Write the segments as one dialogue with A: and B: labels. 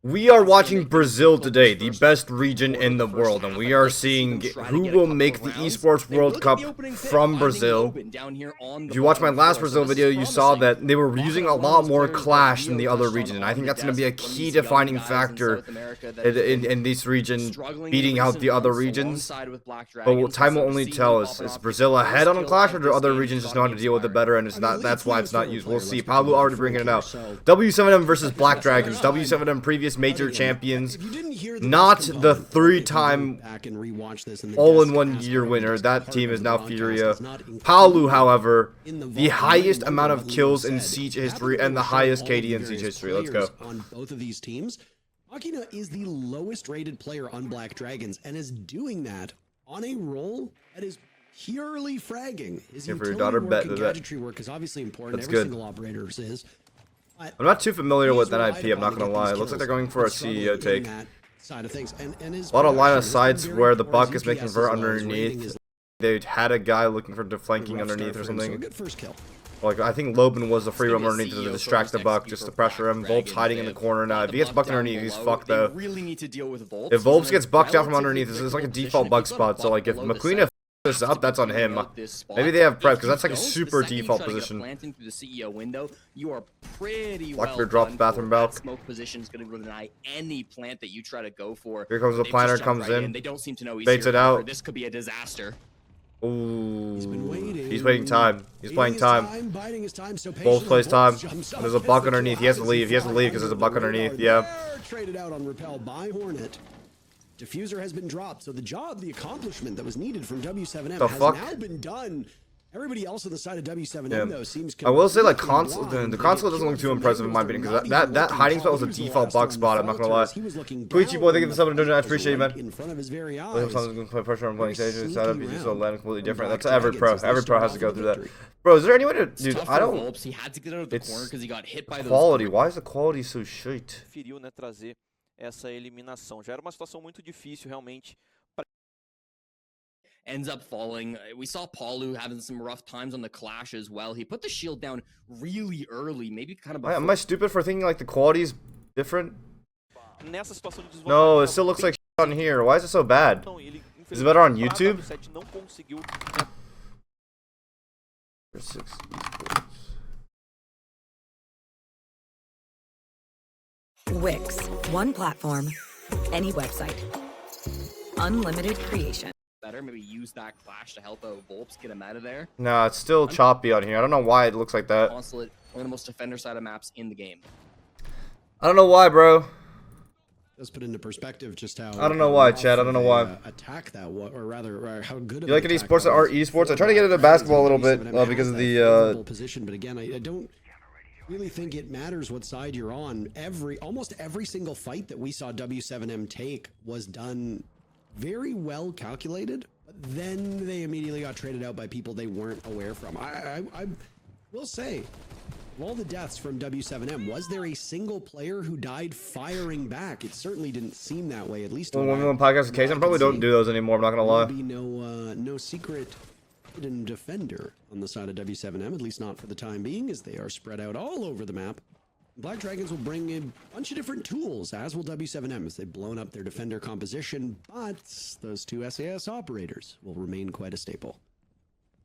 A: We are watching Brazil today, the best region in the world, and we are seeing who will make the Esports World Cup from Brazil. If you watched my last Brazil video, you saw that they were using a lot more Clash than the other region, and I think that's going to be a key defining factor in this region, beating out the other regions. But time will only tell. Is Brazil ahead on a Clash, or do other regions just know how to deal with it better, and it's not? That's why it's not used. We'll see. Palu already bringing it out. W7M versus Black Dragons. W7M previous major champions, not the three-time all-in-one-year winner. That team is now Furia. Palu, however, the highest amount of kills in Siege history and the highest KD in Siege history. Let's go.
B: On both of these teams, Makina is the lowest rated player on Black Dragons and is doing that on a role that is purely fragging. His utility work and gadgetry work is obviously important. Every single operator's is.
A: I'm not too familiar with that IP, I'm not gonna lie. It looks like they're going for a CEO take. A lot of line of sights where the buck is making vert underneath. They had a guy looking for deflanking underneath or something. Like, I think Loban was the free roam underneath to distract the buck, just to pressure him. Volp's hiding in the corner now. If he gets bucked underneath, he's fucked though. If Volps gets bucked out from underneath, it's like a default bug spot. So like, if McQueen this up, that's on him. Maybe they have prep because that's like a super default position. Blackbeard drops bathroom belt.
C: Smoke position is going to deny any plant that you try to go for.
A: Here comes the planter, comes in.
C: They don't seem to know he's
A: baits it out.
C: This could be a disaster.
A: Ooh, he's waiting time. He's playing time. Both plays time. There's a buck underneath. He has to leave. He has to leave because there's a buck underneath. Yeah.
B: Traded out on repel by Hornet. Diffuser has been dropped, so the accomplishment that was needed from W7M has now been done. Everybody else on the side of W7M though seems.
A: I will say like console, the console doesn't look too impressive in my opinion because that hiding spell was a default bug spot. I'm not gonna lie. Queechy boy, thank you for the 700. I appreciate you, man.
B: In front of his very eyes.
A: Williamson's gonna play pressure on playing station setup. He's just a land completely different. That's every pro. Every pro has to go through that. Bro, is there any way to, dude? I don't.
C: He had to get out of the corner because he got hit by those
A: quality. Why is the quality so shit?
D: Essa eliminação. Já era uma situação muito difícil, realmente.
C: Ends up falling. We saw Palu having some rough times on the Clash as well. He put the shield down really early, maybe kind of.
A: Am I stupid for thinking like the quality's different?
D: Nessa situação de
A: No, it still looks like shit on here. Why is it so bad? Is it better on YouTube?
E: Wix, one platform, any website, unlimited creation.
C: Better maybe use that Clash to help out Volps get him out of there.
A: Nah, it's still choppy on here. I don't know why it looks like that.
C: Consulate, one of the most defender side of maps in the game.
A: I don't know why, bro.
B: Let's put into perspective just how.
A: I don't know why, Chad. I don't know why.
B: Attack that, or rather, how good.
A: You like any sports that aren't esports? I try to get into basketball a little bit because of the
B: position, but again, I don't really think it matters what side you're on. Almost every single fight that we saw W7M take was done very well calculated, but then they immediately got traded out by people they weren't aware from. I will say, of all the deaths from W7M, was there a single player who died firing back? It certainly didn't seem that way, at least.
A: Well, when podcast occasion, I probably don't do those anymore. I'm not gonna lie.
B: There'll be no secret hidden defender on the side of W7M, at least not for the time being, as they are spread out all over the map. Black Dragons will bring a bunch of different tools, as will W7M, as they've blown up their defender composition, but those two SAS operators will remain quite a staple.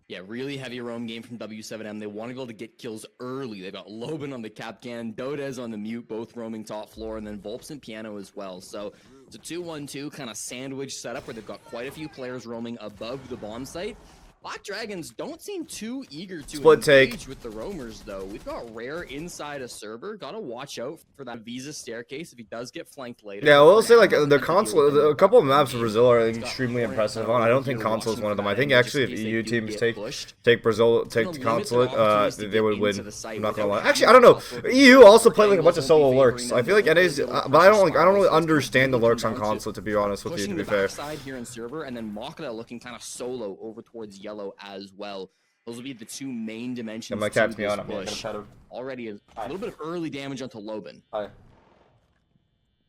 C: Yeah, really heavy roam game from W7M. They want to be able to get kills early. They've got Loban on the Capcan, Dodez on the mute, both roaming top floor, and then Volps and Piano as well. So it's a 2-1-2 kind of sandwich setup where they've got quite a few players roaming above the bomb site. Black Dragons don't seem too eager to engage with the roamers, though. We've got Rare inside a server. Gotta watch out for that Visa staircase if he does get flanked later.
A: Yeah, I will say, like, the console, a couple of maps of Brazil are extremely impressive on. I don't think console is one of them. I think actually if EU teams take Brazil, take the consulate, they would win. I'm not gonna lie. Actually, I don't know. EU also played like a bunch of solo lurks. I feel like NA's, but I don't really understand the lurks on console, to be honest with you, to be fair.
C: Side here in server, and then Makina looking kind of solo over towards yellow as well. Those will be the two main dimensions.
A: Yeah, my cat's
C: to
A: me
C: this
A: on.
C: push. Already a little bit of early damage onto Loban.
A: Hi.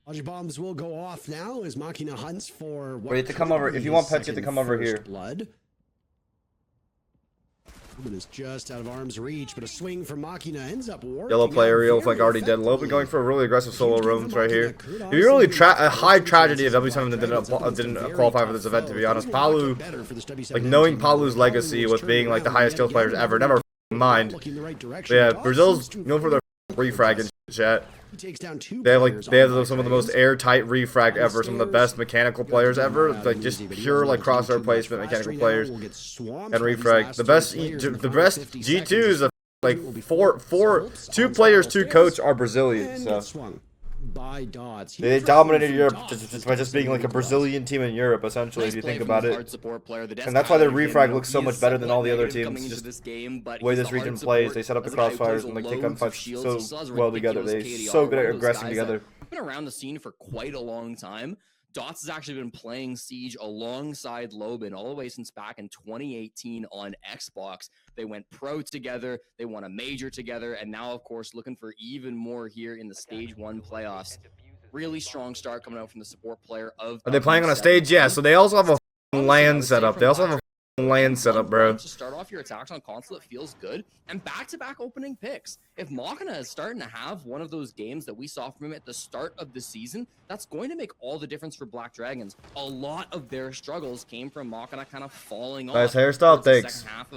B: Logic bombs will go off now as Makina hunts for.
A: Wait to come over. If you want pets, you have to come over here.
B: Blood. Loben is just out of arm's reach, but a swing from Machina ends up working.
A: Yellow play
B: out
A: aerial, like
B: very
A: already dead. Loben
B: effectively.
A: going for a really aggressive solo
B: Huge game
A: roams
B: for
A: right here.
B: Machina. Could
A: It'd be really
B: honestly
A: a high
B: be
A: tragedy if
B: Black
A: W7M
B: Dragons up against a
A: didn't
B: very
A: qualify for
B: tough
A: this event, to
B: foe.
A: be honest.
B: Things will not
A: Palu,
B: get better for this W7M
A: like knowing
B: team.
A: Palu's
B: Palu
A: legacy
B: was
A: with
B: turned
A: being like the
B: around
A: highest
B: yet
A: skills players
B: again.
A: ever, never mind.
B: Looking the right
A: But
B: direction.
A: yeah,
B: Dots
A: Brazil's
B: seems to
A: known for their
B: have
A: refrag and chat.
B: He takes down two
A: They have
B: players
A: they have
B: on Black
A: some of the most
B: Dragons.
A: airtight refrag ever, some of the best mechanical players ever, like just pure like crosshair placement mechanical players and refrag. The best G2 is like two players, two coach are Brazilian, so
B: By Dots.
A: they dominated Europe just by just being like a Brazilian team in Europe, essentially, if you think about it. And that's why their refrag looks so much better than all the other teams. Just the way this region plays, they set up the crossfires and like take on fights so well together. They're so good at aggressing together.
C: Been around the scene for quite a long time. Dots has actually been playing Siege alongside Loben all the way since back in 2018 on Xbox. They went pro together, they won a major together, and now, of course, looking for even more here in the Stage 1 playoffs. Really strong start coming out from the support player of...
A: Are they playing on a stage? Yeah, so they also have a LAN setup. They also have a LAN setup, bro.
C: To start off your attacks on console, it feels good. And back-to-back opening picks. If Machina is starting to have one of those games that we saw from him at the start of the season, that's going to make all the difference for Black Dragons. A lot of their struggles came from Machina kind of falling off.
A: Nice hairstyle,
C: towards the
A: thanks.
C: second half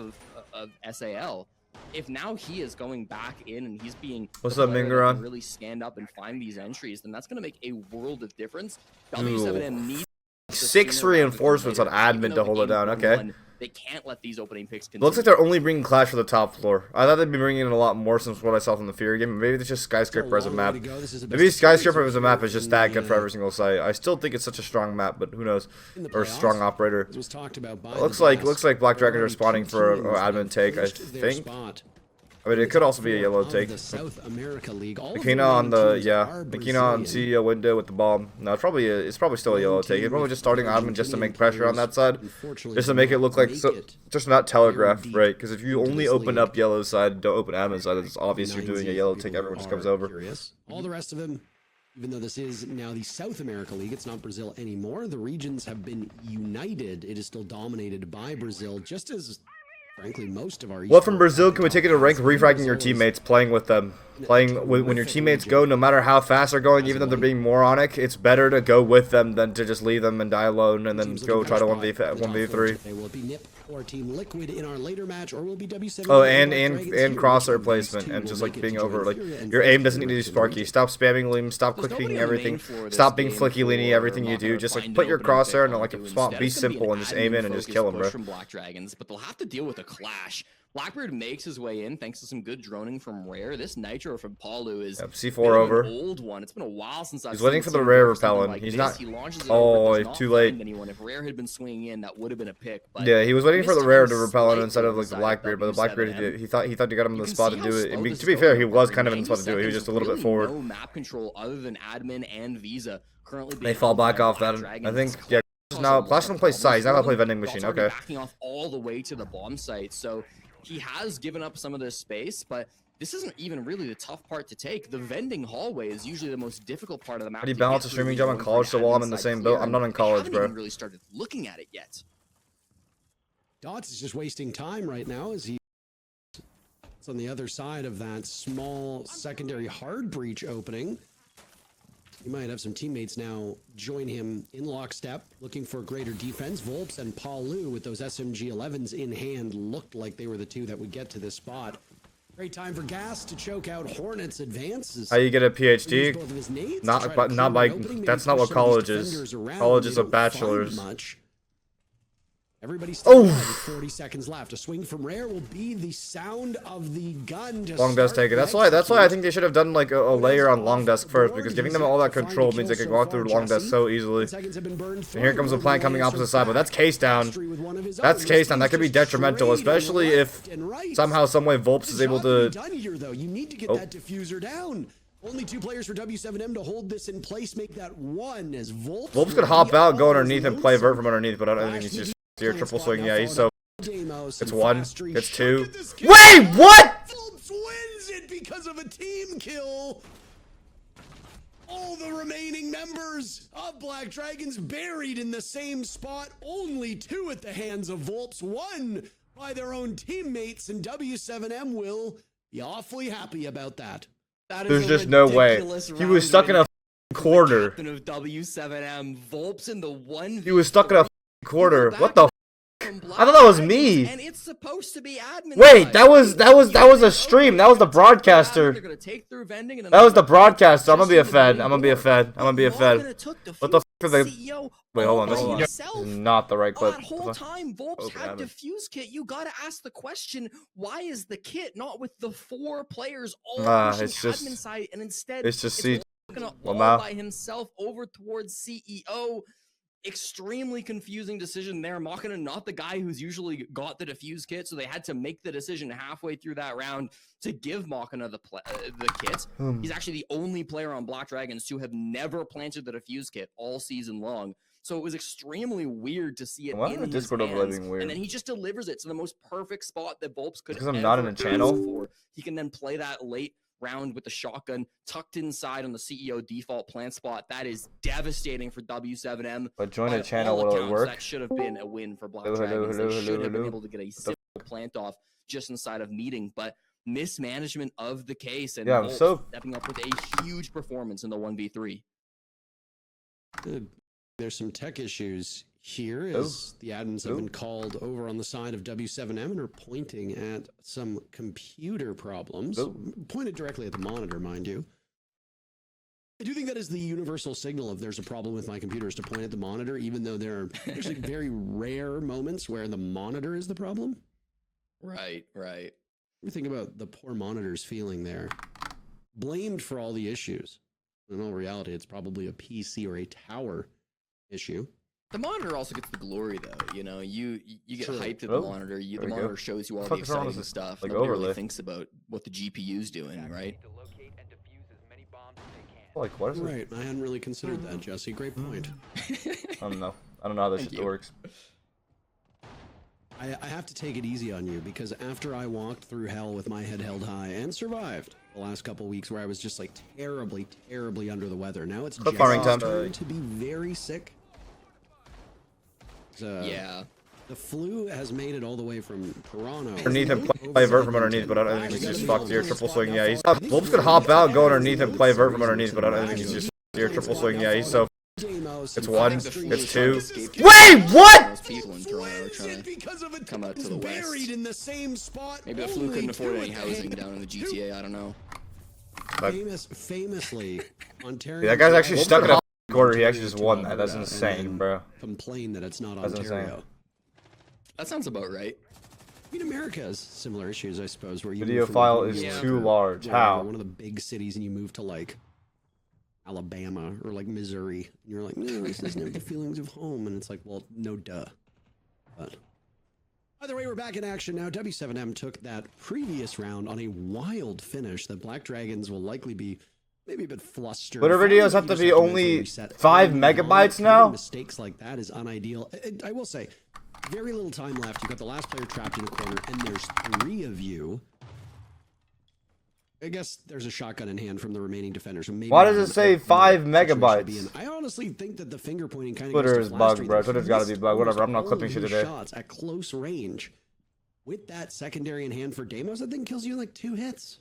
C: of SAL. If now he is going back in and he's being
A: What's
C: the
A: up,
C: player that
A: Mingaron?
C: can really stand up and find these entries, then that's going to make a world of difference. W7M needs
A: 6 reinforcements on admin to hold it down. Okay.
C: They can't let these opening picks continue.
A: Looks like they're only bringing Clash for the top floor. I thought they'd be bringing in a lot more since what I saw from the Fury game. Maybe it's just Skyscraper as a map. Maybe Skyscraper as a map is just that good for every single site. I still think it's such a strong map, but who knows? Or a strong operator. Looks like Black Dragons are spawning for an admin take, I think. I mean, it could also be a yellow take. Makina on the Makina on CEO window with the bomb. No, it's probably still a yellow take. It's probably just starting admin just to make pressure on that side, just to make it look like just not telegraph, right? Because if you only open up yellow side, don't open admin side, it's obvious you're doing a yellow take. Everyone just comes over.
B: All the rest of them, even though this is now the South America League, it's not Brazil anymore. The regions have been united. It is still dominated by Brazil, just as. Frankly, most of our
A: What from Brazil can we take it to rank? Refragging your teammates, playing with them. When your teammates go, no matter how fast they're going, even though they're being moronic, it's better to go with them than to just leave them and die alone and then go try to 1v3.
B: They will be Nip or Team Liquid in our later match, or will be W7M.
A: Oh, and crosshair placement and just like being over. Like your aim doesn't need to be sparky. Stop spamming Leem. Stop clicking everything. Stop being flicky leany. Everything you do, just like put your crosshair and like a spot. Be simple and just aim in and just kill them, bro.
C: From Black Dragons, but they'll have to deal with a clash. Blackbeard makes his way in thanks to some good droning from Rare. This Nitro from Palu is
A: C4 over.
C: An old one. It's been a while since I've
A: He's waiting
C: seen
A: for the Rare repellent.
C: like
A: He's
C: this.
A: not.
C: He launches it
A: Oh,
C: over, does
A: too
C: not
A: late.
C: find anyone. If Rare had been swinging in, that would have been a pick. But
A: Yeah, he was waiting for the Rare to repel it
C: slightly
A: instead of like the
C: inside
A: Blackbeard, but the Blackbeard
C: W7M.
A: he thought to get him in the
C: You can
A: spot
C: see
A: to
C: how
A: do it.
C: slow
A: And
C: this
A: to be
C: is
A: fair,
C: going.
A: he was kind of in the
C: 90
A: spot to do it. He was just a little bit
C: seconds,
A: forward.
C: really no map control other than admin and Visa. Currently
A: They
C: being
A: fall back
C: owned
A: off
C: by
A: that.
C: Black
A: I think
C: Dragons.
A: yeah. Now Clash doesn't play side. He's not gonna play vending
C: Dots
A: machine.
C: already
A: Okay.
C: backing off all the way to the bomb site, so he has given up some of this space, but this isn't even really the tough part to take. The vending hallway is usually the most difficult part of the map.
A: How do you
C: to
A: balance
C: get
A: a streaming
C: through
A: job in
C: going
A: college?
C: for
A: So while I'm in
C: admin
A: the
C: side
A: same
C: clear,
A: boat, I'm not in
C: and
A: college,
C: they haven't
A: bro.
C: even really started looking at it yet.
B: Dots is just wasting time right now as he's on the other side of that small secondary hard breach opening. He might have some teammates now join him in lockstep, looking for greater defense. Volps and Palu with those SMG-11s in hand looked like they were the two that would get to this spot. Great time for Gas to choke out Hornets advances.
A: How you get a PhD? Not by. That's not what college is. College is a bachelor's.
B: Everybody's still alive with 40 seconds left. A swing from Rare will be the sound of the gun to
A: Long desk take it. That's why I think they should have done like a layer on long desk first, because giving them all that control means they can go through long desk so easily. And here comes the plant coming opposite side, but that's case down. That's case down. That could be detrimental, especially if somehow, some way Volps is able to.
B: You need to get that diffuser down. Only 2 players for W7M to hold this in place. Make that 1 as Volps
A: Could hop out, go underneath, and play vert from underneath, but I don't think he's just here. Triple swing. Yeah, he's so. It's 1. It's 2. Wait, what?
B: Volps wins it because of a team kill. All the remaining members of Black Dragons buried in the same spot. Only 2 at the hands of Volps. 1 by their own teammates, and W7M will be awfully happy about that.
C: That is
A: There's
C: a
A: just no way.
C: ridiculous
A: He was stuck in a
C: round
A: corner.
C: captain of W7M, Volps in the 1v3.
A: He was stuck in a corner.
C: Back
A: What the?
C: from Black
A: I thought that was
C: Dragons,
A: me.
C: And it's supposed to be admin
A: Wait,
C: side.
A: that was a stream. That was the broadcaster.
C: They're gonna take through vending and then
A: That was the
C: they're gonna
A: broadcaster. I'm gonna be a
C: just
A: Fed.
C: into
A: I'm gonna be a
C: the
A: Fed. I'm gonna be a Fed. What the f are they?
C: CEO
A: Wait, hold on. This
C: all by
A: is
C: himself?
A: not the right clip.
C: That whole time, Volps
A: Open
C: had
A: admin.
C: diffuse kit. You gotta ask the question: why is the kit not with the 4 players all pushing
A: It's just-
C: admin side, and instead
A: it's just C-
C: gonna
A: Well,
C: all
A: now-
C: by himself over towards CEO? Extremely confusing decision there. Machina not the guy who's usually got the diffuse kit, so they had to make the decision halfway through that round to give Machina the kit. He's actually the only player on Black Dragons to have never planted the diffuse kit all season long. So it was extremely weird to see it
A: Why
C: in
A: is
C: his
A: Discord overlay
C: hands,
A: being weird?
C: and then he just delivers it to the most perfect spot that Volps could
A: Because I'm not in
C: ever
A: a channel?
C: ask for. He can then play that late round with the shotgun tucked inside on the CEO default plant spot. That is devastating for W7M.
A: But join
C: By
A: a channel,
C: all
A: will it
C: accounts,
A: work?
C: That should have been a win for Black
A: Hello, hello,
C: Dragons.
A: hello,
C: They should
A: hello,
C: have been
A: hello.
C: able to get a simple plant off just inside of meeting, but mismanagement of the case, and
A: Yeah, I'm
C: Volps
A: so-
C: stepping up with a huge performance in the 1v3.
B: There's some tech issues here as the admins have been called over on the side of W7M and are pointing at some computer problems. Pointed directly at the monitor, mind you. I do think that is the universal signal of there's a problem with my computer is to point at the monitor, even though there are actually very rare moments where the monitor is the problem.
C: Right.
B: You think about the poor monitor's feeling there. Blamed for all the issues. In all reality, it's probably a PC or a tower issue.
C: The monitor also gets the glory, though. You know, you get
B: True.
C: hyped at
A: Oh,
C: the monitor.
A: there
C: the
A: we go.
C: monitor shows you all the
A: Fuck is wrong with
C: exciting
A: this,
C: stuff.
A: like,
C: Nobody really
A: overlay?
C: thinks about what the GPU's doing, right?
A: Like, what is it?
B: Right, I hadn't really considered that, Jesse. Great point.
A: I don't know. I don't know how this
C: Thank
A: shit
C: you.
A: works.
B: I have to take it easy on you because after I walked through hell with my head held high and survived the last couple weeks where I was just like terribly, terribly under the weather. Now it's
A: Clip
B: Jesse's
A: farming time.
B: turn to be very sick.
C: Yeah.
B: The flu has made it all the way from Toronto.
A: Underneath and play vert from underneath, but I don't think he's just fucked here. Triple swing, yeah. He's Wolves could hop out, go underneath and play vert from underneath, but I don't think he's just here. Triple swing, yeah. He's so. It's one. It's two. Wait, what?
C: Most people in Toronto are trying to come out to the west.
B: Buried in the same spot.
C: Maybe the flu couldn't afford any housing down in the GTA. I don't know.
B: Famously, Ontario.
A: That guy's actually stuck in a quarter. He actually just won that. That's insane, bro.
B: Complain that it's not
A: That's
B: Ontario.
A: insane.
C: That sounds about right.
B: I mean, America has similar issues, I suppose, where you
A: Video
B: move from
A: file
B: New
A: is
B: York
A: too
B: or
A: large.
B: wherever,
A: How?
B: one of the big cities, and you move to like Alabama or like Missouri, and you're like, no, this doesn't have the feelings of home, and it's like, well, no, duh. But either way, we're back in action now. W7M took that previous round on a wild finish that Black Dragons will likely be maybe a bit flustered.
A: Twitter videos have to be only 5 megabytes now?
B: Mistakes like that is unideal. I will say, very little time left. You've got the last player trapped in a corner, and there's 3 of you. I guess there's a shotgun in hand from the remaining defenders. So maybe
A: Why does it say 5 megabytes?
B: I honestly think that the finger pointing kind of
A: Twitter is bugged, bro. Twitter's gotta be bugged. Whatever, I'm not clipping shit today.
B: Shots at close range with that secondary in hand for Deimos, that thing kills you in like 2 hits.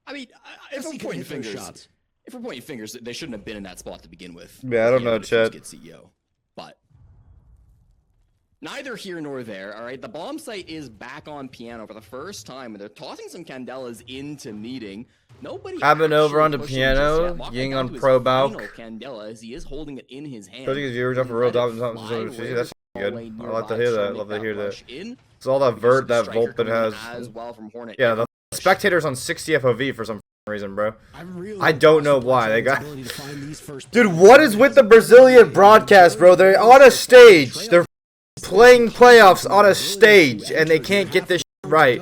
C: I mean,
B: Yes,
C: if we're
B: he can
C: pointing
B: hit those
C: fingers,
B: shots.
C: if we're pointing fingers, they shouldn't have been in that spot to begin with.
A: Yeah, I don't know, Chet.
C: Get CEO, but neither here nor there. All right, the bomb site is back on piano for the first time, and they're tossing some candelas into meeting. Nobody.
A: I've been over
C: actually
A: onto
C: pushing
A: piano,
C: just yet. Machina
A: ying
C: down
A: on
C: to his
A: pro
C: final
A: balk.
C: candela as he is holding it in his hand.
A: Trying to get viewers up for real
C: Let it
A: dominance.
C: fly
A: That's good.
C: way
A: I like to
C: nearby,
A: hear
C: trying
A: that.
C: to
A: Love to
C: make
A: hear that.
C: rush in.
A: It's all that vert that
C: Striker
A: Volpin
C: coming in
A: has.
C: as well from Hornet.
A: Yeah, the spectators on 60 FOV for some reason, bro.
B: Really
A: I don't know
B: impressed with
A: why they
B: Black
A: got.
B: Dragons' ability to find these first
A: Dude,
B: plays.
A: what is with the Brazilian broadcast, bro? They're on a stage. They're playing playoffs on a stage, and they can't get this shit right.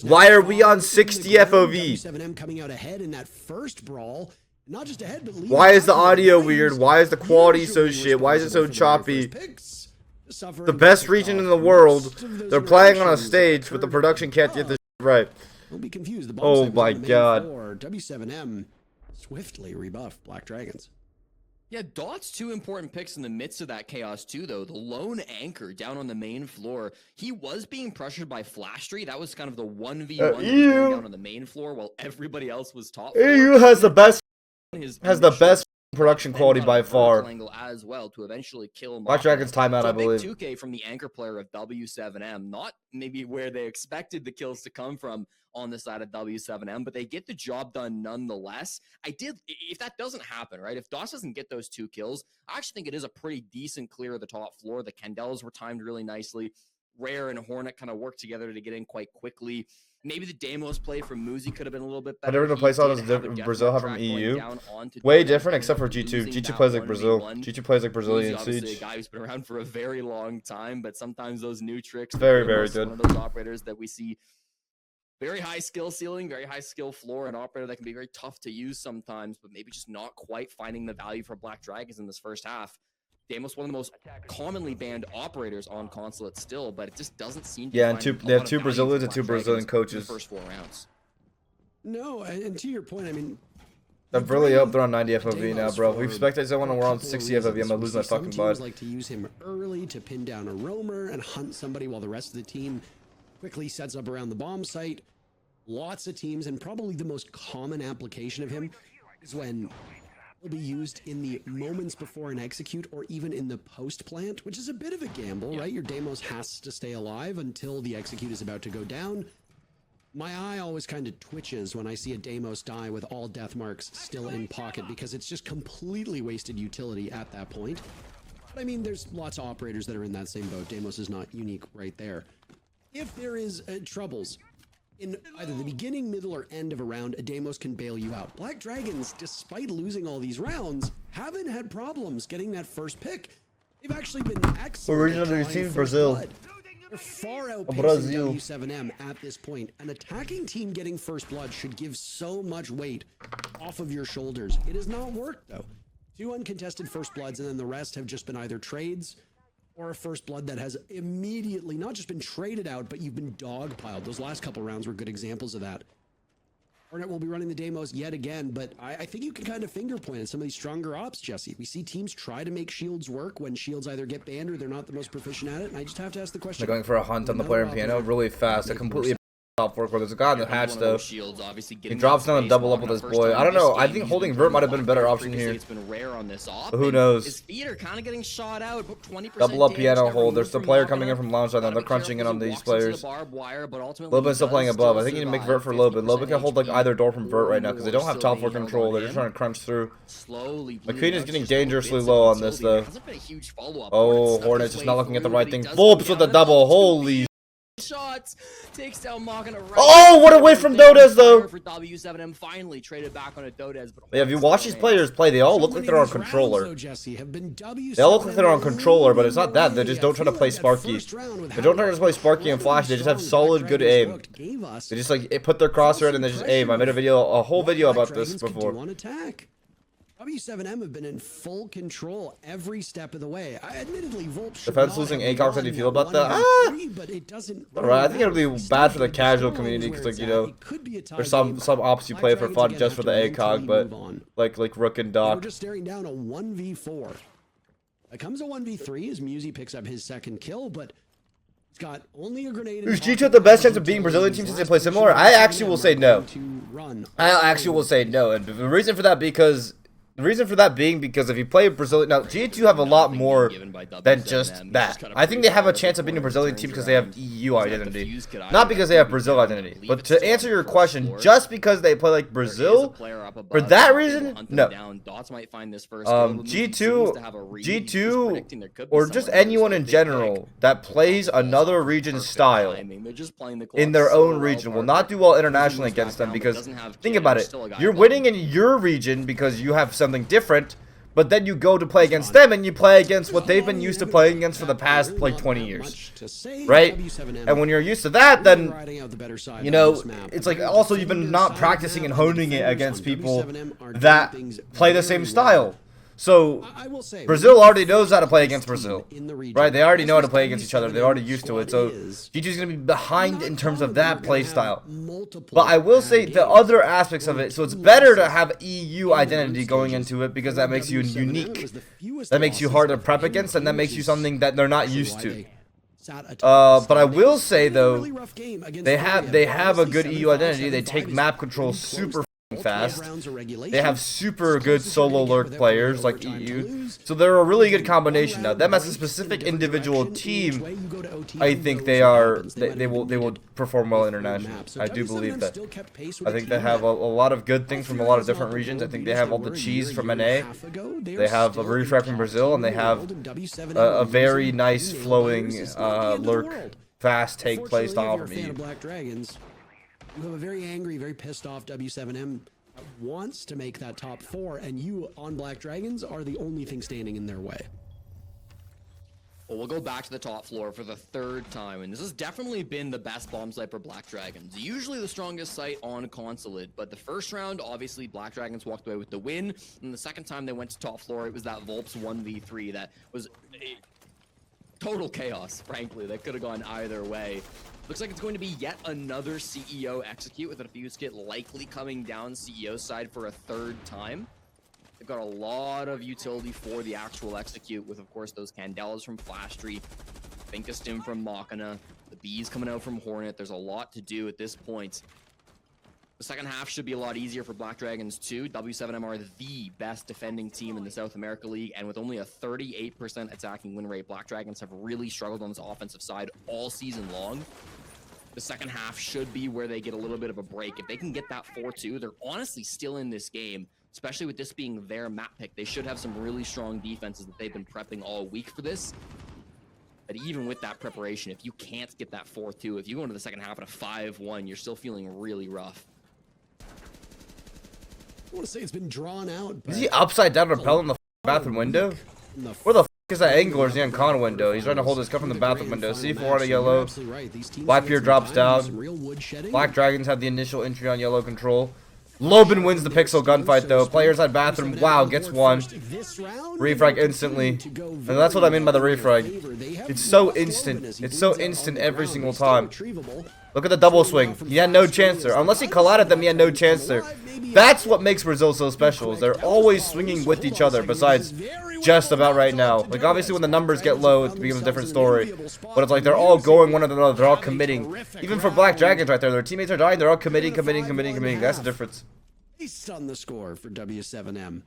A: Why are we on 60 FOV?
B: W7M coming out ahead in that first brawl. Not just ahead, but leading
A: Why is the
B: up to
A: audio
B: Lions.
A: weird? Why is the quality so
B: Usually
A: shit? Why is it so
B: responsible for the very
A: choppy?
B: first picks.
A: The best region in the world.
B: Most of those
A: They're playing on a
B: interactions
A: stage, but the
B: occurred
A: production can't get this shit right.
B: Don't be confused. The
A: Oh
B: bomb site was
A: my
B: on the main
A: God.
B: floor. W7M swiftly rebuffed Black Dragons.
C: Yeah, Dot's 2 important picks in the midst of that chaos too, though. The lone anchor down on the main floor, he was being pressured by Flashtree. That was kind of the 1v1 that was going down on the main floor while everybody else was top floor.
A: EU has the best
C: His
A: production quality by far.
C: Angle as well to eventually kill him.
A: Black Dragon's timeout,
C: So
A: I
C: a big
A: believe.
C: 2K from the anchor player of W7M, not maybe where they expected the kills to come from on the side of W7M, but they get the job done nonetheless. If that doesn't happen, right? If DOS doesn't get those 2 kills, I actually think it is a pretty decent clear of the top floor. The Candels were timed really nicely. Rare and Hornet kind of worked together to get in quite quickly. Maybe the Damos play from Muzi could have been a little bit better.
A: I never play style does Brazil have from EU. Way different, except for G2. G2 plays like Brazil. G2 plays like Brazilian Siege.
C: A guy who's been around for a very long time, but sometimes those new tricks.
A: Very, very good.
C: One of those operators that we see. Very high skill ceiling, very high skill floor, an operator that can be very tough to use sometimes, but maybe just not quite finding the value for Black Dragons in this first half. Damos, one of the most commonly banned operators on consulate still, but it just doesn't seem to.
A: Yeah, and they have 2 Brazilians and 2 Brazilian coaches.
C: The first 4 rounds.
B: No, and to your point, I mean,
A: They're really up there on 90 FOV now, bro. We expected someone to on 60 FOV. I'm gonna lose my fucking
B: teams
A: butt.
B: like to use him early to pin down a roamer and hunt somebody while the rest of the team quickly sets up around the bomb site. Lots of teams, and probably the most common application of him is when he'll be used in the moments before an execute or even in the post plant, which is a bit of a gamble, right? Your Damos has to stay alive until the execute is about to go down. My eye always kind of twitches when I see a Damos die with all death marks still in pocket, because it's just completely wasted utility at that point. But I mean, there's lots of operators that are in that same boat. Damos is not unique right there. If there is troubles in either the beginning, middle, or end of a round, a Damos can bail you out. Black Dragons, despite losing all these rounds, haven't had problems getting that first pick. They've actually been excellent.
A: Originally received Brazil.
B: They're far outpacing W7M at this point. An attacking team getting first blood should give so much weight off of your shoulders. It has not worked, though. 2 uncontested first bloods, and then the rest have just been either trades or a first blood that has immediately not just been traded out, but you've been dogpiled. Those last couple rounds were good examples of that. Hornet will be running the Damos yet again, but I think you can kind of finger point at some of these stronger ops, Jesse. We see teams try to make shields work when shields either get banned or they're not the most proficient at it, and I just have to ask the question.
A: They're going for a hunt on the player in piano really fast. They're completely top work where there's a guy on the hatch though. He drops down and double up with his boy. I don't know. I think holding Vert might have been a better option here. But who knows?
C: His feet are kind of getting shot out. 20%
A: Double up piano hold. There's the player coming in from lounge side now. They're crunching in on these players. Lobin's still playing above. I think you need to make Vert for Lobin. Lobin can hold like either door from Vert right now because they don't have top floor control. They're just trying to crunch through. McQueen is getting dangerously low on this though. Oh, Hornet's just not looking at the right thing. Volps with the double. Holy
C: shots, takes down Magana right.
A: Oh, what a win from Dodez though.
C: For W7M, finally traded back on a Dodez. But
A: yeah, if you watch these players play, they all look like they're on controller. They all look like they're on controller, but it's not that. They just don't try to play Sparky. They don't try to play Sparky and Flash. They just have solid, good aim. They just like put their crosshair in and they just aim. I made a whole video about this before.
B: W7M have been in full control every step of the way. Admittedly, Volp
A: Defense losing ACOX, how do you feel about that?
B: But it doesn't.
A: Right, I think it'll be bad for the casual community because, like, you know, there's some ops you play for fun just for the ACOG, but like Rook and Doc.
B: We're just staring down a 1v4. It comes a 1v3 as Muzi picks up his second kill, but he's got only a grenade.
A: Is G2 the best chance of beating Brazilian teams since they play similar? I actually will say no. I actually will say no, and the reason for that being because if you play Brazilian, now G2 have a lot more than just that. I think they have a chance of beating a Brazilian team because they have EU identity, not because they have Brazil identity. But to answer your question, just because they play like Brazil, for that reason, no. G2, or just anyone in general that plays another region's style in their own region will not do well internationally against them because, think about it, you're winning in your region because you have something different, but then you go to play against them and you play against what they've been used to playing against for the past like 20 years, right? And when you're used to that, then, you know, it's like also you've been not practicing and honing it against people that play the same style. So
B: I will say
A: Brazil already knows how to play against Brazil,
B: in the region.
A: right? They already know how to play
B: This
A: against each other. They're already used to it. So
B: is
A: GG's gonna be behind in terms of that play style.
B: multiple
A: But I will say
B: bad
A: the
B: games.
A: other aspects of it. So it's better to have EU identity going into it because that makes you unique. That makes you hard to prep against, and that makes you something that they're not used to. But I will say though, they have a good EU identity. They take map control super fast. They have super good solo lurk players like EU, so they're a really good combination. Now, them as a specific individual team, I think they will perform well internationally. I do believe that. I think they have a lot of good things from a lot of different regions. I think they have all the cheese from NA. They have a refrag from Brazil, and they have a very nice flowing lurk fast take play style from EU.
B: Black Dragons. You have a very angry, very pissed off W7M that wants to make that top 4, and you on Black Dragons are the only thing standing in their way.
C: Well, we'll go back to the top floor for the 3rd time, and this has definitely been the best bomb site for Black Dragons. Usually the strongest site on Consulate, but the first round, obviously, Black Dragons walked away with the win, and the second time they went to top floor, it was that Volps 1v3 that was a total chaos, frankly. That could have gone either way. Looks like it's going to be yet another CEO execute with a Fuse Kit likely coming down CEO side for a 3rd time. They've got a lot of utility for the actual execute with, of course, those Candelas from Flash Tree, Finkastim from Machina, the Bees coming out from Hornet. There's a lot to do at this point. The second half should be a lot easier for Black Dragons too. W7M are the best defending team in the South America League, and with only a 38% attacking win rate, Black Dragons have really struggled on this offensive side all season long. The second half should be where they get a little bit of a break. If they can get that 4-2, they're honestly still in this game, especially with this being their map pick. They should have some really strong defenses that they've been prepping all week for this. But even with that preparation, if you can't get that 4-2, if you go into the second half at a 5-1, you're still feeling really rough.
B: I want to say it's been drawn out.
A: Is he upside down rappel in the bathroom window? Where the is that angle, or is he on con window? He's trying to hold his cup from the bathroom window. C4 on a yellow. Blackbeard drops down. Black Dragons have the initial entry on yellow control. Loban wins the pixel gunfight though. Players at bathroom. Wow, gets one. Refrag instantly. And that's what I mean by the refrag. It's so instant. It's so instant every single time. Look at the double swing. He had no chance there. Unless he collided them, he had no chance there. That's what makes Brazil so special, is they're always swinging with each other, besides just about right now. Like, obviously when the numbers get low, it becomes a different story. But it's like they're all going one after another. They're all committing. Even for Black Dragons right there, their teammates are dying. They're all committing. That's the difference.
B: Based on the score for W7M.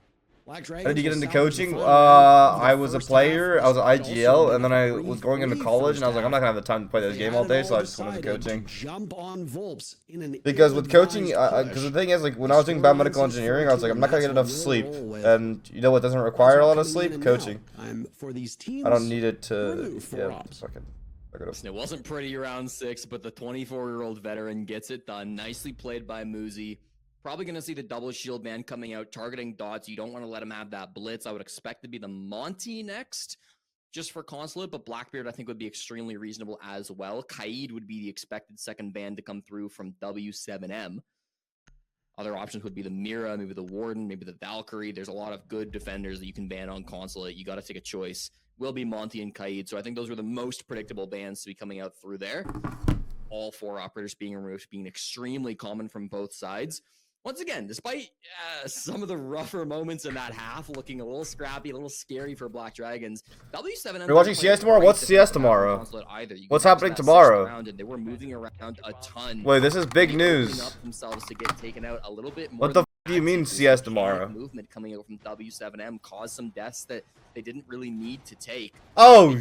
B: Black Dragons.
A: How did you get into coaching? I was a player. I was at IGL, and then I was going into college, and I was like, I'm not gonna have the time to play this game all day, so I just went into coaching.
B: Jump on Volps
A: Because with coaching, because the thing is, like, when I was doing biomedical engineering, I was like, I'm not gonna get enough sleep, and you know what doesn't require a lot of sleep? Coaching. I don't need it to. Yeah, fucking.
C: It wasn't pretty around 6, but the 24-year-old veteran gets it done. Nicely played by Muzi. Probably going to see the double shield man coming out, targeting dots. You don't want to let him have that blitz. I would expect to be the Monty next, just for Consulate, but Blackbeard I think would be extremely reasonable as well. Kaid would be the expected second ban to come through from W7M. Other options would be the Mira, maybe the Warden, maybe the Valkyrie. There's a lot of good defenders that you can ban on Consulate. You got to take a choice. Will be Monty and Kaid, so I think those were the most predictable bans to be coming out through there. All 4 operators being removed, being extremely common from both sides. Once again, despite some of the rougher moments in that half, looking a little scrappy, a little scary for Black Dragons, W7M.
A: You're watching CS tomorrow? What's CS tomorrow? What's happening tomorrow?
C: They were moving around a ton.
A: Wait, this is big news.
C: Themselves to get taken out a little bit more.
A: What the f do you mean CS tomorrow?
C: Movement coming out from W7M caused some deaths that they didn't really need to take.
A: Oh,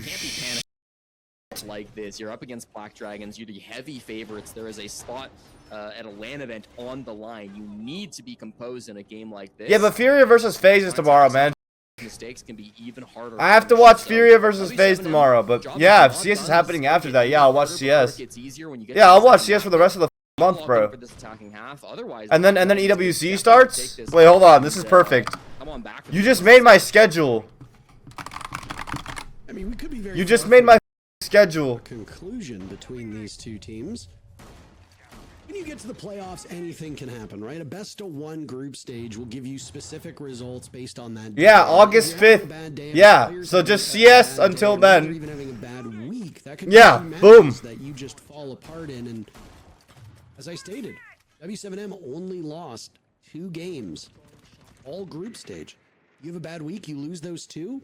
C: like this. You're up against Black Dragons. You're the heavy favorites. There is a spot at a LAN event on the line. You need to be composed in a game like this.
A: Yeah, but Furia versus FaZe is tomorrow, man.
C: Mistakes can be even harder.
A: I have to watch Furia versus FaZe tomorrow, but yeah, if CS is happening after that, yeah, I'll watch CS. Yeah, I'll watch CS for the rest of the month, bro. And then EWC starts? Wait, hold on. This is perfect. You just made my schedule.
B: I mean, we could be very
A: You just made my schedule.
B: conclusion between these two teams. When you get to the playoffs, anything can happen, right? A best-of-1 group stage will give you specific results based on that.
A: Yeah,
B: day.
A: August
B: If you're having a
A: 5th.
B: bad day,
A: Yeah,
B: players
A: so
B: having
A: just
B: a
A: CS
B: bad
A: until
B: day, or
A: then.
B: even having a bad week. That could
A: Yeah,
B: be
A: boom.
B: matches that you just fall apart in. And as I stated, W7M only lost 2 games, all group stage. You have a bad week, you lose those 2.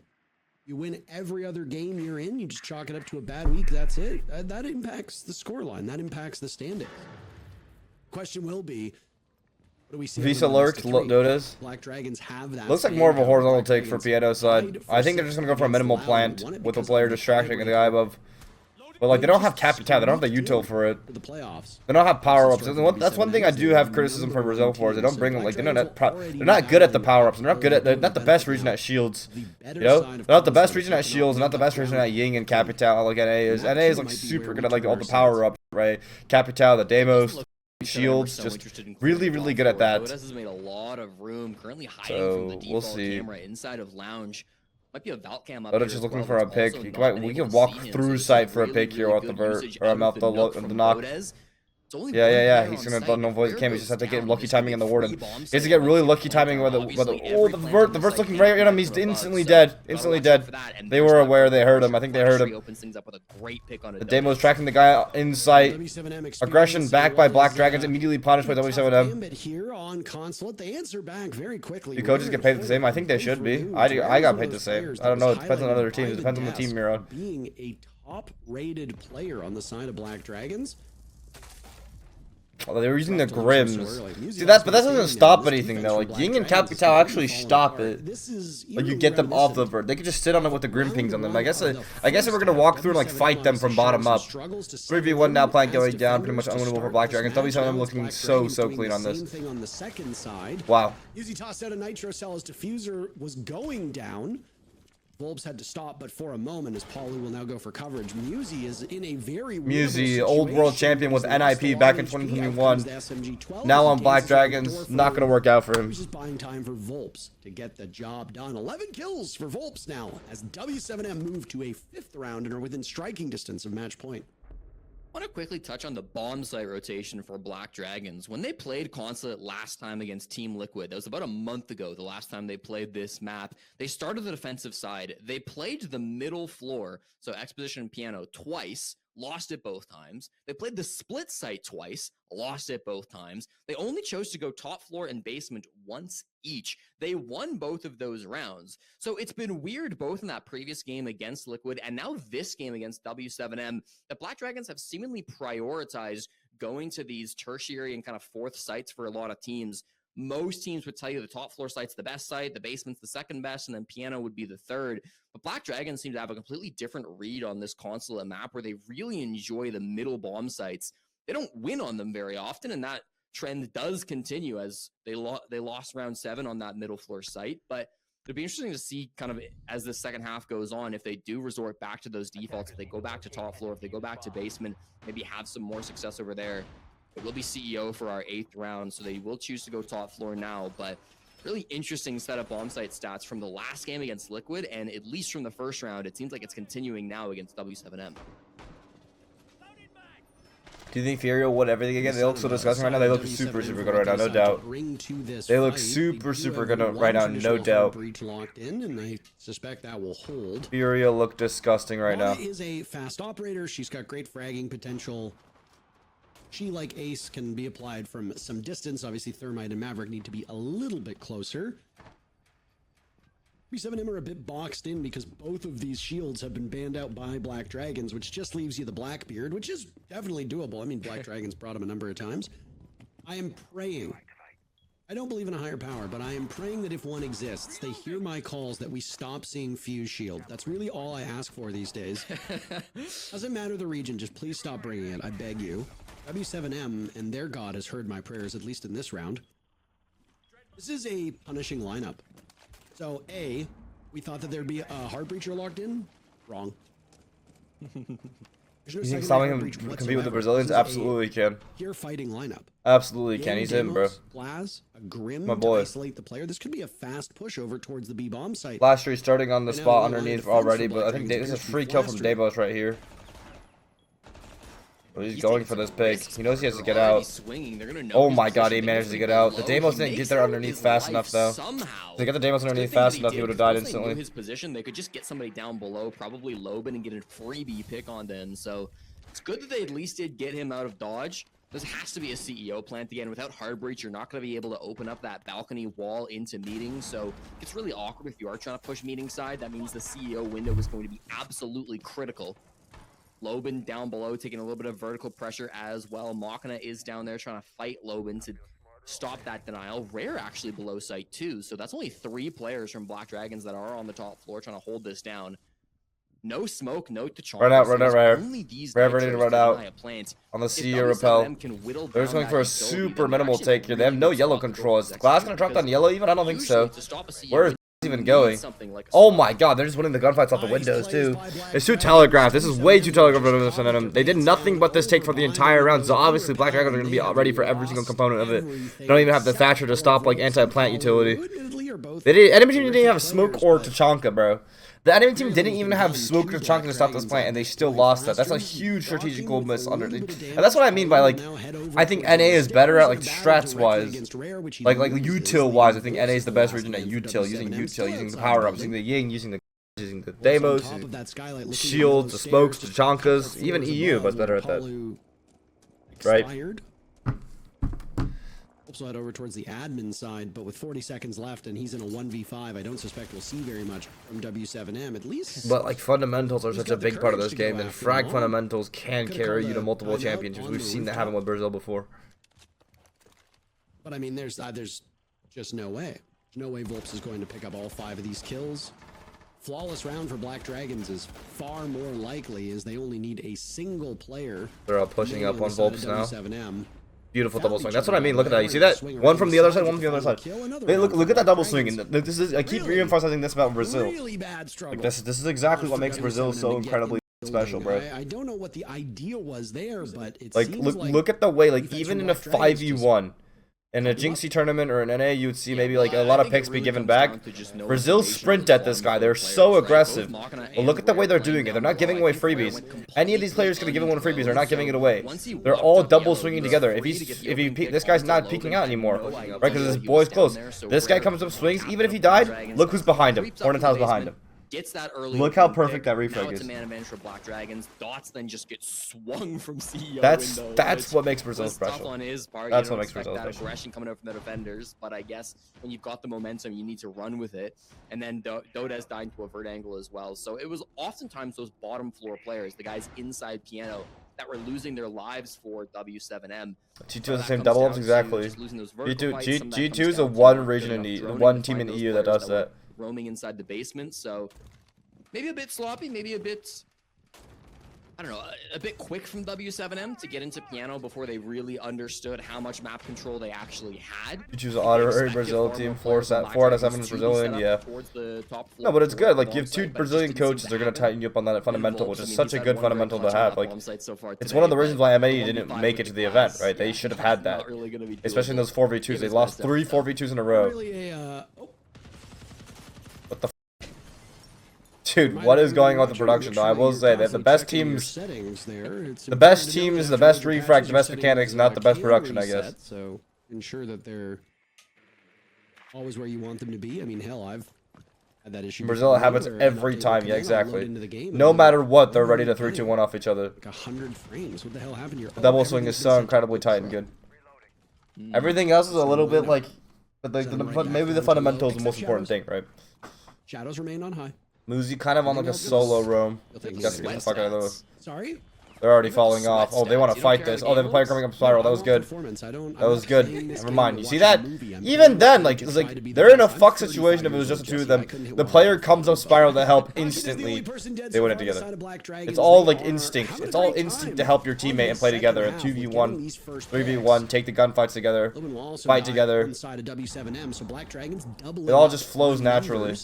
B: You win every other game you're in, you just chalk it up to a bad week, that's it. That impacts the scoreline, that impacts the standings. Question will be, what do we see?
A: Visa lurked, Dotas.
B: Black Dragons have that.
A: Looks like more of a
B: standout.
A: horizontal
B: Black
A: take for
B: Dragons
A: Piano's side.
B: tied for
A: I think they're just going to go for a
B: sixth
A: minimal
B: against
A: plant
B: Loud. Won it
A: with a
B: because
A: player
B: of the
A: distracting in the
B: tiebreaker.
A: eye above. But like, they don't have
B: Just
A: Capital, they don't have the
B: squeaked
A: util
B: in
A: for it.
B: to the playoffs.
A: They don't have power-ups.
B: Versus
A: That's one thing I do have criticism for Brazil for. Is they don't bring like they're not good at the power-ups. They're not the best region at shields. You know, they're not the best region at shields. They're not the best region at Ying and Capital. Like NA is. NA is like super good at like all the power-ups, right? Capital, the Demos, shields, just really good at that.
C: Dotas has made a lot of room, currently hiding
A: So,
C: from the
A: we'll
C: default
A: see.
C: camera inside of lounge. Might be a Vault cam up
A: Dota's
C: here
A: just
C: as
A: looking
C: well,
A: for a
C: that's
A: pick.
C: also
A: We
C: not been able
A: can
C: to
A: walk
C: see him,
A: through
C: so this is
A: sight for a
C: really,
A: pick here
C: really
A: off the
C: good
A: vert
C: usage
A: or
C: out
A: out
C: of
A: the
C: nook
A: the
C: from
A: knock.
C: Dotas. It's only one
A: Yeah.
C: player
A: He's
C: on
A: gonna
C: site.
A: no
C: If
A: voice
C: player
A: cam. He just
C: goes
A: have to get
C: down,
A: lucky
C: there's gonna
A: timing
C: be
A: on the warden.
C: free bomb
A: He has to
C: site
A: get
C: on
A: really
C: the
A: lucky
C: plant
A: timing
C: tower.
A: with the
C: Obviously,
A: oh
C: every
A: the
C: plant
A: vert.
C: on
A: The
C: this
A: vert's
C: site
A: looking
C: can
A: right
C: get
A: at him. He's
C: plant for a bug,
A: instantly
C: so
A: dead.
C: gotta
A: Instantly
C: watch out
A: dead.
C: for that. And
A: They
C: there's
A: were
C: that
A: aware. They
C: Fett
A: heard him.
C: push.
A: I think they heard
C: Fett
A: him.
C: opens things up with a great pick on a
A: The Demo's
C: Dotas.
A: tracking the guy in sight.
B: W7M
A: Aggression backed by Black
B: experiencing
A: Dragons,
B: what is,
A: immediately punished by
B: tough
A: W7M.
B: gambit here on Consulate. They answer back very quickly.
A: Do coaches get paid the same? I think they should be. I got paid the same. I don't know. It depends on other teams. It depends on the team you're on.
B: Being a top-rated player on the side of Black Dragons.
A: Although they were using the
B: Dropped on them so
A: Grims.
B: early. Music
A: See that,
B: was
A: but that doesn't
B: insane
A: stop
B: now. This
A: anything
B: defense
A: though.
B: from
A: Like
B: Black
A: Ying and
B: Dragons is
A: Capital actually
B: completely falling
A: stop
B: apart.
A: it.
B: This is
A: Like you
B: eerily
A: get them off the
B: reminiscent
A: vert. They could just sit on it with the Grim
B: round
A: pings on them.
B: one
A: I guess
B: of the
A: if we're gonna
B: first
A: walk
B: half,
A: through and like
B: W7M
A: fight them from
B: obviously
A: bottom
B: showed some
A: up.
B: struggles to
A: 3v1 now, playing
B: as
A: going down, pretty much
B: defenders to
A: unwinnable for
B: start
A: Black
B: this.
A: Dragons.
B: Match
A: W7M
B: now,
A: looking
B: Black
A: so
B: Dragons doing
A: clean
B: the
A: on this.
B: same thing on the second side.
A: Wow.
B: Uzi tossed out a Nitro Cell as Diffuser was going down. Volbs had to stop, but for a moment, as Pauly will now go for coverage. Muzi is in a very
A: Muzi,
B: winnable
A: old world
B: situation
A: champion with
B: because they lost
A: NIP
B: a
A: back
B: lot
A: in
B: of HP.
A: 2021.
B: Out comes the SMG-12.
A: Now
B: He
A: on Black
B: gains the door
A: Dragons,
B: for
A: not gonna work out for him.
B: He's just buying time for Volbs to get the job done. 11 kills for Volbs now as W7M move to a 5th round and are within striking distance of match point.
C: I want to quickly touch on the bomb site rotation for Black Dragons. When they played Consulate last time against Team Liquid, that was about a month ago, the last time they played this map, they started the defensive side. They played the middle floor, so Exposition and Piano, twice, lost it both times. They played the split site twice, lost it both times. They only chose to go top floor and basement once each. They won both of those rounds. So it's been weird both in that previous game against Liquid and now this game against W7M that Black Dragons have seemingly prioritized going to these tertiary and kind of 4th sites for a lot of teams. Most teams would tell you the top floor site's the best site, the basement's the second best, and then Piano would be the 3rd. But Black Dragons seem to have a completely different read on this Consulate map where they really enjoy the middle bomb sites. They don't win on them very often, and that trend does continue as they lost round 7 on that middle floor site. But it'd be interesting to see kind of as the second half goes on, if they do resort back to those defaults, if they go back to top floor, if they go back to basement, maybe have some more success over there. It will be CEO for our 8th round, so they will choose to go top floor now. But really interesting set of bomb site stats from the last game against Liquid, and at least from the first round, it seems like it's continuing now against W7M.
A: Do you think Furio would everything again? They look so disgusting right now. They look super good right now, no doubt. They look super good right now, no doubt.
B: Locked in, and I suspect that will hold.
A: Furio look disgusting right now.
B: Is a fast operator. She's got great fragging potential. She, like Ace, can be applied from some distance. Obviously, Thermite and Maverick need to be a little bit closer. W7M are a bit boxed in because both of these shields have been banned out by Black Dragons, which just leaves you the Blackbeard, which is definitely doable. I mean, Black Dragons brought him a number of times. I am praying. I don't believe in a higher power, but I am praying that if one exists, they hear my calls that we stop seeing Fuse Shield. That's really all I ask for these days. Doesn't matter the region, just please stop bringing it, I beg you. W7M and their god has heard my prayers, at least in this round. This is a punishing lineup. So, A, we thought that there'd be a Heartbreacher locked in. Wrong.
A: You think stopping him compete with the Brazilians? Absolutely can.
B: Pure fighting lineup.
A: Absolutely can. He's in, bro.
B: Blaz, a Grim
A: My boy.
B: to isolate the player. This could be a fast push over towards the B-bomb site.
A: Blaster starting on the
B: Right now,
A: spot
B: the line of
A: underneath
B: defense
A: already,
B: for
A: but I
B: Black
A: think
B: Dragons
A: this is a
B: appears to be
A: free kill from
B: Blaster.
A: Davos right here. But he's going for this pick. He knows he has to get
C: They're already
A: out.
C: swinging. They're gonna know
A: Oh
C: his
A: my god, he
C: position.
A: managed to
C: They're
A: get
C: gonna
A: out.
C: be
A: The
C: low.
A: Deimos
C: He
A: didn't get
C: makes
A: there
C: it
A: underneath
C: his
A: fast
C: life
A: enough, though.
C: somehow.
A: If they got the Deimos underneath
C: Good thing
A: fast
C: they
A: enough, he
C: did,
A: would have
C: because
A: died
C: once they knew
A: instantly.
C: his position, they could just get somebody down below, probably Loban, and get a freebie pick on then. So it's good that they at least did get him out of dodge. This has to be a CEO plant again. Without hard breach, you're not going to be able to open up that balcony wall into meetings. So it's really awkward if you are trying to push meeting side. That means the CEO window is going to be absolutely critical. Loban down below, taking a little bit of vertical pressure as well. Machina is down there trying to fight Loban to stop that denial. Rare actually below site too. So that's only 3 players from Black Dragons that are on the top floor trying to hold this down. No smoke, no to
A: Run out, Rare.
C: Only these
A: Rare ready to
C: nitros
A: run
C: to
A: out
C: deny a plant.
A: on the
C: If
A: CEO
C: W7M
A: repel.
C: can whittle
A: They're just
C: down
A: going for a
C: that utility,
A: super
C: then they're
A: minimal
C: actually
A: take here. They have no
C: really
A: yellow
C: good spot to go
A: control. Is
C: for
A: the
C: this
A: glass going to drop
C: because
A: down yellow even? I don't think
C: usually
A: so.
C: to stop a CEO
A: Where is
C: win,
A: even
C: you
A: going?
C: need something like a
A: Oh
C: spot.
A: my god, they're just winning the gunfights off the windows too. It's too telegraphed. This is way too telegraphed for them. They did nothing but this take for the entire round, so obviously Black Dragons are going to be ready for every single component of it. They don't even have the Thatcher to stop like anti-plant utility. They didn't, enemy team didn't have smoke or Tachanka, bro. The enemy team didn't even have smoke or Tachanka to stop this plant, and they still lost that. That's a huge strategical miss under. And that's what I mean by like, I think NA is better at like strats wise, like util wise. I think NA is the best region at util, using the power ups, using the Ying, using the Deimos, shields, the smokes, the Tachankas, even EU was better at that. Right.
B: Also head over towards the admin side, but with 40 seconds left and he's in a 1v5, I don't suspect we'll see very much from W7M, at least.
A: But like fundamentals are such a big part of this game, and frag fundamentals can carry you to multiple championships. We've seen that happen with Brazil before.
B: But I mean, there's just no way. No way Volps is going to pick up all 5 of these kills. Flawless round for Black Dragons is far more likely, as they only need a single player.
A: They're all pushing up on Volps now.
B: W7M.
A: Beautiful double swing. That's what I mean. Look at that. You see that? One from the other side, one from the other side. Hey, look at that double swing. And this is, I keep re-emphasizing this about Brazil. Like this is exactly what makes Brazil so incredibly special, bro.
B: I don't know what the idea was there, but it
A: like
B: seems
A: look at the way, like even in a 5v1 in a Jinxie tournament or an NA, you would see maybe like a lot of picks be given back. Brazil sprint at this guy. They're so aggressive. But look at the way they're doing it. They're not giving away freebies. Any of these players could have given one freebies. They're not giving it away. They're all double swinging together. This guy's not peeking out anymore, right? Because his boy's close. This guy comes up, swings. Even if he died, look who's behind him. Hornetow's behind him.
C: Gets that early.
A: Look how perfect that refrag
C: now it's
A: is.
C: a man advantage for Black Dragons. Dots then just get swung from CEO window.
A: That's what makes Brazil
C: It's tough
A: special.
C: on his part.
A: That's
C: You
A: what
C: don't
A: makes Brazil
C: expect that
A: special.
C: aggression coming out from the defenders, but I guess when you've got the momentum, you need to run with it. And then Dodez died into a vert angle as well. So it was oftentimes those bottom floor players, the guys inside piano, that were losing their lives for W7M.
A: G2 is the same double ups exactly. G2 is the one region in the one team in EU that does that.
C: Roaming inside the basement, so maybe a bit sloppy, maybe a bit, I don't know, a bit quick from W7M to get into piano before they really understood how much map control they actually had.
A: You choose an honorary Brazil team, 4 out of 7 is Brazilian, yeah. No, but it's good. Like, you have 2 Brazilian coaches, they're going to tighten you up on that fundamental, which is such a good fundamental to have. Like, it's one of the reasons why MA didn't make it to the event, right? They should have had that. Especially in those 4v2s. They lost 3 4v2s in a row. What the dude, what is going on with the production though? I will say that the best teams, the best refrag, the best mechanics, not the best production, I guess.
B: So ensure that they're always where you want them to be. I mean, hell, I've had that issue.
A: Brazil happens every time, yeah, exactly. No matter what, they're ready to 3-2-1 off each other.
B: Like 100 frames. What the hell happened here?
A: Double swing is so incredibly tight and good. Everything else is a little bit like, but like maybe the fundamental is the most important thing, right?
B: Shadows remain on high.
A: Muzi kind of on like a solo roam. Got to get the fuck out of the way.
B: Sorry?
A: They're already falling off. Oh, they want to fight this. Oh, they have a player coming up spiral. That was good. That was good. Never mind. You see that? Even then, like, it's like they're in a fuck situation if it was just the 2 of them. The player comes up spiral to help instantly. They went in together. It's all like instinct. It's all instinct to help your teammate and play together. And 2v1, 3v1, take the gunfights together, fight together. It all just flows naturally.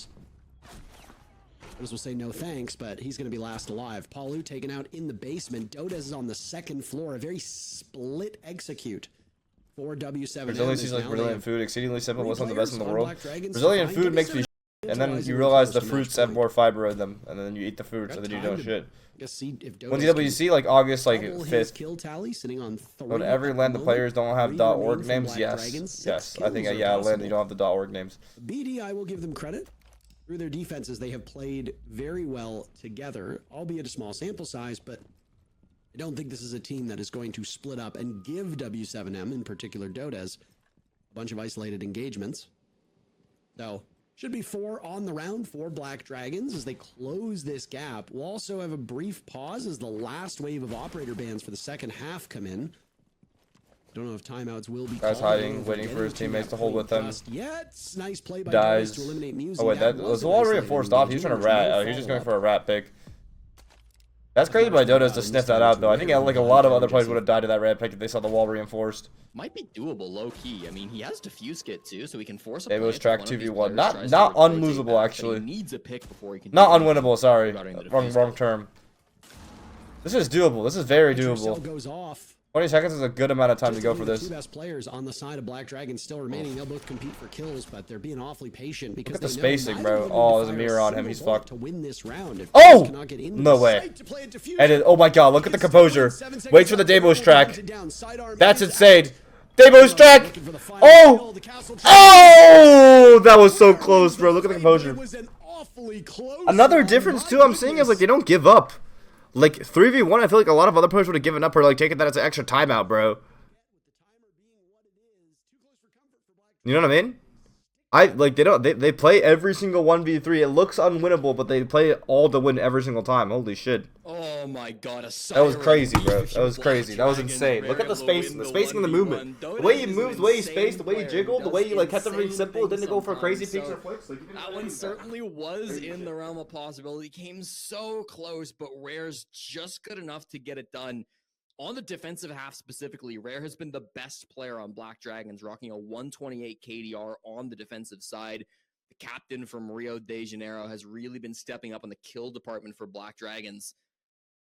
B: Will say no thanks, but he's going to be last alive. Paulu taken out in the basement. Dodez is on the 2nd floor. A very split execute for W7M.
A: Brazilian seems like Brazilian food, exceedingly simple, wasn't the best in the world. Brazilian food makes me and then you realize the fruits have more fiber in them, and then you eat the fruits, and then you don't shit. When's DWC? Like August, like 5th.
B: Kill tally, sitting on 3
A: Would every land the players don't have .org names? Yes. Yes. I think, yeah, land you don't have the .org names.
B: BD, I will give them credit. Through their defenses, they have played very well together, albeit a small sample size, but I don't think this is a team that is going to split up and give W7M, in particular Dodez, a bunch of isolated engagements. So, should be 4 on the round for Black Dragons as they close this gap. We'll also have a brief pause as the last wave of operator bans for the second half come in. Don't know if timeouts will be
A: Guy's hiding, waiting for his teammates to hold with him.
B: Nice play by
A: Dies.
B: to eliminate Muse.
A: Oh wait, that was the wall reinforced off. He's trying to rat. Oh, he's just going for a rat pick. That's crazy by Dodos to sniff that out, though. I think like a lot of other players would have died to that rat pick if they saw the wall reinforced.
C: Might be doable, low key. I mean, he has diffuse kit too, so he can force a.
A: It was
C: play
A: track
C: if one of these
A: 2v1.
C: players
A: Not
C: tries to rotate
A: unlosable
C: back,
A: actually.
C: but he needs a pick before he can.
A: Not
C: do anything
A: unwinnable. Sorry,
C: regarding the
A: wrong
C: diffuse kit.
A: term. This is doable. This is very
B: Cell
A: doable.
B: goes off.
A: 20 seconds is a good amount of time to go for
B: The
A: this.
B: two best players on the side of Black Dragon still remaining. They'll both compete for kills, but they're being awfully patient because
A: Look at the
B: they know
A: spacing,
B: neither
A: bro.
B: of them
A: Oh,
B: can
A: there's a
B: fire
A: mirror on him.
B: single
A: He's
B: bullet
A: fucked.
B: to win this round. If
A: Oh!
B: cannot get into
A: No
B: the
A: way.
B: site to play it defuse,
A: And oh my god, look at the composure.
B: 7 seconds
A: Wait for the
B: left.
A: Demos track.
B: Down, sidearm
A: That's
B: is
A: insane.
B: out.
A: Demos track.
B: Looking for the final
A: Oh!
B: kill. The castle track-
A: Oh! That was so close, bro. Look at the
B: It
A: composure.
B: was an awfully close
A: Another
B: one.
A: difference
B: My
A: too I'm seeing is like
B: goodness.
A: they don't give up. Like 3v1, I feel like a lot of other players would have given up or like taken that as an extra timeout, bro. You know what I mean? They play every single 1v3. It looks unwinnable, but they play it all to win every single time. Holy shit.
C: Oh my god, a
A: That was
C: siren
A: crazy, bro.
C: beef
A: That was
C: from
A: crazy. That was
C: Black
A: insane.
C: Dragon.
A: Look at the
C: Rare
A: spacing,
C: low
A: the
C: in
A: spacing and the
C: 1v1.
A: movement. The
C: Dodo
A: way he
C: is
A: moved,
C: an
A: the way he
C: insane
A: spaced, the way he
C: player.
A: jiggled, the way he like kept everything
C: Insane
A: simple. It didn't go for crazy
C: things
A: peaks or
C: sometimes.
A: flicks. Like, you
C: That one certainly was in the realm of possibility. Came so close, but Rare's just good enough to get it done. On the defensive half specifically, Rare has been the best player on Black Dragons, rocking a 128 KDR on the defensive side. The captain from Rio de Janeiro has really been stepping up on the kill department for Black Dragons.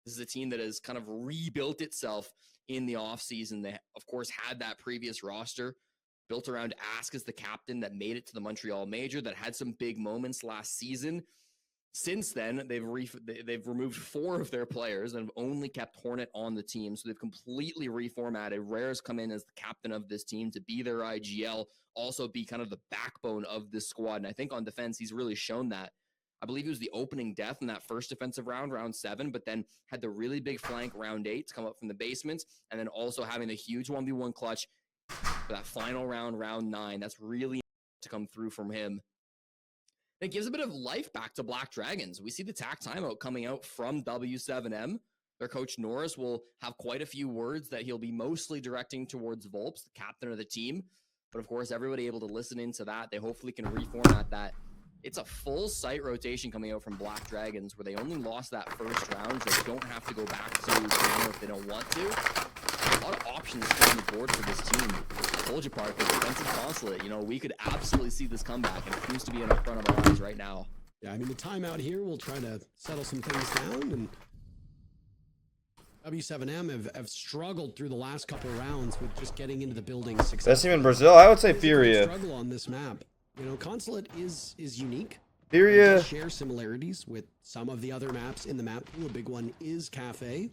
C: This is a team that has kind of rebuilt itself in the offseason. They, of course, had that previous roster built around Ask as the captain that made it to the Montreal Major, that had some big moments last season. Since then, they've removed 4 of their players and have only kept Hornet on the team. So they've completely reformatted. Rare's come in as the captain of this team to be their IGL, also be kind of the backbone of this squad. And I think on defense, he's really shown that. I believe he was the opening death in that first defensive round, round 7, but then had the really big flank round 8 to come up from the basements, and then also having the huge 1v1 clutch for that final round, round 9. That's really to come through from him. It gives a bit of life back to Black Dragons. We see the TAC timeout coming out from W7M. Their coach Norris will have quite a few words that he'll be mostly directing towards Volps, the captain of the team. But of course, everybody able to listen into that. They hopefully can reformat that. It's a full site rotation coming out from Black Dragons where they only lost that first round. So they don't have to go back to piano if they don't want to. A lot of options on the board for this team. I told you, Parker, defensive consulate. You know, we could absolutely see this comeback, and it seems to be in front of our eyes right now.
B: Yeah, I mean, the timeout here will try to settle some things down, and W7M have struggled through the last couple rounds with just getting into the building
A: Best
B: successfully.
A: team in Brazil, I would say
B: It's a
A: Furia.
B: struggle on this map. You know, Consulate is unique.
A: Furia.
B: They share similarities with some of the other maps in the map pool. A big one is Cafe.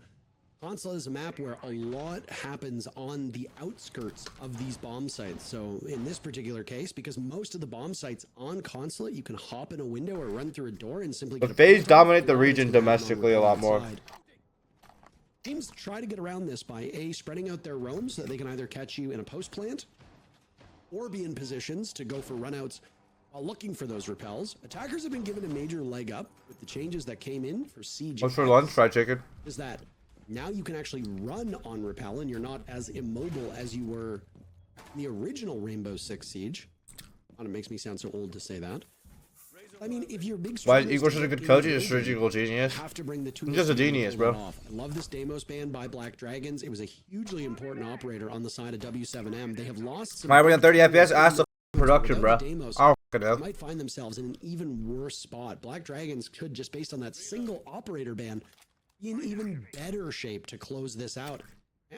B: Consulate is a map where a lot happens on the outskirts of these bomb sites. So in this particular case, because most of the bomb sites on Consulate, you can hop in a window or run through a door and simply
A: But
B: get a
A: FaZe
B: profile
A: dominate the
B: and
A: region
B: always have one
A: domestically a
B: on
A: lot
B: the
A: more.
B: side. Teams try to get around this by spreading out their roams so that they can either catch you in a post plant or be in positions to go for runouts while looking for those repels. Attackers have been given a major leg up with the changes that came in for Siege.
A: What's for lunch? Fried chicken.
B: Is that now you can actually run on repel and you're not as immobile as you were in the original Rainbow Six Siege. God, it makes me sound so old to say that. I mean, if you're big,
A: Why is Igor such a good coach? He's a strategical genius.
B: have to bring the two.
A: He's just a genius, bro.
B: Off. I love this Demos ban by Black Dragons. It was a hugely important operator on the side of W7M. They have lost some.
A: Why are we on 30 FPS? Ask the production, bro.
B: Without Demos,
A: I don't fucking know.
B: they might find themselves in an even worse spot. Black Dragons could, just based on that single operator ban, be in even better shape to close this out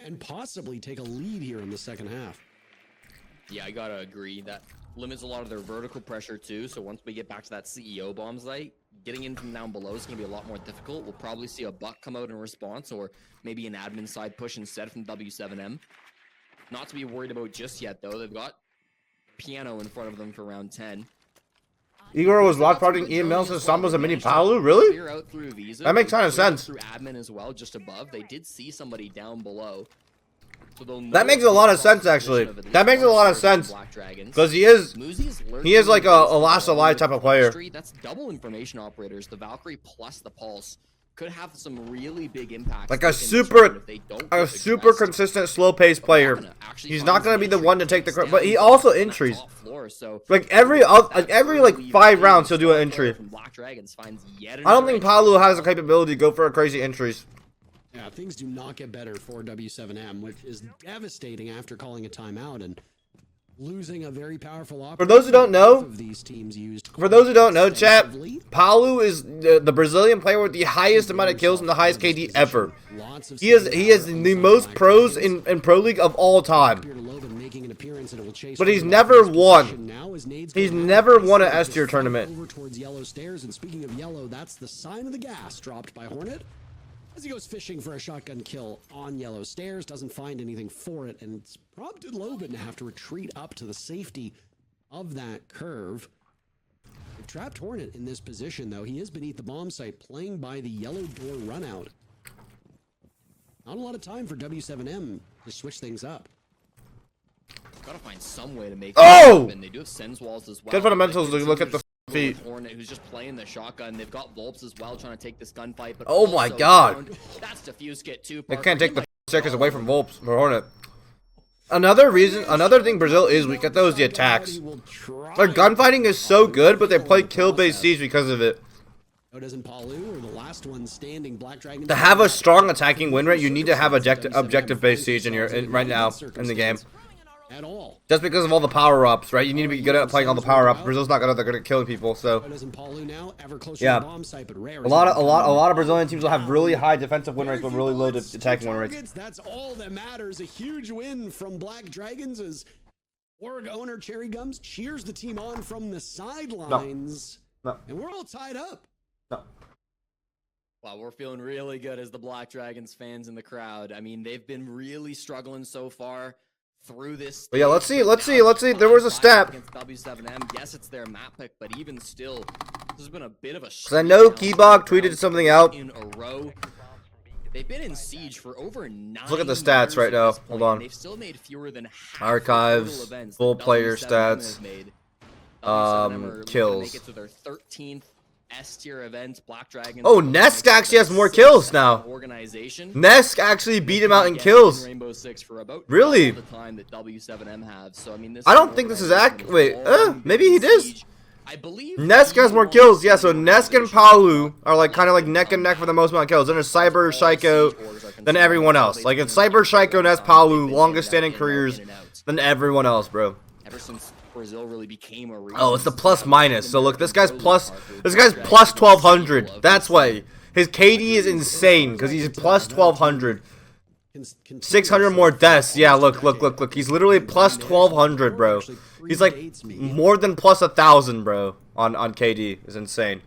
B: and possibly take a lead here in the second half.
C: Yeah, I gotta agree. That limits a lot of their vertical pressure too. So once we get back to that CEO bomb site, getting in from down below is gonna be a lot more difficult. We'll probably see a buck come out in response, or maybe an admin side push instead from W7M. Not to be worried about just yet though. They've got Piano in front of them for round 10.
A: Igor was lock parting Ian Nelson, Sambos, and Mini Palu? Really? That makes kind of sense.
C: Through admin as well, just above. They did see somebody down below. So
A: that makes a lot of sense, actually. That makes a lot of sense. Because he is like a last alive type of player.
C: That's double information operators. The Valkyrie plus the Pulse could have some really big impacts.
A: Like a super consistent, slow-paced player. He's not gonna be the one to take the credit, but he also entries. Like every 5 rounds, he'll do an entry. I don't think Palu has the capability to go for a crazy entries.
B: Yeah, things do not get better for W7M, which is devastating after calling a timeout and losing a very powerful operator.
A: For those who don't know, chat,
B: extensively.
A: Palu is the Brazilian player with the highest amount of kills and the highest KD ever. He is the most pros in Pro League of all time. But he's never won. He's never won an S tier tournament.
B: Over towards yellow stairs, and speaking of yellow, that's the sign of the gas dropped by Hornet. As he goes fishing for a shotgun kill on yellow stairs, doesn't find anything for it, and it's prompted Loban to have to retreat up to the safety of that curve. They've trapped Hornet in this position, though. He is beneath the bomb site, playing by the yellow door runout. Not a lot of time for W7M to switch things up.
C: Gotta find some way to make
A: Oh!
C: They do have Sens walls as well.
A: Good fundamentals. Look at the feet.
C: Hornet, who's just playing the shotgun. They've got Volps as well, trying to take this gunfight. But
A: Oh my
C: also
A: God.
C: down. That's Diffuse Kit too.
A: They can't take the seconds away from Volps for Hornet. Another thing Brazil is weak at though is the attacks. Their gunfighting is so good, but they play kill-based siege because of it. To have a strong attacking win rate, you need to have objective-based siege right now in the game.
B: At all.
A: Just because of all the power-ups, right? You need to be good at playing all the power-ups. Brazil's not good at killing people, so yeah. A lot of Brazilian teams will have really high defensive win rates, but really low attacking win rates.
B: That's all that matters. A huge win from Black Dragons as Org owner Cherry Gums cheers the team on from the sidelines.
A: No.
B: And we're all tied up.
A: No.
C: Wow, we're feeling really good as the Black Dragons fans in the crowd. I mean, they've been really struggling so far through this.
A: But yeah, let's see. There was a stat.
C: Against W7M. Yes, it's their map pick, but even still, this has been a bit of a.
A: Because I know Keybog tweeted something out.
C: In a row. They've been in siege for over 9
A: Let's look at the stats right now. Hold on.
C: They've still made fewer than half
A: Archives, full player stats, kills.
C: Make it to their 13th S tier event. Black Dragons.
A: Oh, Nesk actually has more kills now.
C: Organization.
A: Nesk actually beat him out in kills.
C: Rainbow Six for about
A: really?
C: the time that W7M have. So I mean, this
A: I don't think this is accurate. Wait, maybe he did.
C: I believe
A: Nesk has more kills. Yeah, so Nesk and Palu are like kind of like neck and neck for the most amount of kills. Then there's Cyber, Psycho, then everyone else. Like it's Cyber, Psycho, Nesk, Palu, longest standing careers than everyone else, bro.
C: Ever since Brazil really became a region.
A: Oh, it's the plus minus. So look, this guy's plus 1200. That's why his KD is insane because he's plus 1200. 600 more deaths. Yeah, look. He's literally plus 1200, bro. He's like more than plus 1000, bro. On KD is insane.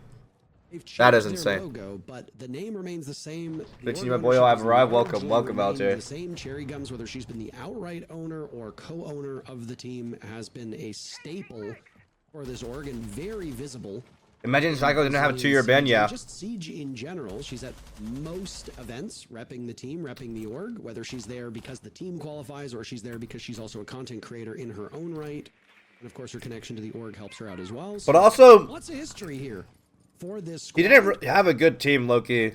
A: That is insane.
B: Logo, but the name remains the same.
A: Big team, my boy, I've arrived. Welcome, LJ.
B: The same. Cherry Gums, whether she's been the outright owner or co-owner of the team, has been a staple for this org and very visible.
A: Imagine Psycho didn't have a 2-year ban, yeah.
B: Just Siege in general. She's at most events, repping the team, repping the org, whether she's there because the team qualifies or she's there because she's also a content creator in her own right. And of course, her connection to the org helps her out as well. So
A: but also,
B: lots of history here for this squad.
A: He didn't have a good team, Loki.
B: I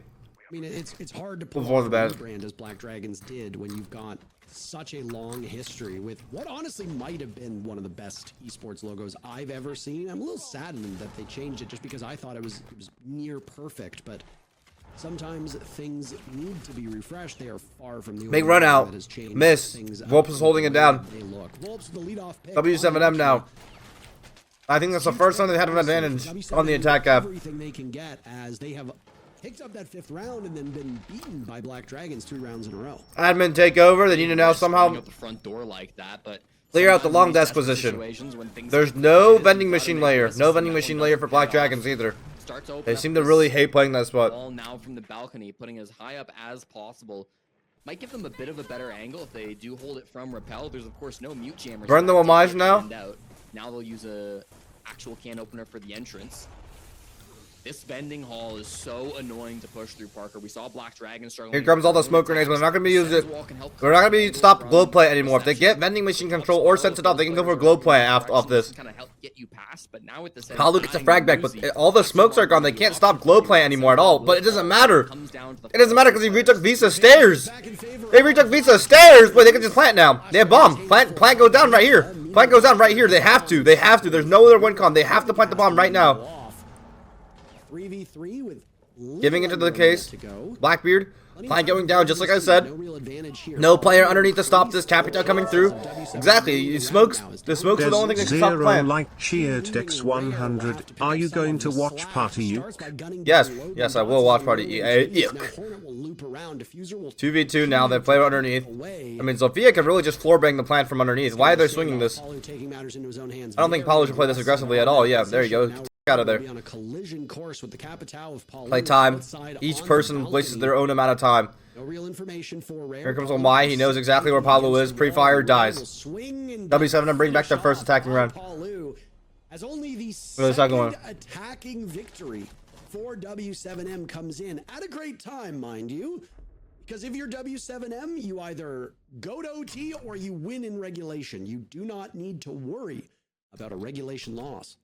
B: mean, it's hard to pull
A: Before
B: off
A: the ban.
B: a brand as Black Dragons did when you've got such a long history with what honestly might have been one of the best esports logos I've ever seen. I'm a little saddened that they changed it just because I thought it was near perfect, but sometimes things need to be refreshed. They are far from the
A: Big run out.
B: that has changed
A: Miss.
B: things up
A: Volps is holding it down.
B: they look. Volps the leadoff pick.
A: W7M now. I think that's the first time they had an advantage on the attack app.
B: Everything they can get as they have picked up that 5th round and then been beaten by Black Dragons 2 rounds in a row.
A: Admin take over. They need to now somehow.
C: Up the front door like that, but
A: Clear out the long
C: Sometimes
A: desk
C: these desperate
A: position.
C: situations when things
A: There's
C: get
A: no
C: complicated,
A: vending
C: you gotta
A: machine
C: make
A: layer.
C: misses,
A: No
C: and
A: vending
C: that
A: machine
C: one
A: layer
C: doesn't
A: for
C: pay
A: Black
C: off.
A: Dragons either.
C: Start to open
A: They
C: up
A: seem to
C: this
A: really hate playing that spot.
C: ball now from the balcony, putting as high up as possible. Might give them a bit of a better angle if they do hold it from rappel. There's of course no mute jammers.
A: Burn the
C: so that
A: homage
C: did
A: now?
C: stand out. Now they'll use a actual can opener for the entrance. This vending hall is so annoying to push through, Parker. We saw Black Dragon struggling.
A: Here comes all the smoke grenades, but they're not gonna be using it. We're not gonna be stop glow play anymore. If they get vending machine control or sense it off, they can go for glow play after off this. Palu gets a frag back, but all the smokes are gone. They can't stop glow play anymore at all. But it doesn't matter. It doesn't matter because he retook Visa stairs. They retook Visa stairs. Wait, they can just plant now. They have bomb. Plant goes down right here. Plant goes down right here. They have to. They have to. There's no other win con. They have to plant the bomb right now.
B: 3v3 with
A: Giving into the case.
B: to go.
A: Blackbeard. Plant going down, just like I said.
B: No real advantage here.
A: No player underneath to stop this Capita coming through. Exactly. Smokes. The smokes are the only thing that can stop the
F: Zero
A: plan.
F: like cheered Dex100. Are you going to watch Party U?
A: Yes. Yes, I will watch Party E. Yuck. 2v2 now. They play underneath. I mean, Sophia can really just floor bang the plant from underneath. Why are they swinging this? I don't think Paulo should play this aggressively at all. Yeah, there you go. Out of there. Play time. Each person wastes their own amount of time.
B: No real information for Rare.
A: Here comes Omai. He knows exactly where Paulo is. Pre-fire dies. W7M bring back their first attacking round.
B: As only the
A: the second one.
B: second attacking victory for W7M comes in at a great time, mind you. Because if you're W7M, you either go to OT or you win in regulation. You do not need to worry about a regulation loss.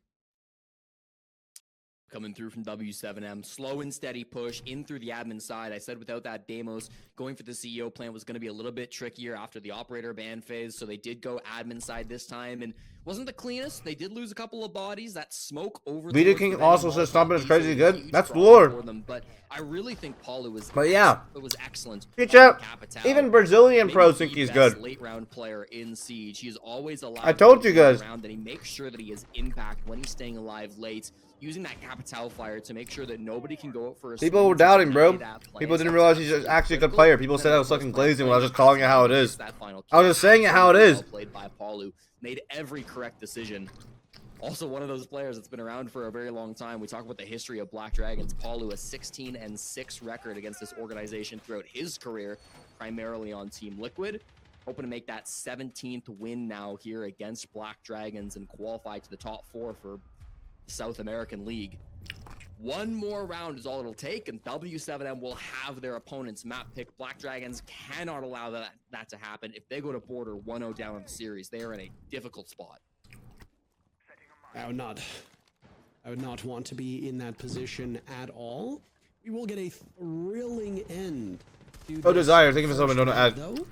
C: Coming through from W7M, slow and steady push in through the admin side. I said without that Deimos, going for the CEO plan was going to be a little bit trickier after the operator ban phase, so they did go admin side this time, and wasn't the cleanest. They did lose a couple of bodies. That smoke over
A: Vita
C: the
A: King also says stomping is crazy good.
C: Huge
A: That's
C: problem
A: lore.
C: for them, but I really think Paulo was
A: But yeah.
C: it was excellent.
A: Good
C: on
A: job.
C: Capitao.
A: Even Brazilian
C: Maybe
A: pros
C: the
A: think he's
C: best
A: good.
C: late round player in Siege. He's always allowed
A: I told you
C: to go
A: guys.
C: around, and he makes sure that he has impact when he's staying alive late, using that Capitao fire to make sure that nobody can go out for a
A: People
C: swing
A: were
C: to
A: doubting,
C: deny
A: bro.
C: that play.
A: People didn't
C: So
A: realize he's
C: it's
A: actually a good
C: critical.
A: player. People
C: And
A: said
C: then,
A: I was
C: of course,
A: fucking glazing when I was just
C: that
A: calling it how it is.
C: that final
A: I was just saying it how it is.
C: well played by Paulo. Made every correct decision. Also, one of those players that's been around for a very long time. We talk about the history of Black Dragons. Paulo, a 16-6 record against this organization throughout his career, primarily on Team Liquid. Hoping to make that 17th win now here against Black Dragons and qualify to the top 4 for the South American League. One more round is all it'll take, and W7M will have their opponent's map pick. Black Dragons cannot allow that to happen. If they go to border 1-0 down in the series, they are in a difficult spot.
B: I would not want to be in that position at all. We will get a thrilling end to
A: Oh,
B: this
A: Desire, thank you for something.
B: first
A: Don't
B: round,
A: add.
B: though.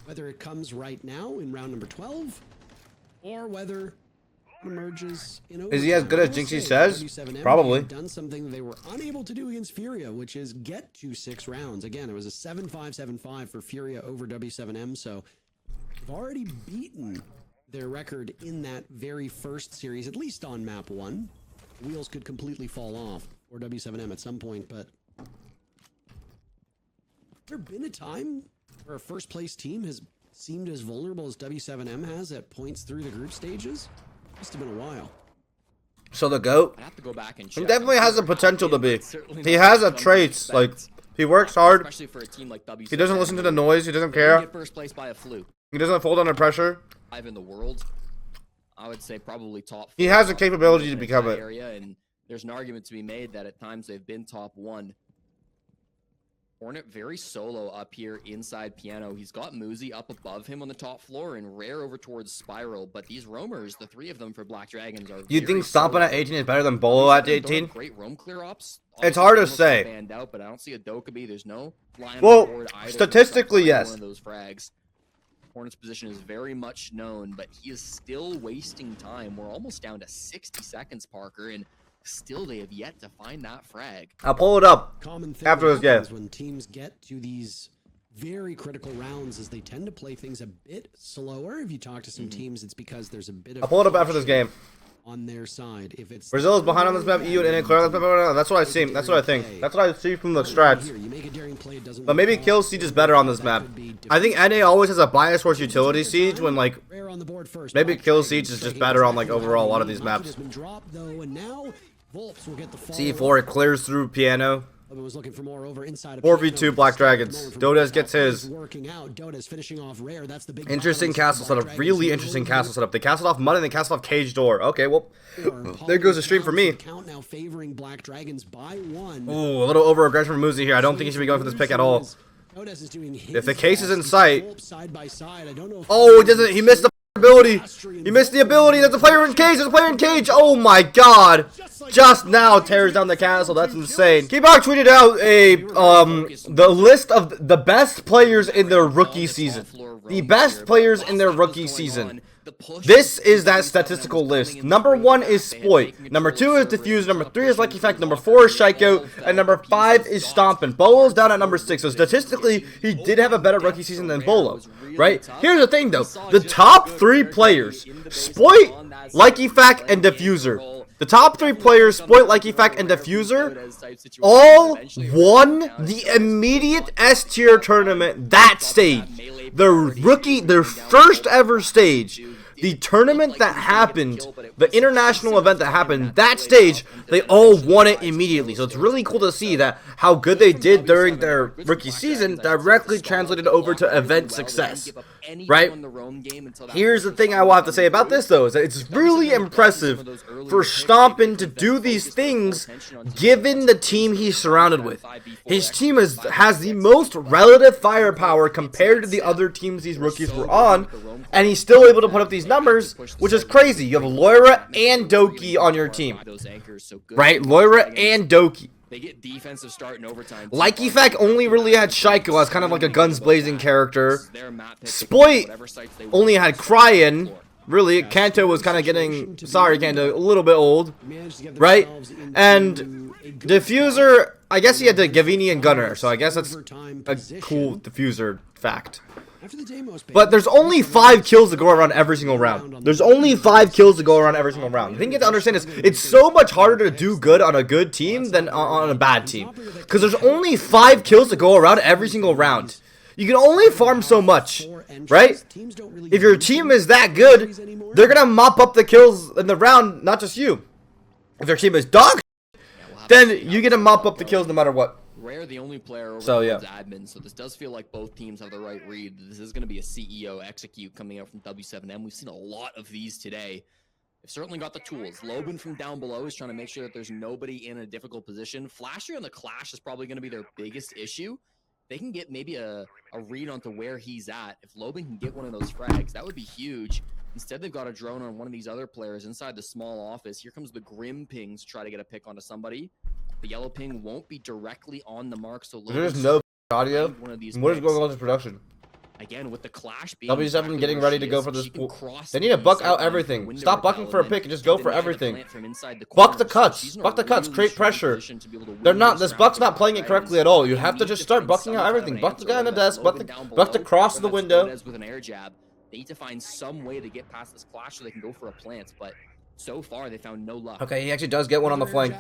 B: Whether it comes right now in round number 12, or whether it emerges in
A: Is he as good as
B: overtime. I will
A: Jinxie
B: say
A: says?
B: W7M
A: Probably.
B: have done something they were unable to do against Furia, which is get to 6 rounds. Again, it was a 7-5-7-5 for Furia over W7M, so they've already beaten their record in that very first series, at least on map 1. Wheels could completely fall off for W7M at some point, but there been a time where a first place team has seemed as vulnerable as W7M has at points through the group stages? Must have been a while.
A: So the GOAT?
C: I have to go back and
A: He
C: check.
A: definitely has the potential to be.
C: Certainly
A: He
C: not
A: has a
C: something to
A: traits, like,
C: expect,
A: he works hard.
C: especially for a team like W7M.
A: He doesn't listen to the noise. He doesn't
C: They didn't
A: care.
C: get first place by a fluke.
A: He doesn't fold under pressure.
C: Five in the world. I would say probably top.
A: He
C: 4,
A: has the
C: top
A: capability
C: 3
A: to
C: in
A: become
C: that
A: it.
C: Area, and there's an argument to be made that at times they've been top 1. Hornet very solo up here inside Piano. He's got Muzi up above him on the top floor and Rare over towards Spiral. But these roamers, the 3 of them for Black Dragons, are.
A: You
C: very
A: think stopping
C: solo.
A: at 18 is better than Bolo at
C: Don't have
A: 18?
C: Great roam clear ops.
A: It's hard to
C: Obviously,
A: say.
C: Banned out, but I don't see a Dokkaebi. There's no line on
A: Well,
C: the board either.
A: statistically,
C: He's
A: yes.
C: One of those frags. Hornet's position is very much known, but he is still wasting time. We're almost down to 60 seconds, Parker, and still they have yet to find that frag.
A: I'll pull it up.
B: Common thing
A: After this
B: that
A: game.
B: happens when teams get to these very critical rounds is they tend to play things a bit slower. If you talk to some teams, it's because there's a bit of
A: I'll pull it up after this game.
B: on their side. If it's
A: Brazil is behind on this map. EU and clear on this map. That's what I see. That's what I think. That's what I see from the strats.
B: Here, you make it during gameplay doesn't
A: But maybe
B: work out,
A: Kill Siege is better on this
B: that
A: map.
B: could be
A: I think NA always has a bias towards utility siege when like
B: Rare on the board first.
A: maybe
B: Black
A: Kill
B: Dragon
A: Siege is just
B: saying
A: better on
B: exactly
A: like
B: what
A: overall a lot of
B: he
A: these
B: wanted.
A: maps.
B: Has been dropped, though, and now Volps will get the
A: C4 it clears through piano.
B: Was looking for more over inside of
A: 4v2 Black Dragons. Dodes gets his.
B: working out. Dodes finishing off Rare. That's the big
A: Interesting
B: balance.
A: castle
B: Black
A: setup.
B: Dragons
A: Really
B: no
A: interesting
B: longer
A: castle setup. They castled off mud and they castled off cage door. Okay, well, there goes the stream for me.
B: Count now favoring Black Dragons by 1.
A: Ooh, a little over aggression from Muzi here. I don't think he should be going for this pick at all.
B: Dodes is doing
A: If the
B: his
A: case is
B: best.
A: in sight.
B: Volps side by side. I don't know if
A: Oh, he doesn't. He missed the ability. He missed the ability. There's a player in cage. There's a player in cage. Oh my god. Just now tears down the castle. That's insane. Keybog tweeted out the list of the best players in their rookie season. The best players in their rookie season. This is that statistical list. Number 1 is Spoit. Number 2 is Diffuse. Number 3 is Lucky Fact. Number 4 is Shaiko. And number 5 is Stompin'. Bolo's down at number 6. So statistically, he did have a better rookie season than Bolo. Right? Here's the thing though. The top 3 players, Spoit, Lucky Fact, and Diffuser. The top 3 players, Spoit, Lucky Fact, and Diffuser, all won the immediate S tier tournament that stage. Their first ever stage. The tournament that happened, the international event that happened, that stage, they all won it immediately. So it's really cool to see that how good they did during their rookie season directly translated over to event success, right? Here's the thing I will have to say about this, though, is that it's really impressive for Stompin' to do these things given the team he's surrounded with. His team has the most relative firepower compared to the other teams these rookies were on, and he's still able to put up these numbers, which is crazy. You have Loira and Doki on your team, right? Loira and Doki.
C: They get defensive start in overtime.
A: Likey Fact only really had Shaiko as kind of like a guns blazing character. Spoit only had Cryin. Really, Kanto was kind of getting, sorry Kanto, a little bit old, right? And Diffuser, I guess he had the Gavini and Gunner, so I guess that's a cool Diffuser fact. But there's only 5 kills to go around every single round. There's only 5 kills to go around every single round. The thing you have to understand is it's so much harder to do good on a good team than on a bad team. Because there's only 5 kills to go around every single round. You can only farm so much, right? If your team is that good, they're going to mop up the kills in the round, not just you. If their team is dog, then you get to mop up the kills no matter what.
C: Rare the only player over
A: So, yeah.
C: admin, so this does feel like both teams have the right read. This is going to be a CEO execute coming out from W7M. We've seen a lot of these today. They've certainly got the tools. Loban from down below is trying to make sure that there's nobody in a difficult position. Flasher on the Clash is probably going to be their biggest issue. They can get maybe a read onto where he's at. If Loban can get one of those frags, that would be huge. Instead, they've got a drone on one of these other players inside the small office. Here comes the Grim pings to try to get a pick onto somebody. The yellow ping won't be directly on the mark, so
A: There's no audio.
C: one of these
A: What is
C: picks.
A: going on with this production?
C: Again, with the Clash being
A: W7
C: exactly
A: getting
C: where
A: ready
C: she
A: to go
C: is,
A: for this
C: she can
A: pool.
C: cross
A: They
C: the
A: need to buck
C: east
A: out
C: side
A: everything.
C: window
A: Stop bucking for a
C: development,
A: pick and just go
C: then
A: for
C: they hit a
A: everything.
C: plant from inside the
A: Buck the
C: corner, so
A: cuts.
C: she's in a
A: Buck the cuts.
C: really
A: Create
C: strong
A: pressure.
C: position to be able to
A: They're
C: win
A: not. This
C: round
A: Buck's
C: with
A: not
C: the
A: playing it
C: Dragons.
A: correctly at all. You have to
C: Need
A: just start
C: find
A: bucking
C: some
A: out
C: kind of
A: everything.
C: an
A: Buck the
C: answer,
A: guy on the
C: whether that's
A: desk. Buck
C: Loban down
A: the
C: below,
A: cross
C: or
A: the
C: that's
A: window.
C: Dodes with an air jab. They need to find some way to get past this Clash so they can go for a plant, but so far they found no luck.
A: Okay, he actually does get one on the flank.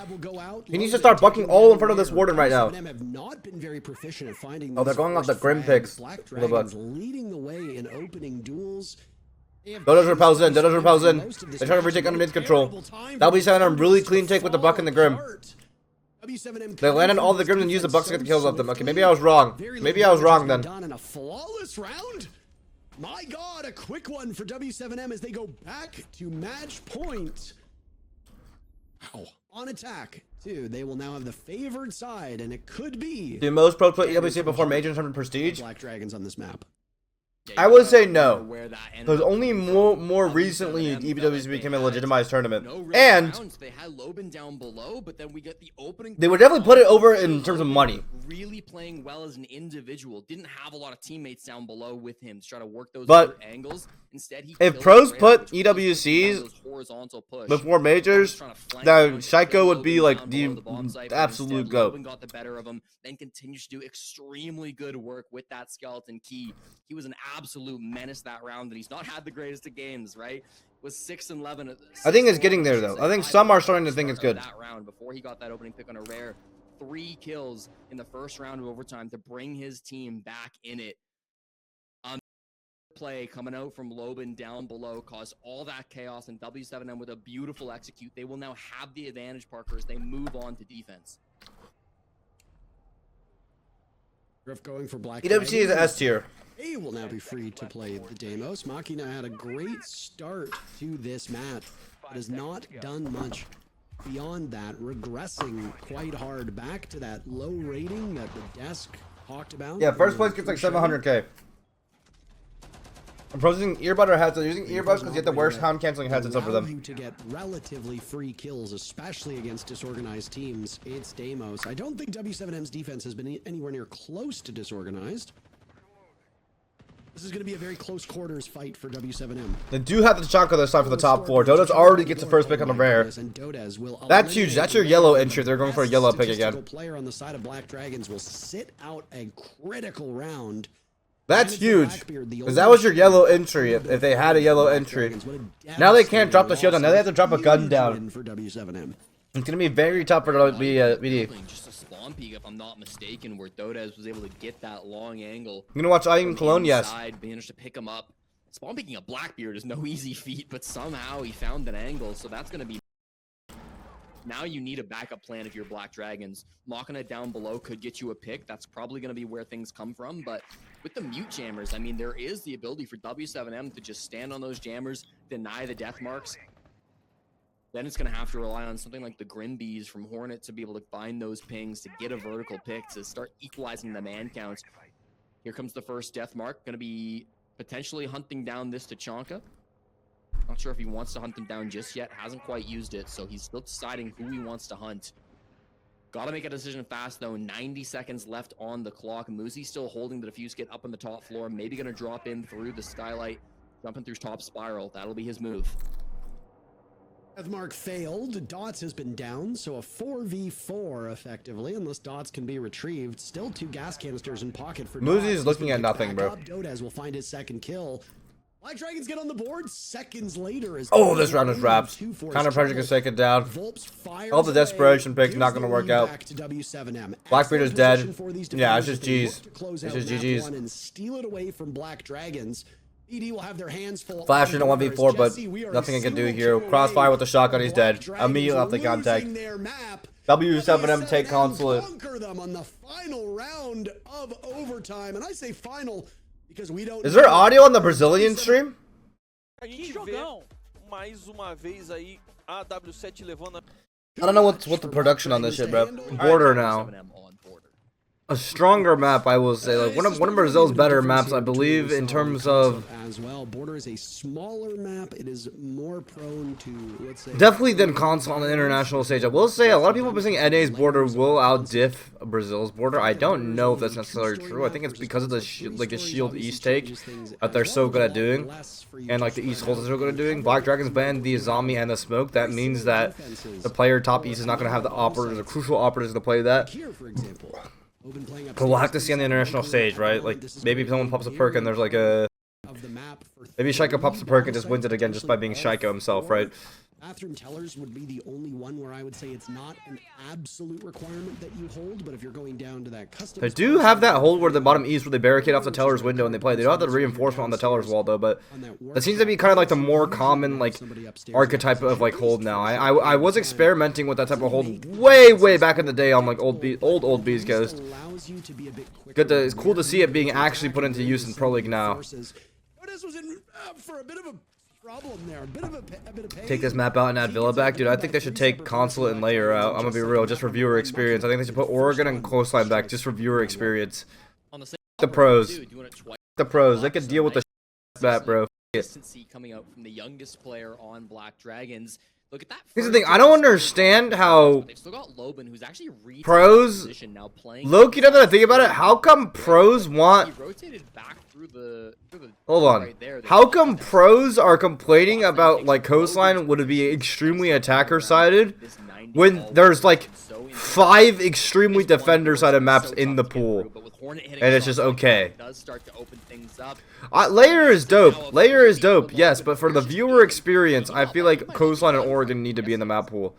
B: He
A: He needs to start bucking all in front of this warden right now.
B: Have not been very proficient at finding
A: Oh, they're
B: these
A: going off the
B: first
A: Grim
B: frags.
A: picks
B: Black
A: for the buck.
B: Dragons leading the way in opening duels.
A: Dodos repels in. Dodos repels in. They're trying to retake underneath control. W7M a really clean take with the buck and the Grim. They landed all the Grims and used the bucks to get the kills off them. Okay, maybe I was wrong. Maybe I was wrong then.
B: Done in a flawless round. My God, a quick one for W7M as they go back to match point. Wow. On attack, too. They will now have the favored side, and it could be
A: Do most pros play EWC before major in terms of prestige?
B: Black Dragons on this map.
A: I would say no.
C: Where that ended
A: Because
C: up
A: only
C: being.
A: more recently EWC became a legitimized tournament.
C: No real
A: And
C: rounds. They had Loban down below, but then we get the opening.
A: they would definitely put it over in terms of money.
C: Really playing well as an individual. Didn't have a lot of teammates down below with him to try to work those
A: But
C: other angles. Instead, he
A: if
C: killed
A: pros
C: Rare,
A: put
C: which was down
A: EWCs
C: those horizontal push.
A: before majors,
C: Trying to flank
A: then
C: down,
A: Shaiko
C: get
A: would be
C: Loban
A: like
C: down
A: the
C: below the bomb site, but
A: absolute
C: instead,
A: goat.
C: Loban got the better of him, then continues to do extremely good work with that skeleton key. He was an absolute menace that round, and he's not had the greatest of games, right? Was 6-11.
A: I think it's getting there, though. I think some are starting to think it's good.
C: That round before he got that opening pick on a Rare. 3 kills in the first round of overtime to bring his team back in it. Play coming out from Loban down below caused all that chaos, and W7M with a beautiful execute. They will now have the advantage, Parker, as they move on to defense.
B: Griff going for Black
A: EWC is
B: Dragon.
A: S tier.
B: They will now be free to play the Deimos. Machina had a great start to this match, but has not done much beyond that, regressing quite hard back to that low rating that the desk talked about.
A: Yeah, first place gets like 700k. I'm using earbud or headsets. Using earbuds because you have the worst sound canceling headsets over them.
B: You to get relatively free kills, especially against disorganized teams. It's Deimos. I don't think W7M's defense has been anywhere near close to disorganized. This is going to be a very close quarters fight for W7M.
A: They do have the Chaka this time for the top floor. Dodas already gets the first pick on the rare. That's huge. That's your yellow entry. They're going for a yellow pick again.
B: Player on the side of Black Dragons will sit out a critical round.
A: That's huge. Because that was your yellow entry if they had a yellow entry. Now they can't drop the shield down. Now they have to drop a gun down.
B: For W7M.
A: It's going to be very tough for BD.
C: Just a spawn peek, if I'm not mistaken, where Dodas was able to get that long angle.
A: I'm going to watch Iron Cologne, yes.
C: Managed to pick him up. Spawn peeking a Blackbeard is no easy feat, but somehow he found an angle, so that's going to be... Now you need a backup plan if you're Black Dragons. Machina down below could get you a pick. That's probably going to be where things come from. But with the mute jammers, I mean, there is the ability for W7M to just stand on those jammers, deny the death marks. Then it's going to have to rely on something like the Grimbees from Hornet to be able to find those pings, to get a vertical pick, to start equalizing the man counts. Here comes the first death mark. Going to be potentially hunting down this Tachanka. Not sure if he wants to hunt him down just yet. Hasn't quite used it, so he's still deciding who he wants to hunt. Gotta make a decision fast, though. 90 seconds left on the clock. Muzi still holding the defuse kit up on the top floor. Maybe gonna drop in through the skylight, jumping through top spiral. That'll be his move.
B: Deathmark failed. Dots has been down, so a 4v4 effectively, unless Dots can be retrieved. Still 2 gas canisters in pocket for Dots.
A: Muzi's looking at nothing, bro.
B: Dodas will find his second kill. Black Dragons get on the board seconds later. As
A: this round is wrapped. Counter pressure can take it down. All the desperation picks not going to work out. Blackbeard is dead. Yeah, it's just G's. It's just GG's.
B: And steal it away from Black Dragons. BD will have their hands full.
A: Flash in a 1v4, but nothing I can do here. Crossfire with the shotgun, he's dead. Immediately off the contact. W7M take consulate.
B: Conquer them on the final round of overtime, and I say final because we don't.
A: Is there audio on the Brazilian stream?
D: A gente vê mais uma vez aí a W7 levando.
A: I don't know what the production on this shit, bro. Border now. A stronger map, I will say. Like one of Brazil's better maps, I believe, in terms of.
B: As well, Border is a smaller map. It is more prone to, let's say,
A: definitely than console on the international stage. I will say a lot of people have been saying NA's Border will outdiff Brazil's Border. I don't know if that's necessarily true. I think it's because of the shield East take that they're so good at doing, and like the East holds are so good at doing. Black Dragons banned the zombie and the smoke. That means that the player top East is not going to have the operators, the crucial operators to play that.
B: here, for example.
A: But we'll have to see on the international stage, right? Like, maybe if someone pops a perk and there's like a... Maybe Shaiko pops a perk and just wins it again just by being Shaiko himself, right?
B: Bathroom tellers would be the only one where I would say it's not an absolute requirement that you hold, but if you're going down to that custom...
A: They do have that hold where the bottom east where they barricade off the teller's window and they play. They don't have the reinforcement on the teller's wall, though, but that seems to be kind of like the more common, like, archetype of, like, hold now. I was experimenting with that type of hold way back in the day on, like, old Bees Ghost. It's cool to see it being actually put into use in Pro League now.
B: For a bit of a problem there, a bit of pain.
A: Take this map out and add Villa back, dude. I think they should take Consulate and Layer out. I'm gonna be real, just for viewer experience. I think they should put Oregon and Coastline back just for viewer experience. The pros, they could deal with the map, bro.
C: Consistency coming out from the youngest player on Black Dragons. Look at that.
A: Here's the thing, I don't understand how
C: they've still got Loban, who's actually
A: pros.
C: Now playing.
A: Loki, now that I think about it, how come pros want?
C: He rotated back through the
A: hold on.
C: right there.
A: How come pros are complaining about like Coastline would be extremely attacker sided when there's like 5 extremely defender-sided maps in the pool, and it's just okay. Layer is dope. Layer is dope, yes, but for the viewer experience, I feel like Coastline and Oregon need to be in the map pool.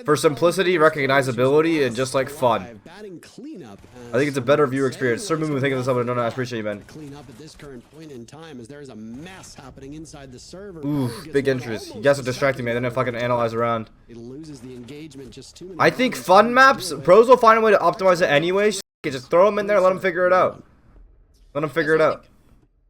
A: For simplicity, recognizability, and just like fun. I think it's a better viewer experience. Sir Moo, thank you for this. I appreciate you, man.
B: Clean up at this current point in time as there's a mess happening inside the server.
A: Oof, big interest. You guys are distracting me. I didn't fucking analyze around.
B: It loses the engagement just too many
A: I think
B: times.
A: fun maps, pros will find a way to optimize it anyway. Just throw them in there, let them figure it out. Let them figure it out.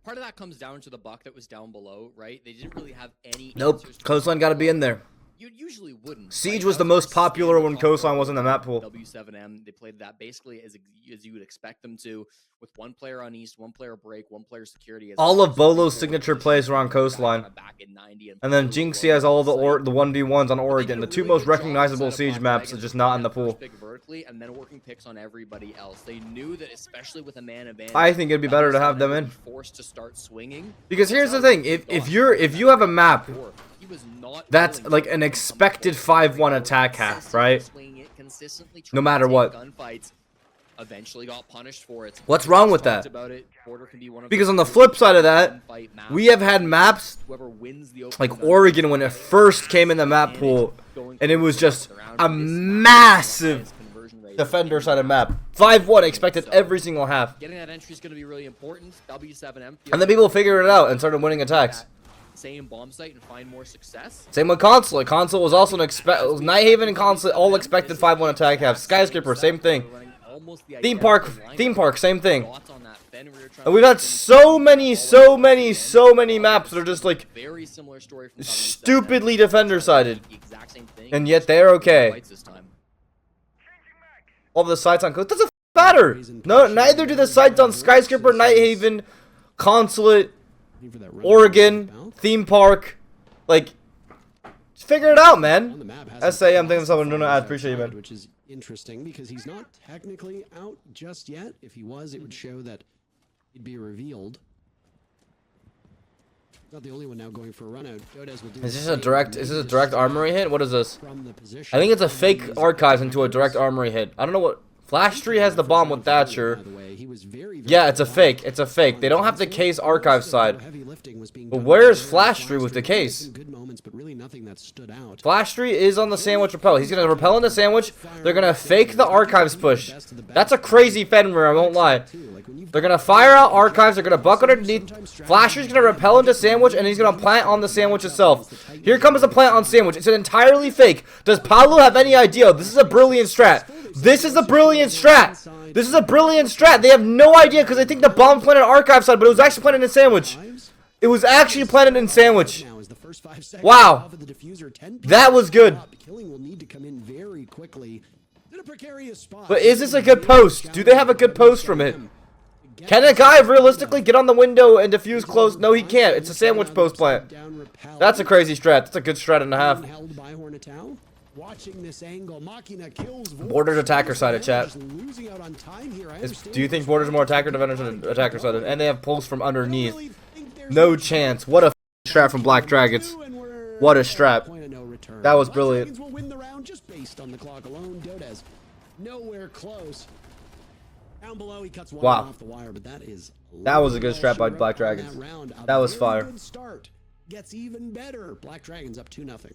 C: Part of that comes down to the buck that was down below, right? They didn't really have any.
A: Nope, Coastline got to be in there.
C: You usually wouldn't.
A: Siege was the most popular when Coastline was in the map pool.
C: W7M, they played that basically as you would expect them to, with one player on East, one player break, one player security.
A: All of Bolo's signature plays were on Coastline. And then Jinxie has all the 1v1s on Oregon. The 2 most recognizable Siege maps are just not in the pool.
C: Vertically, and then working picks on everybody else. They knew that, especially with a man advantage,
A: I think it'd be better to have them in.
C: Forced to start swinging.
A: Because here's the thing, if you have a map that's like an expected 5-1 attack half, right? No matter what.
C: Eventually got punished for it.
A: What's wrong with that? Because on the flip side of that, we have had maps like Oregon when it first came in the map pool, and it was just a massive defender-sided map. 5-1 expected every single half.
C: Getting that entry is going to be really important. W7M.
A: And then people figured it out and started winning attacks.
C: Same bomb site and find more success.
A: Same with Consulate. Consulate was also an Nighthaven and Consulate all expected 5-1 attack halves. Skyscraper, same thing. Theme Park, same thing. And we've had so many maps that are just like stupidly defender-sided. And yet they're okay. All the sites on doesn't matter. No, neither do the sites on Skyscraper, Nighthaven, Consulate, Oregon, Theme Park. Like, just figure it out, man. SAM, thank you so much. I appreciate you, man.
B: Which is interesting because he's not technically out just yet. If he was, it would show that he'd be revealed. Not the only one now going for a run out.
A: Is this a direct armory hit? What is this? I think it's a fake archives into a direct armory hit. I don't know what. Flash Tree has the bomb with Thatcher. Yeah, it's a fake. It's a fake. They don't have the case archive side. But where's Flash Tree with the case? Flash Tree is on the sandwich repel. He's going to repel into sandwich. They're going to fake the archives push. That's a crazy Fenrir, I won't lie. They're going to fire out archives. They're going to buck underneath. Flash Tree's going to repel into sandwich, and he's going to plant on the sandwich itself. Here comes the plant on sandwich. It's an entirely fake. Does Paulo have any idea? This is a brilliant strat. This is a brilliant strat. This is a brilliant strat. They have no idea because they think the bomb planted archive side, but it was actually planted in sandwich. It was actually planted in sandwich. Wow. That was good. But is this a good post? Do they have a good post from it? Can a guy realistically get on the window and defuse close? No, he can't. It's a sandwich post plant. That's a crazy strat. That's a good strat and a half. Borders attacker sided, chat. Do you think Borders are more attacker defenders than attacker sided? And they have pulls from underneath. No chance. What a strat from Black Dragons. What a strat. That was brilliant. Wow. That was a good strat by Black Dragons. That was fire.
B: Gets even better. Black Dragons up 2-0.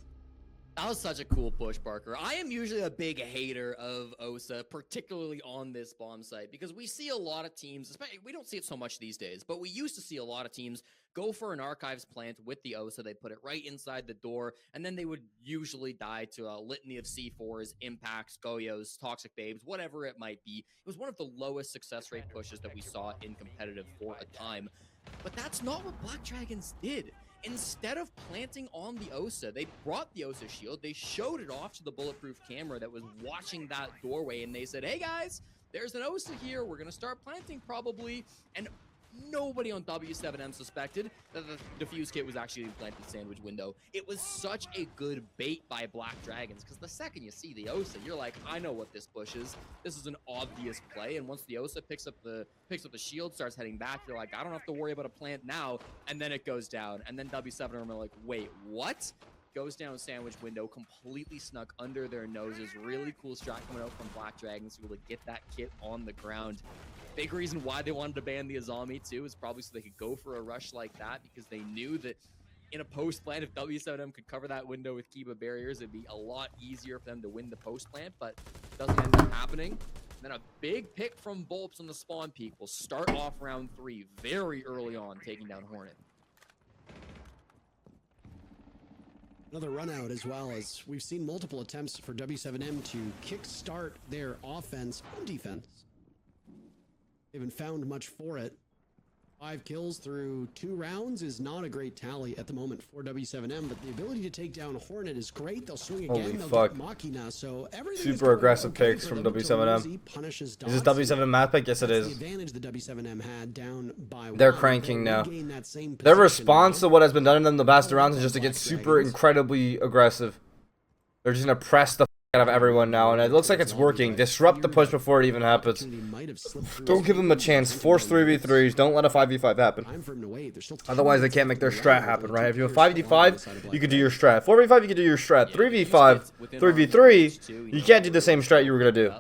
C: That was such a cool push, Parker. I am usually a big hater of OSA, particularly on this bomb site, because we see a lot of teams, especially, we don't see it so much these days, but we used to see a lot of teams go for an archives plant with the OSA. They put it right inside the door, and then they would usually die to a litany of C4s, impacts, Goyos, toxic babes, whatever it might be. It was one of the lowest success rate pushes that we saw in competitive for a time. But that's not what Black Dragons did. Instead of planting on the OSA, they brought the OSA shield, they showed it off to the bulletproof camera that was watching that doorway, and they said, hey guys, there's an OSA here, we're gonna start planting probably, and nobody on W7M suspected that the defuse kit was actually planted in the sandwich window. It was such a good bait by Black Dragons, because the second you see the OSA, you're like, I know what this push is. This is an obvious play, and once the OSA picks up the shield, starts heading back, you're like, I don't have to worry about a plant now, and then it goes down, and then W7M are like, wait, what? goes down sandwich window, completely snuck under their noses. Really cool strat coming out from Black Dragons to be able to get that kit on the ground. Big reason why they wanted to ban the Azami too is probably so they could go for a rush like that, because they knew that in a post plant, if W7M could cover that window with Kiba barriers, it'd be a lot easier for them to win the post plant, but it doesn't end up happening. And then a big pick from Volps on the spawn peak will start off round 3 very early on, taking down Hornet.
B: Another run out, as well as we've seen multiple attempts for W7M to kickstart their offense on defense. They haven't found much for it. 5 kills through 2 rounds is not a great tally at the moment for W7M, but the ability to take down Hornet is great. They'll swing again.
A: Holy
B: They'll
A: fuck.
B: get Machina, so everything
A: Super aggressive picks from W7M. Is this W7M math pick? Yes, it
B: The
A: is.
B: advantage the W7M had down by
A: They're
B: 1.
A: cranking now.
B: Regain that same
A: Their
B: position
A: response
B: now.
A: to what has been done in them the past rounds is just to get super incredibly aggressive. They're just gonna press the out of everyone now, and it looks like it's working. Disrupt the push before it even happens. Don't give them a chance. Force 3v3s. Don't let a 5v5 happen. Otherwise, they can't make their strat happen, right? If you have 5v5, you can do your strat. 4v5, you can do your strat. 3v5, 3v3, you can't do the same strat you were gonna do.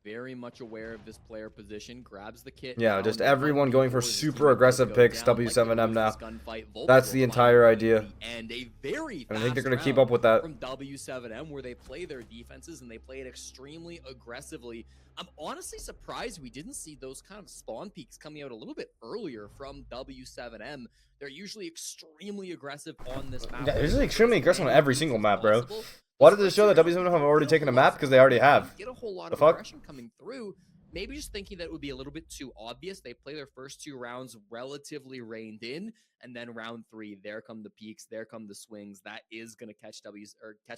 C: Very much aware of this player position, grabs the kit.
A: Yeah, just everyone going for super aggressive picks, W7M now. That's the entire idea.
C: And a very
A: And I think they're
C: going
A: gonna keep up with that.
C: From W7M, where they play their defenses and they play it extremely aggressively. I'm honestly surprised we didn't see those kind of spawn peaks coming out a little bit earlier from W7M. They're usually extremely aggressive on this map.
A: Yeah, they're usually extremely aggressive on every single map, bro. Why does it show that W7M have already taken a map? Because they already have.
C: Get a whole lot
A: The
C: of
A: fuck?
C: aggression coming through. Maybe just thinking that it would be a little bit too obvious. They play their first 2 rounds relatively reined in, and then round 3, there come the peaks, there come the swings. That is going to catch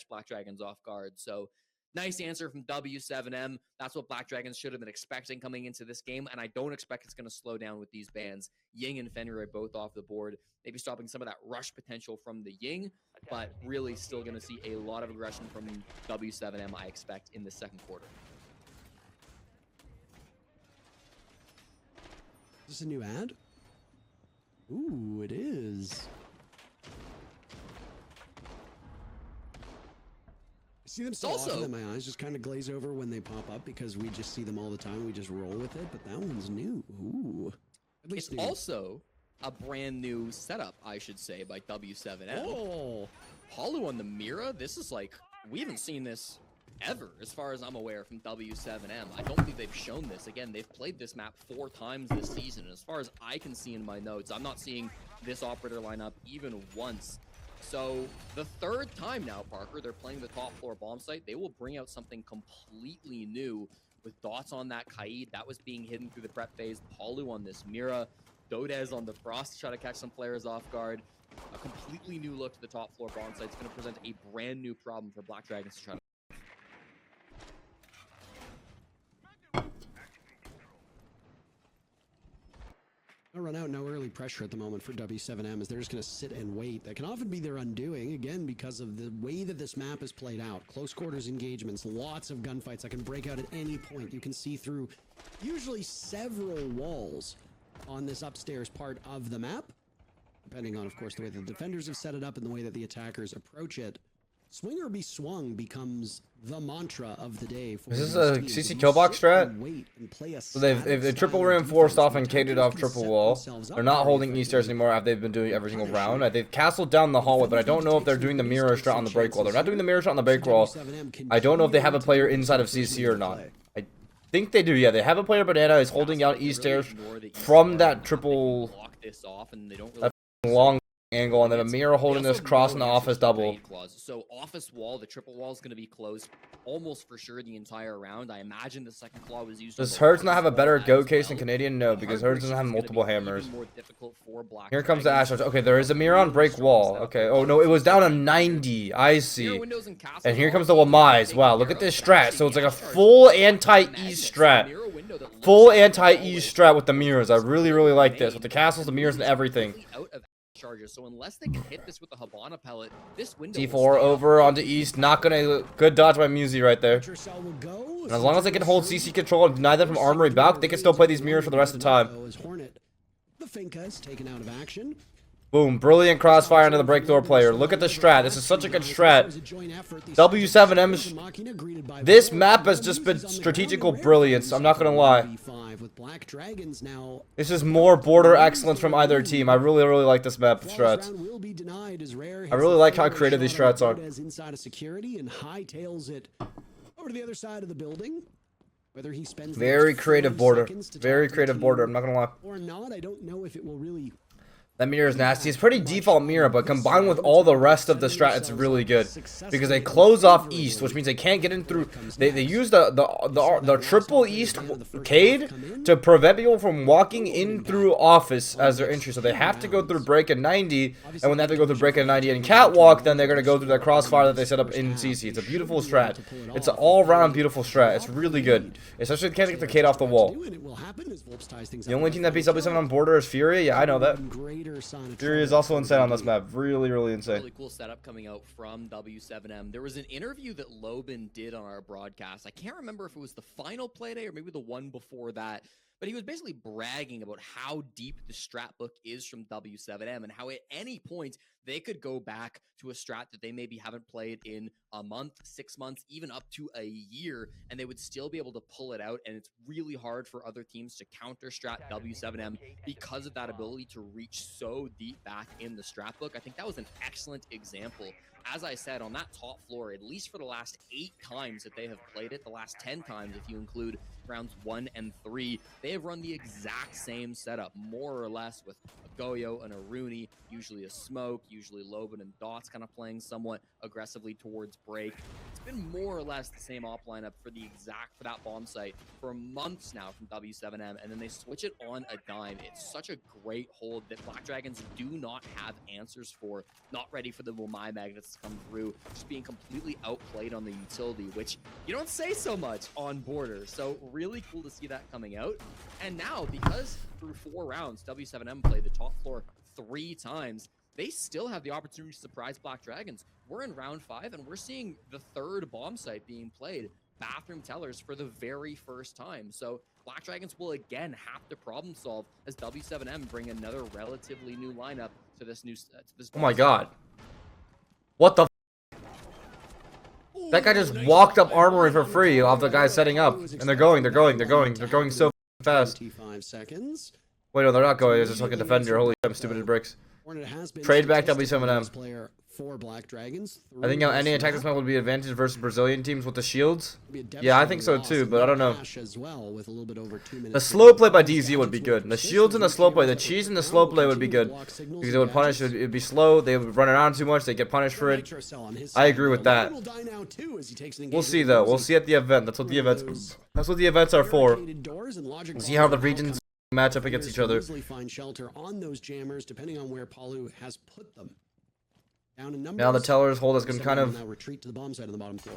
C: Black Dragons off guard. So nice answer from W7M. That's what Black Dragons should have been expecting coming into this game, and I don't expect it's going to slow down with these bans. Ying and Fenrir are both off the board, maybe stopping some of that rush potential from the Ying, but really still going to see a lot of aggression from W7M, I expect, in the second quarter.
B: Is this a new ad? Ooh, it is. I see them so often that my eyes just kind of glaze over when they pop up because we just see them all the time. We just roll with it, but that one's new. Ooh. At least
C: It's
B: new.
C: also a brand new setup, I should say, by W7M.
B: Oh.
C: Palu on the Mira, this is like, we haven't seen this ever, as far as I'm aware, from W7M. I don't think they've shown this. Again, they've played this map 4 times this season. As far as I can see in my notes, I'm not seeing this operator lineup even once. So the 3rd time now, Parker, they're playing the top floor bomb site. They will bring out something completely new with dots on that Kaid. That was being hidden through the prep phase. Palu on this Mira. Dodez on the Frost to try to catch some players off guard. A completely new look to the top floor bomb site. It's going to present a brand new problem for Black Dragons to try to.
B: No run out, no early pressure at the moment for W7M as they're just going to sit and wait. That can often be their undoing, again, because of the way that this map is played out. Close quarters engagements, lots of gunfights that can break out at any point. You can see through usually several walls on this upstairs part of the map, depending on, of course, the way the defenders have set it up and the way that the attackers approach it. Swing or be swung becomes the mantra of the day. For
A: Is this
B: these
A: a
B: teams.
A: CC
B: If you
A: killbox
B: sit and
A: strat?
B: wait and play a
A: So they've triple reinforced off and cated off triple wall. They're not holding E stairs anymore after they've been doing every single round. They've castled down the hallway, but I don't know if they're doing the mirror strat on the break wall. They're not doing the mirror strat on the break wall. I don't know if they have a player inside of CC or not. I think they do, yeah. They have a player, Banana is holding out E stairs from that triple
C: Block this off, and they don't really
A: long angle, and then a mirror holding this cross in the office double.
C: So office wall, the triple wall is going to be closed almost for sure the entire round. I imagine the second claw was used.
A: Does Hertz not have a better go case than Canadian? No, because Hertz doesn't have multiple hammers. Here comes the Ash. Okay, there is a mirror on break wall. Okay, oh no, it was down to 90. I see. And here comes the Lamise. Wow, look at this strat. So it's like a full anti-E strat. Full anti-E strat with the mirrors. I really, really like this. With the castles, the mirrors, and everything.
C: Charges. So unless they can hit this with the Habana pellet, this window
A: T4 over onto East. Not gonna. Good dodge by Musi right there. And as long as they can hold CC control and deny them from armory back, they can still play these mirrors for the rest of the time.
B: The Finca is taken out of action.
A: Boom, brilliant crossfire into the breakthrough player. Look at the strat. This is such a good strat. W7M's. This map has just been strategical brilliance. I'm not gonna lie. This is more border excellence from either team. I really like this map of strats. I really like how creative these strats are.
B: Inside of security and hightails it over to the other side of the building. Whether he spends
A: Very creative border. Very creative border. I'm not gonna lie.
B: Or not, I don't know if it will really.
A: That mirror is nasty. It's pretty default mirror, but combined with all the rest of the strat, it's really good. Because they close off east, which means they can't get in through. They use the triple east cade to prevent people from walking in through office as their entry. So they have to go through break in 90, and when they have to go through break in 90 and catwalk, then they're going to go through that crossfire that they set up in CC. It's a beautiful strat. It's an all-around beautiful strat. It's really good. Especially if they can't get the cade off the wall. The only team that beats W7 on border is Fury. Yeah, I know that. Fury is also insane on this map. Really insane.
C: Really cool setup coming out from W7M. There was an interview that Lobin did on our broadcast. I can't remember if it was the final play day or maybe the one before that. But he was basically bragging about how deep the strat book is from W7M and how at any point they could go back to a strat that they maybe haven't played in a month, 6 months, even up to a year, and they would still be able to pull it out. And it's really hard for other teams to counter strat W7M because of that ability to reach so deep back in the strat book. I think that was an excellent example. As I said, on that top floor, at least for the last 8 times that they have played it, the last 10 times if you include rounds 1 and 3, they have run the exact same setup, more or less, with a Goyo and a Rooney, usually a Smoke, usually Lobin and Dots kind of playing somewhat aggressively towards break. It's been more or less the same op lineup for that bomb site for months now from W7M, and then they switch it on a dime. It's such a great hold that Black Dragons do not have answers for, not ready for the Womai magnets to come through, just being completely outplayed on the utility, which you don't say so much on border. So really cool to see that coming out. And now, because through 4 rounds, W7M played the top floor 3 times, they still have the opportunity to surprise Black Dragons. We're in round 5, and we're seeing the 3rd bomb site being played, Bathroom Tellers, for the very first time. So Black Dragons will again have to problem solve as W7M bring another relatively new lineup to this new
A: Oh my god. What the f? That guy just walked up armory for free off the guy setting up. And they're going so fast. Wait, no, they're not going. There's just like a defender. Holy shit, I'm stupid as bricks. Trade back W7M. I think any attack this map would be advantage versus Brazilian teams with the shields. Yeah, I think so too, but I don't know. The slow play by DZ would be good. The shields and the slow play, the cheese and the slow play would be good. Because it would punish, it would be slow, they would run around too much, they get punished for it. I agree with that. We'll see though, we'll see at the event. That's what the events are for. See how the regions match up against each other. Now the Tellers hold has been kind of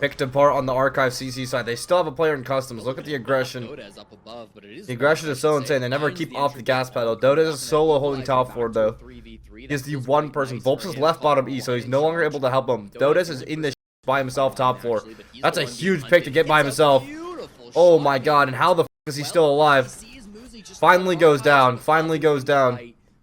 A: picked apart on the Archive CC side. They still have a player in customs. Look at the aggression. The aggression is so insane. They never keep off the gas pedal. Dota is solo holding top forward though. He's the one person. Volps is left bottom E, so he's no longer able to help him. Dotas is in the by himself top 4. That's a huge pick to get by himself. Oh my god, and how the f is he still alive? Finally goes down.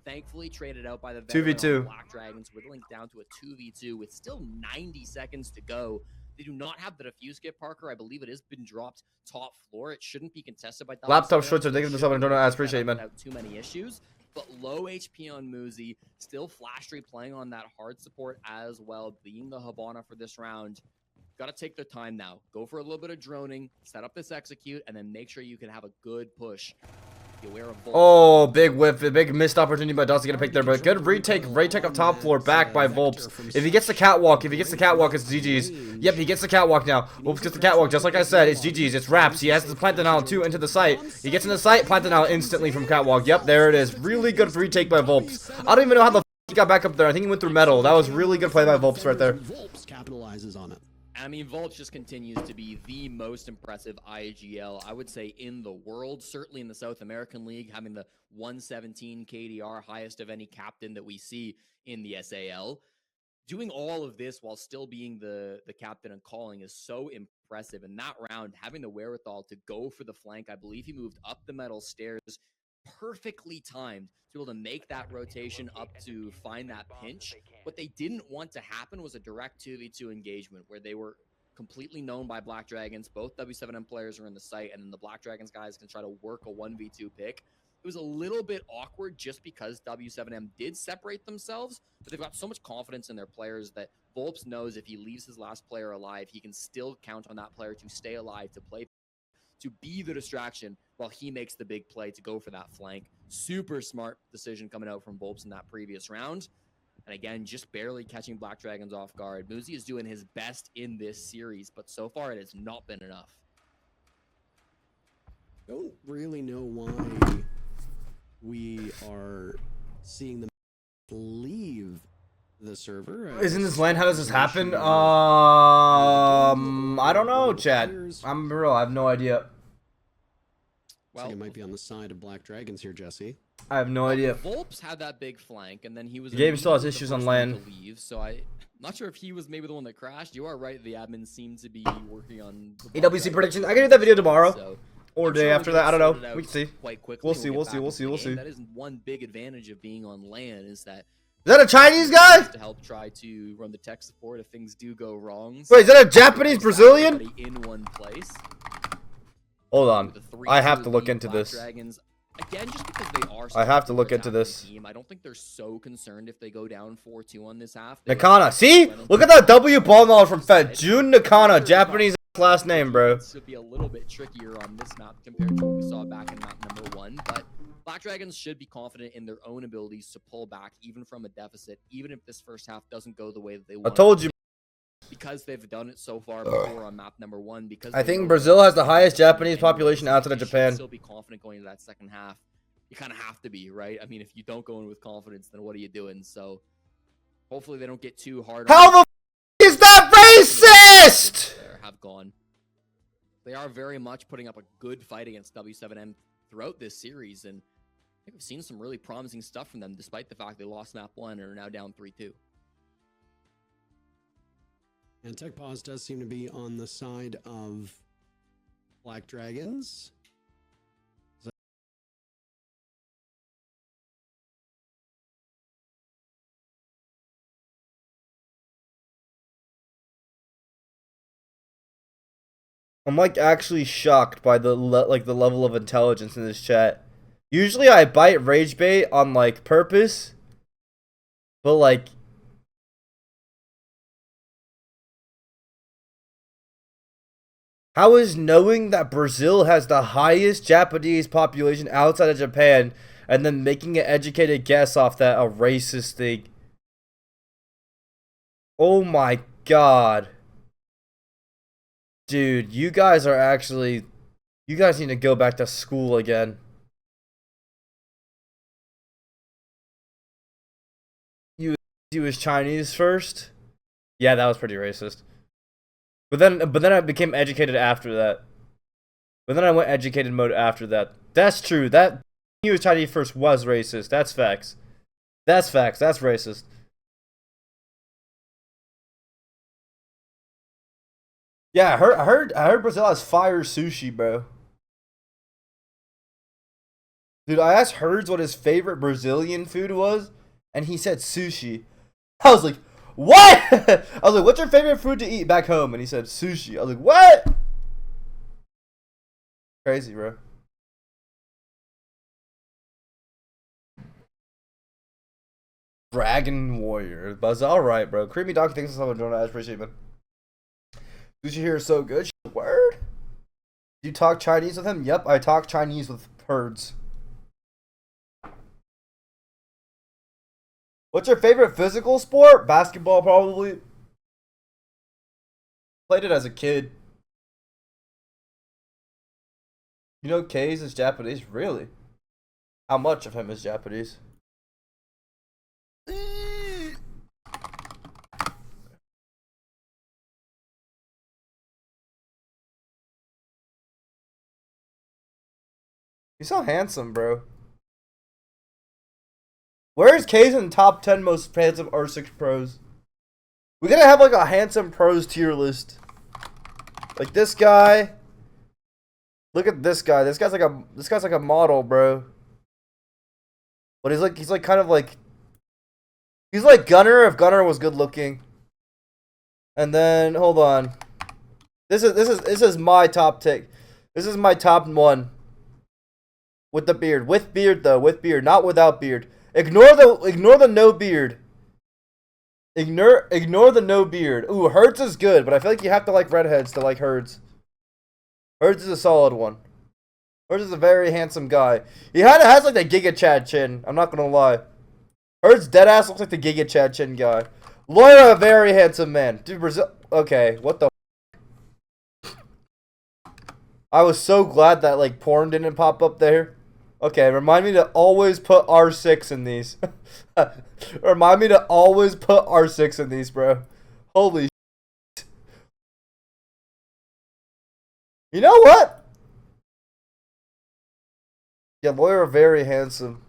C: Thankfully traded out by the
A: 2v2.
C: Black Dragons, whittling down to a 2v2 with still 90 seconds to go. They do not have the defuse kit, Parker. I believe it has been dropped top floor. It shouldn't be contested by
A: Laptop shorts are taking this up and don't know. I appreciate it, man.
C: Without too many issues, but low HP on Muzi. Still Flashtree playing on that hard support as well, being the Habana for this round. Got to take their time now. Go for a little bit of droning, set up this execute, and then make sure you can have a good push.
A: Oh, big whiff, big missed opportunity by Dawson to pick there, but good retake up top floor, back by Volps. If he gets the catwalk, it's GG's. Yep, he gets the catwalk now. Volps gets the catwalk, just like I said, it's GG's, it's wraps. He has to plant the now 2 into the site. He gets in the site, plant the now instantly from catwalk. Yep, there it is. Really good retake by Volps. I don't even know how the f he got back up there. I think he went through metal. That was really good play by Volps right there.
B: Volps capitalizes on it.
C: I mean, Volts just continues to be the most impressive IGL, I would say, in the world. Certainly in the South American League, having the 117 KDR, highest of any captain that we see in the SAL. Doing all of this while still being the captain and calling is so impressive. In that round, having the wherewithal to go for the flank, I believe he moved up the metal stairs, perfectly timed to be able to make that rotation up to find that pinch. What they didn't want to happen was a direct 2v2 engagement where they were completely known by Black Dragons. Both W7M players are in the site, and then the Black Dragons guys can try to work a 1v2 pick. It was a little bit awkward just because W7M did separate themselves, but they've got so much confidence in their players that Volps knows if he leaves his last player alive, he can still count on that player to stay alive, to play, to be the distraction while he makes the big play to go for that flank. Super smart decision coming out from Volps in that previous round. And again, just barely catching Black Dragons off guard. Muzi is doing his best in this series, but so far it has not been enough.
B: Don't really know why we are seeing them leave the server.
A: Isn't this LAN? How does this happen? I don't know, Chad. I'm real. I have no idea.
B: Well, it might be on the side of Black Dragons here, Jesse.
A: I have no idea.
C: Volps had that big flank, and then he was.
A: The game still has issues on LAN.
C: Leave, so I'm not sure if he was maybe the one that crashed. You are right. The admins seem to be working on
A: AWC prediction. I can do that video tomorrow.
C: So,
A: or day after that. I don't know. We can see.
C: Quite quickly.
A: We'll see.
C: That is one big advantage of being on LAN is that.
A: Is that a Chinese guy?
C: To help try to run the tech support if things do go wrong.
A: Wait, is that a Japanese Brazilian?
C: In one place.
A: Hold on. I have to look into this.
C: Dragons, again, just because they are.
A: I have to look into this.
C: Team, I don't think they're so concerned if they go down 4-2 on this half.
A: Nakana. See? Look at that W ball knowledge from Fett. Jun Nakana. Japanese last name, bro.
C: This would be a little bit trickier on this map compared to what we saw back in map number 1, but Black Dragons should be confident in their own abilities to pull back even from a deficit, even if this first half doesn't go the way that they want.
A: I told you.
C: Because they've done it so far before on map number 1. Because
A: I think Brazil has the highest Japanese population outside of Japan.
C: Still be confident going into that second half. You kind of have to be, right? I mean, if you don't go in with confidence, then what are you doing? So hopefully they don't get too hard.
A: How the f is that racist?
C: Have gone. They are very much putting up a good fight against W7M throughout this series, and I think we've seen some really promising stuff from them, despite the fact they lost map 1 and are now down 3-2.
B: And Tech Pause does seem to be on the side of Black Dragons.
A: I'm like actually shocked by the the level of intelligence in this chat. Usually I bite rage bait on like purpose, but like how is knowing that Brazil has the highest Japanese population outside of Japan and then making an educated guess off that a racist thing? Oh my god. Dude, you guys need to go back to school again. You was Chinese first? Yeah, that was pretty racist. But then I became educated after that. But then I went educated mode after that. That's true. That he was Chinese first was racist. That's facts. That's facts. That's racist. Yeah, I heard Brazil has fire sushi, bro. Dude, I asked Herds what his favorite Brazilian food was, and he said sushi. I was like, what? I was like, what's your favorite food to eat back home? And he said sushi. I was like, what? Crazy, bro. Dragon Warrior. Buzz, alright, bro. Creamy Donkey thinks I'm doing. I appreciate it, man. Sushi here is so good. Word? You talk Chinese with him? Yep, I talk Chinese with Herds. What's your favorite physical sport? Basketball, probably. Played it as a kid. You know K's is Japanese? Really? How much of him is Japanese? You're so handsome, bro. Where's K's in the top 10 most handsome R6 pros? We gotta have like a handsome pros tier list. Like this guy. Look at this guy. This guy's like a model, bro. But he's like kind of like, he's like Gunner if Gunner was good looking. And then hold on, this is my top take. This is my top one. With the beard, with beard though, with beard, not without beard. Ignore the no beard. Ignore the no beard. Ooh, Hertz is good, but I feel like you have to like redheads to like Hertz. Hertz is a solid one. Hertz is a very handsome guy. He has like the Giga Chad chin. I'm not gonna lie. Hertz deadass looks like the Giga Chad chin guy. Laura, a very handsome man. Dude, Brazil. Okay, what the. I was so glad that like porn didn't pop up there. Okay, remind me to always put R6 in these. Remind me to always put R6 in these, bro. Holy shit. You know what? Yeah, Lawyer very handsome.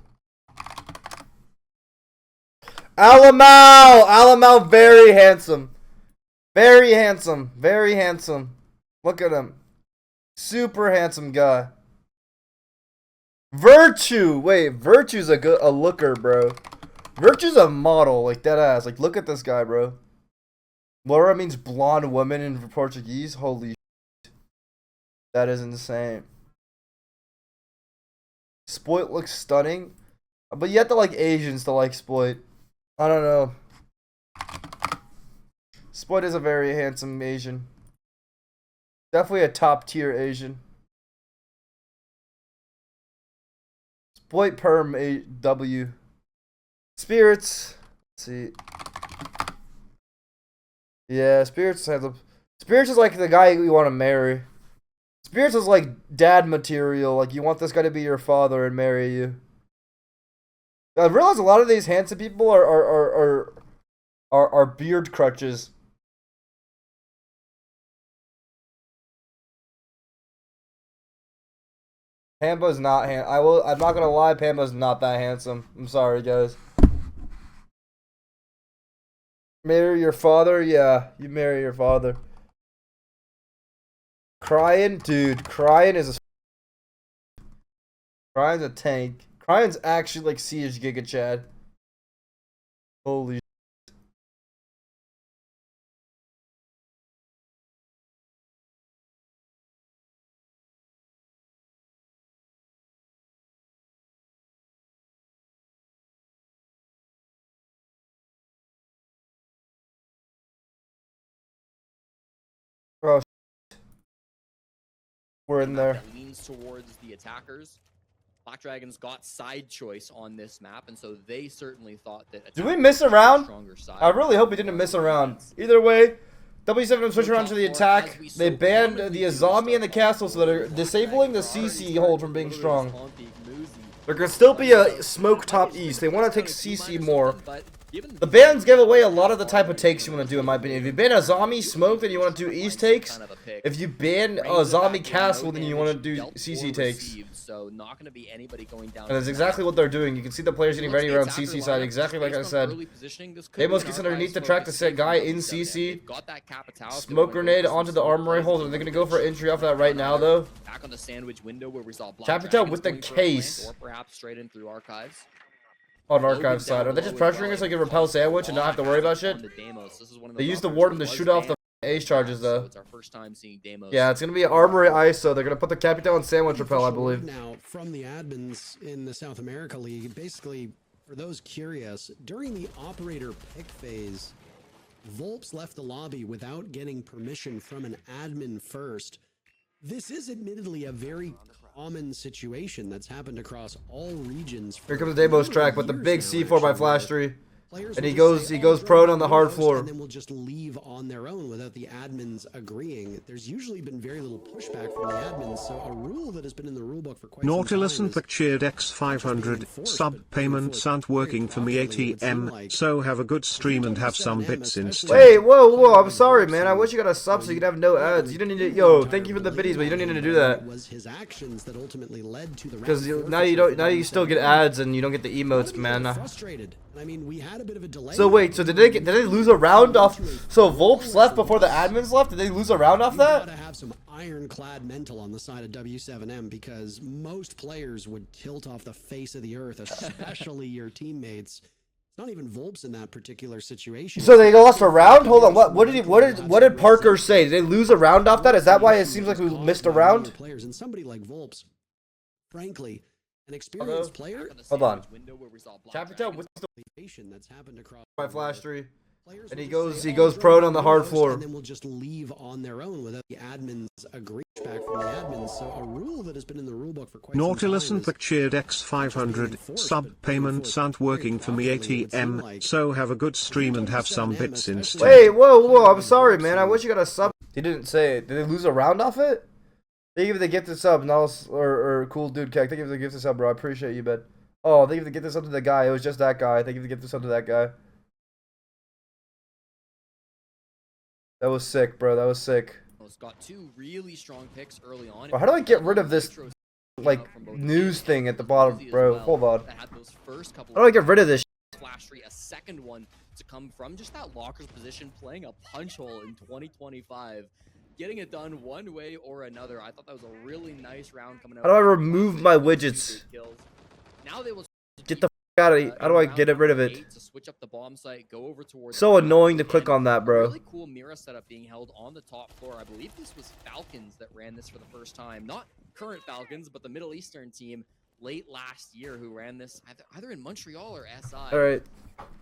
A: Alamau very handsome. Very handsome. Very handsome. Look at him. Super handsome guy. Virtue. Wait, Virtue's a looker, bro. Virtue's a model, like that ass. Like, look at this guy, bro. Laura means blonde woman in Portuguese. Holy shit. That is insane. Spoit looks stunning, but you have to like Asians to like Spoit. I don't know. Spoit is a very handsome Asian. Definitely a top tier Asian. Spoit perm W. Spirits. Let's see. Yeah, Spirits has a. Spirits is like the guy you want to marry. Spirits is like dad material. Like you want this guy to be your father and marry you. I realize a lot of these handsome people are beard crutches. Pamba's not I'm not gonna lie, Pamba's not that handsome. I'm sorry, guys. Marry your father? Yeah, you marry your father. Crying? Dude, Crying is Crying's a tank. Crying's actually like Siege Giga Chad. Holy bro, we're in there.
C: That leans towards the attackers. Black Dragons got side choice on this map, and so they certainly thought that.
A: Did we miss a round? I really hope we didn't miss a round. Either way, W7M switch around to the attack. They banned the Azami and the castle, so they're disabling the CC hold from being strong. There could still be a smoke top east. They want to take CC more. The bans give away a lot of the type of takes you want to do, in my opinion. If you ban Azami smoke, then you want to do east takes. If you ban Azami castle, then you want to do CC takes.
C: So not going to be anybody going down.
A: And that's exactly what they're doing. You can see the players getting ready around CC side, exactly like I said. Amos gets underneath the track to set guy in CC. Smoke grenade onto the armory hold. Are they going to go for entry off that right now, though?
C: Back on the sandwich window where we saw
A: Capital with the case.
C: Or perhaps straight in through archives.
A: On archive side. Are they just pressuring us so they can repel sandwich and not have to worry about shit? They used the warden to shoot off the ace charges, though. Yeah, it's gonna be armory ISO. They're gonna put the Capital on sandwich repel, I believe.
B: Now, from the admins in the South America League, basically, for those curious, during the operator pick phase, Volps left the lobby without getting permission from an admin first. This is admittedly a very common situation that's happened across all regions.
A: Here comes the Demos track with the big C4 by Flash 3. And he goes prone on the hard floor.
B: And then will just leave on their own without the admins agreeing. There's usually been very little pushback from the admins, so a rule that has been in the rulebook for quite
F: Nautilus
B: some
F: and
B: time.
F: Pachird X500 sub payments aren't working for me ATM, so have a good stream and have some bits instead.
A: Wait, whoa, I'm sorry, man. I wish you got a sub so you could have no ads. You don't need to, yo, thank you for the biddies, but you don't need to do that.
B: Was his actions that ultimately led to the
A: Because now you still get ads and you don't get the emotes, man.
B: frustrated. I mean, we had a bit of a delay.
A: So wait, so did they lose a round off? So Volps left before the admins left? Did they lose a round off that?
B: You gotta have some ironclad mental on the side of W7M, because most players would tilt off the face of the earth, especially your teammates. It's not even Volps in that particular situation.
A: So they lost a round? Hold on, what did Parker say? Did they lose a round off that? Is that why it seems like we missed a round?
B: Players, and somebody like Volps, frankly, an experienced player.
A: Hold on.
C: Capital
A: with
B: That's happened across
A: my flash tree.
B: players
A: And
B: will
A: he
B: just say,
A: goes
B: "Oh,
A: prone
B: throw
A: on the
B: it
A: hard
B: first,"
A: floor.
B: and then we'll just leave on their own without the admins agree back from the admins. So a rule that has been in the rulebook for quite
F: Nautilus
B: some
F: and
B: time is
F: Pictured X500 sub payments aren't working for me ATM, so have a good stream and have some bits instead.
A: Wait, whoa, I'm sorry, man. I wish you got a sub. He didn't say it. Did they lose a round off it? They give the gifted sub, or cool dude Keck. They give the gifted sub, bro. I appreciate you, man. Oh, they give the gifted sub to the guy. It was just that guy. They give the gifted sub to that guy. That was sick, bro. That was sick.
C: Got two really strong picks early on.
A: Bro, how do I get rid of this like news thing at the bottom, bro? Hold on. How do I get rid of this?
C: Flash tree, a second one to come from just that locker's position, playing a punch hole in 2025, getting it done one way or another. I thought that was a really nice round coming out.
A: How do I remove my widgets?
C: Now they will
A: Get the f out of here. How do I get rid of it?
C: to switch up the bomb site, go over towards
A: So annoying to click on that, bro.
C: Really cool mirror setup being held on the top floor. I believe this was Falcons that ran this for the first time. Not current Falcons, but the Middle Eastern team late last year who ran this either in Montreal or SI.
A: All right.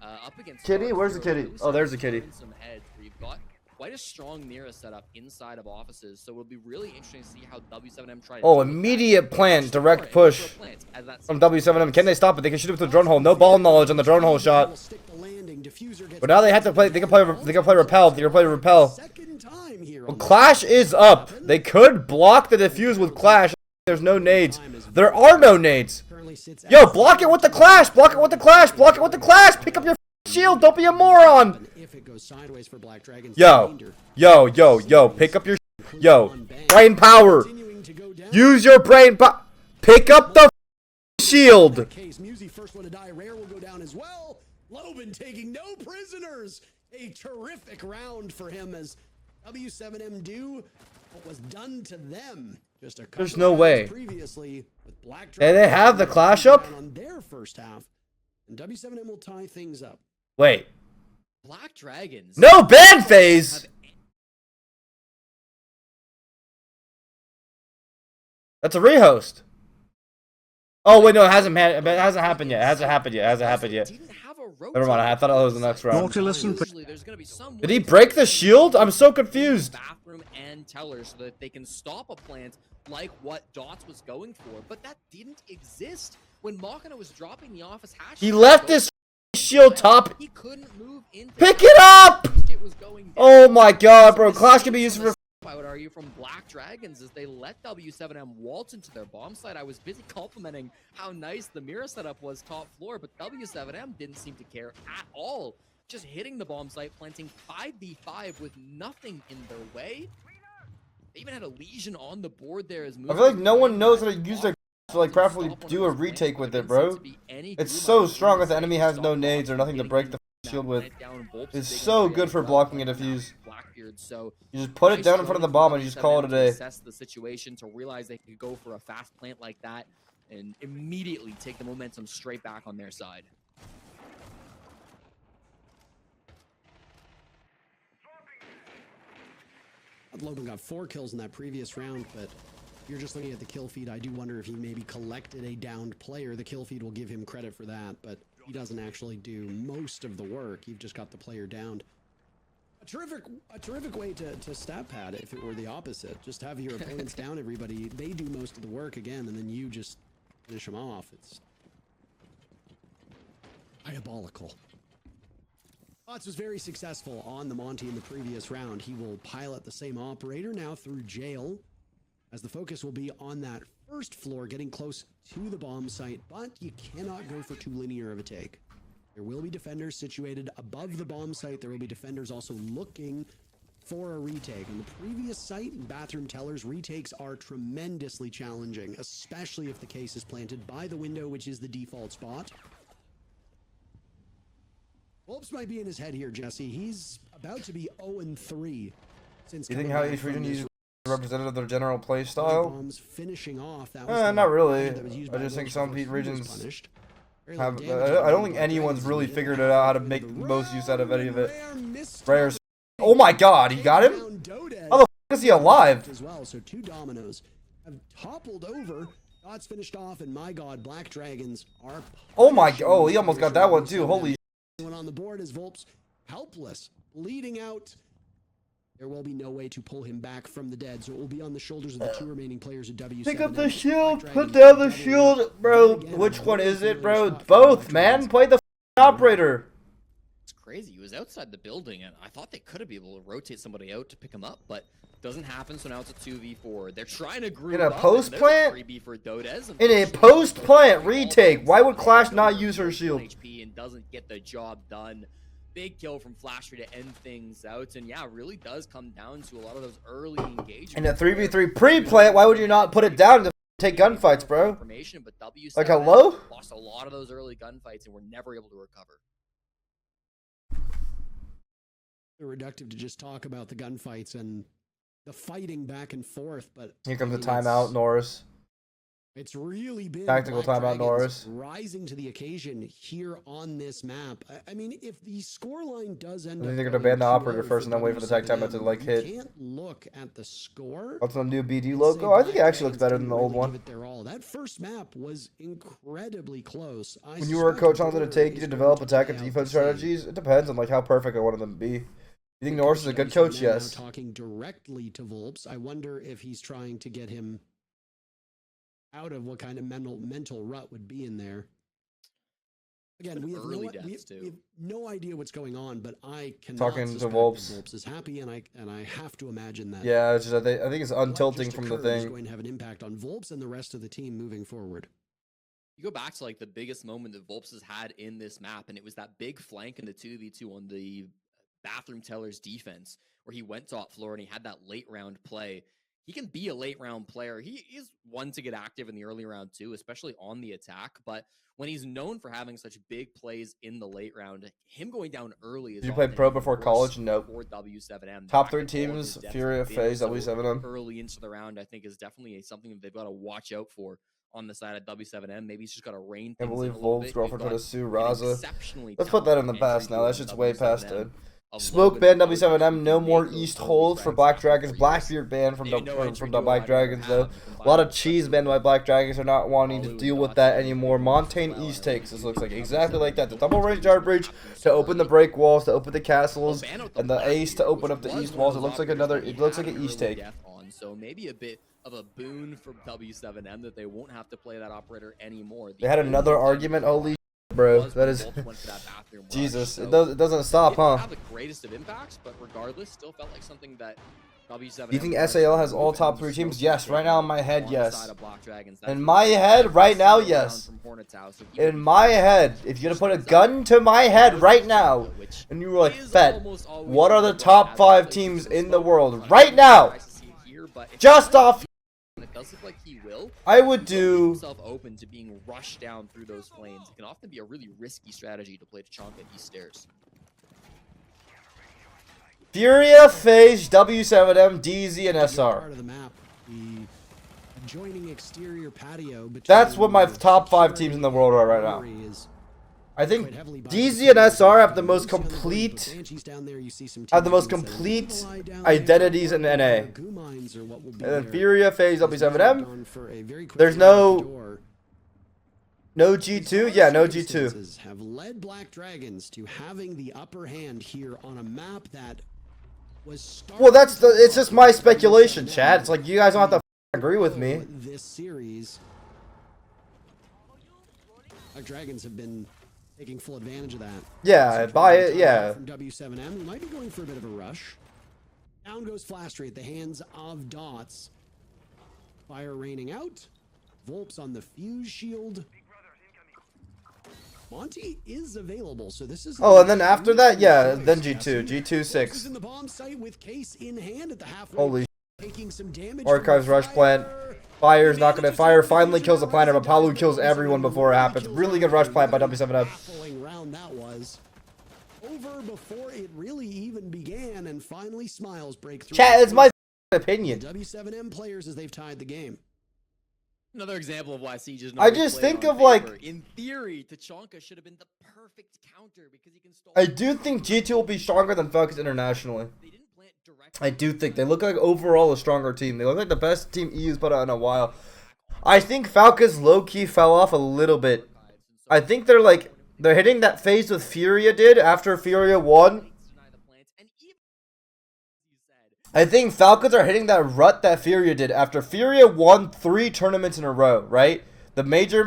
C: Up against
A: Kitty? Where's the kitty? Oh, there's the kitty.
C: Some heads where you've got quite a strong mirror setup inside of offices, so it'll be really interesting to see how W7M try to
A: Oh, immediate plant, direct push from W7M. Can they stop it? They can shoot it with the drone hole. No ball knowledge on the drone hole shot. But now they have to play. They can play repel. They can play repel. Well, Clash is up. They could block the defuse with Clash. There's no nades. There are no nades. Yo, block it with the Clash. Block it with the Clash. Block it with the Clash. Pick up your shield. Don't be a moron. Yo. Pick up your. Yo, brain power. Use your brain power. Pick up the shield.
B: Musi first one to die. Rare will go down as well. Lobin taking no prisoners. A terrific round for him as W7M do what was done to them. Just a
A: There's no way.
B: Previously with Black
A: And they have the Clash up
B: on their first half, and W7M will tie things up.
A: Wait.
C: Black Dragons.
A: No ban phase. That's a rehost. Oh wait, no, it hasn't happened yet. It hasn't happened yet. Never mind. I thought that was the next round.
F: Nautilus and
A: Did he break the shield? I'm so confused.
C: Bathroom and teller so that they can stop a plant like what Dots was going for, but that didn't exist when Machina was dropping the office hash.
A: He left this shield top.
C: He couldn't move into
A: Pick it up!
C: It was going down.
A: Oh my god, bro. Clash can be used for.
C: I would argue from Black Dragons as they let W7M waltz into their bomb site. I was busy complimenting how nice the mirror setup was top floor, but W7M didn't seem to care at all. Just hitting the bomb site, planting 5v5 with nothing in their way. They even had a Legion on the board there as
A: I feel like no one knows how to use their to like properly do a retake with it, bro. It's so strong if the enemy has no nades or nothing to break the shield with. It's so good for blocking a defuse.
C: So
A: you just put it down in front of the bomb and you just call it a day.
C: Assess the situation to realize they could go for a fast plant like that and immediately take the momentum straight back on their side.
B: Logan got 4 kills in that previous round, but if you're just looking at the kill feed, I do wonder if he maybe collected a downed player. The kill feed will give him credit for that, but he doesn't actually do most of the work. You've just got the player downed. A terrific way to stat pad if it were the opposite. Just have your opponents down everybody. They do most of the work again, and then you just finish them off. It's diabolical. Bots was very successful on the Monty in the previous round. He will pilot the same operator now through jail, as the focus will be on that first floor, getting close to the bomb site, but you cannot go for too linear of a take. There will be defenders situated above the bomb site. There will be defenders also looking for a retake. On the previous site, bathroom tellers, retakes are tremendously challenging, especially if the case is planted by the window, which is the default spot. Volps might be in his head here, Jesse. He's about to be 0-3 since.
A: You think how each region uses representative of their general play style?
B: Finishing off. That
A: Not really. I just think some regions have. I don't think anyone's really figured it out how to make the most use out of any of it. Rayer's. Oh my God, he got him? How the f is he alive?
B: As well, so 2 dominoes have toppled over. Dots finished off, and my God, Black Dragons are.
A: Oh my! Oh, he almost got that one too. Holy.
B: On the board is Volps, helpless, bleeding out. There will be no way to pull him back from the dead, so it will be on the shoulders of the 2 remaining players at W7M.
A: Pick up the shield, put down the shield, bro. Which one is it, bro? Both, man. Play the operator.
C: It's crazy. He was outside the building, and I thought they could have been able to rotate somebody out to pick him up, but doesn't happen. So now it's a 2v4. They're trying to group
A: in a
C: up,
A: post plant.
C: In
A: a post plant retake. Why would Clash not use her shield?
C: HP and doesn't get the job done. Big kill from Flasher to end things out, and yeah, it really does come down to a lot of those early engagements.
A: In a 3v3 pre-plant, why would you not put it down to take gunfights, bro?
C: But W7M
A: like hello?
C: Lost a lot of those early gunfights and were never able to recover.
B: They're reductive to just talk about the gunfights and the fighting back and forth, but
A: here comes the timeout, Norris.
B: It's really been
A: tactical timeout, Norris
B: rising to the occasion here on this map. I mean, if the scoreline does end up,
A: I think they're gonna ban the operator first and then wait for the tag timeout to like hit.
B: You can't look at the score.
A: What's the new BD logo? I think it actually looks better than the old one.
B: That first map was incredibly close.
A: When you were a coach, how long did it take you to develop attack and defense strategies? It depends on like how perfect I wanted them to be. You think Norris is a good coach? Yes.
B: Talking directly to Volps, I wonder if he's trying to get him out of what kind of mental rut would be in there. Again, we have no idea what's going on, but I cannot
A: talking to Volps.
B: Volps is happy, and I have to imagine that.
A: Yeah, it's just, I think it's untilting from the thing.
B: Is going to have an impact on Volps and the rest of the team moving forward.
C: You go back to like the biggest moment that Volps has had in this map, and it was that big flank in the 2v2 on the bathroom teller's defense, where he went top floor and he had that late round play. He can be a late round player. He is one to get active in the early round too, especially on the attack. But when he's known for having such big plays in the late round, him going down early is.
A: Did you play pro before college? Nope.
C: For W7M.
A: Top 3 teams, Fury, FaZe, W7M.
C: Early into the round, I think, is definitely something that they've got to watch out for on the side of W7M. Maybe he's just got to rein things in a little bit.
A: I believe Volps' girlfriend tried to sue Raza. Let's put that in the past now. That shit's way past it. Smoke ban W7M, no more East holds for Black Dragons. Blackbeard ban from the Black Dragons though. A lot of cheese banned by Black Dragons are not wanting to deal with that anymore. Montaigne East takes. This looks like exactly like that. The double range yard breach to open the break walls, to open the castles, and the ace to open up the east walls. It looks like an East take.
C: So maybe a bit of a boon for W7M that they won't have to play that operator anymore.
A: They had another argument. Holy bro, that is Jesus. It doesn't stop, huh?
C: Have the greatest of impacts, but regardless, still felt like something that W7M.
A: Do you think SAL has all top 3 teams? Yes, right now in my head, yes. In my head, right now, yes. In my head, if you're gonna put a gun to my head right now, and you were like, Fett, what are the top 5 teams in the world right now? Just off.
C: It does look like he will.
A: I would do
C: himself open to being rushed down through those flames. It can often be a really risky strategy to play Tachanka East Stairs.
A: Furia, FaZe, W7M, DZ, and SR.
B: Part of the map, the adjoining exterior patio.
A: That's what my top 5 teams in the world are right now. I think DZ and SR have the most complete identities in NA. And then Furia, FaZe, W7M. There's no G2? Yeah, no G2.
B: Have led Black Dragons to having the upper hand here on a map that was
A: well, it's just my speculation, Chad. It's like you guys don't have to agree with me.
B: This series, Black Dragons have been taking full advantage of that.
A: Yeah, buy it, yeah.
B: From W7M, we might be going for a bit of a rush. Down goes Flastry at the hands of Dots. Fire raining out. Volps on the fuse shield. Monty is available, so this is.
A: Oh, and then after that, yeah, then G2, G2 6.
B: In the bomb site with case in hand at the halfway.
A: Holy.
B: Taking some damage.
A: Archives rush plant. Fire's not gonna fire. Finally kills the planner, but Palu kills everyone before it happens. Really good rush plant by W7M.
B: Round that was. over before it really even began, and finally Smiles break through.
A: Chat, it's my opinion.
B: W7M players as they've tied the game.
C: Another example of why Siege is not.
A: I just think of like,
C: in theory, Tachanka should have been the perfect counter because he can stall.
A: I do think G2 will be stronger than Falcons internationally.
C: They didn't plant directly.
A: I do think they look like overall a stronger team. They look like the best team EU's put out in a while. I think Falcons low-key fell off a little bit. I think they're hitting that phase with Furia did after Furia won. I think Falcons are hitting that rut that Furia did after Furia won 3 tournaments in a row, right? The major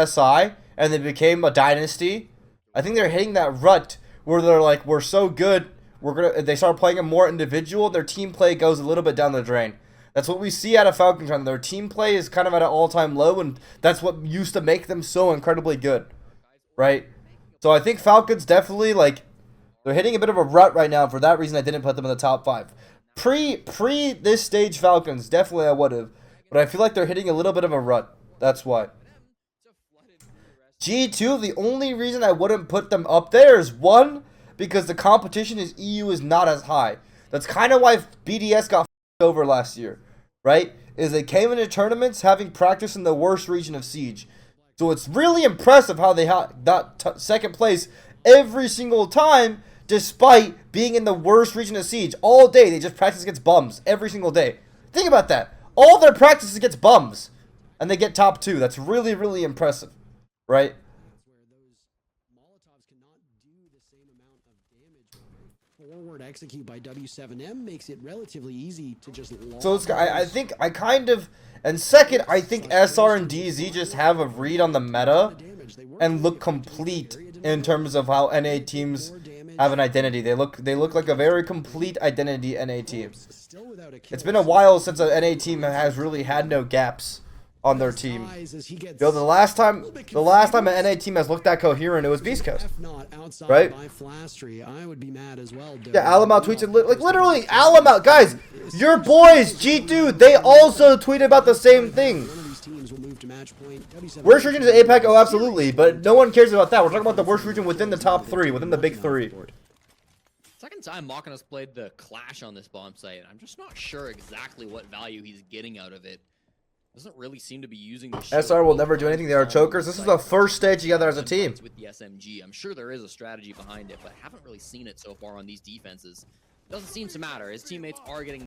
A: SI, and they became a dynasty. I think they're hitting that rut where they're like, we're so good, they start playing a more individual, their team play goes a little bit down the drain. That's what we see out of Falcons. Their team play is kind of at an all-time low, and that's what used to make them so incredibly good, right? So I think Falcons definitely, they're hitting a bit of a rut right now. For that reason, I didn't put them in the top 5. Pre this stage Falcons, definitely I would have. But I feel like they're hitting a little bit of a rut. That's why. G2, the only reason I wouldn't put them up there is, 1, because the competition is EU is not as high. That's kind of why BDS got over last year, right? Is they came into tournaments having practice in the worst region of Siege. So it's really impressive how they got second place every single time, despite being in the worst region of Siege. All day, they just practice against bums every single day. Think about that. All their practice is against bums, and they get top 2. That's really, really impressive, right?
B: Forward execute by W7M makes it relatively easy to just
A: so I think I kind of, and second, I think SR and DZ just have a read on the meta and look complete in terms of how NA teams have an identity. They look like a very complete identity NA team. It's been a while since an NA team has really had no gaps on their team. Yo, the last time an NA team has looked that coherent, it was Beast Coast, right? Yeah, Alamout tweets it, like literally Alamout, guys, your boys G2, they also tweeted about the same thing. Worst region is APAC, oh absolutely, but no one cares about that. We're talking about the worst region within the top 3, within the big 3.
C: Second time Machina's played the Clash on this bomb site. I'm just not sure exactly what value he's getting out of it. Doesn't really seem to be using the
A: SR will never do anything. They are chokers. This is the first stage together as a team.
C: With the SMG, I'm sure there is a strategy behind it, but I haven't really seen it so far on these defenses. Doesn't seem to matter. His teammates are getting.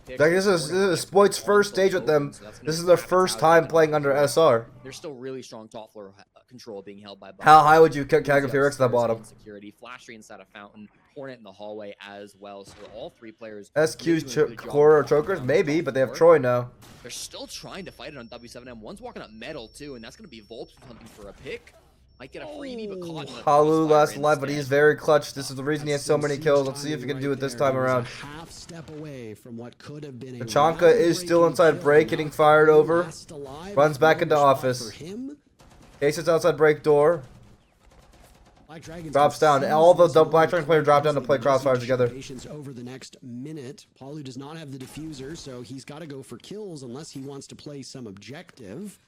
A: This is Spoit's first stage with them. This is their first time playing under SR.
C: There's still really strong top floor control being held by.
A: How high would you kick Kagafirix at the bottom?
C: Security, Flashy inside a fountain, Hornet in the hallway as well. So all 3 players.
A: SQ's core or chokers, maybe, but they have Troy now.
C: They're still trying to fight it on W7M. One's walking up metal too, and that's going to be Volps with something for a pick. Might get a freebie, but caught in the
A: Halu last alive, but he's very clutch. This is the reason he has so many kills. Let's see if he can do it this time around. Tachanka is still inside break, getting fired over. Runs back into office. Aces outside break door. Drops down. All the Black Dragon players drop down to play crossfires together.
B: Over the next minute, Palu does not have the diffuser, so he's got to go for kills unless he wants to play some objective.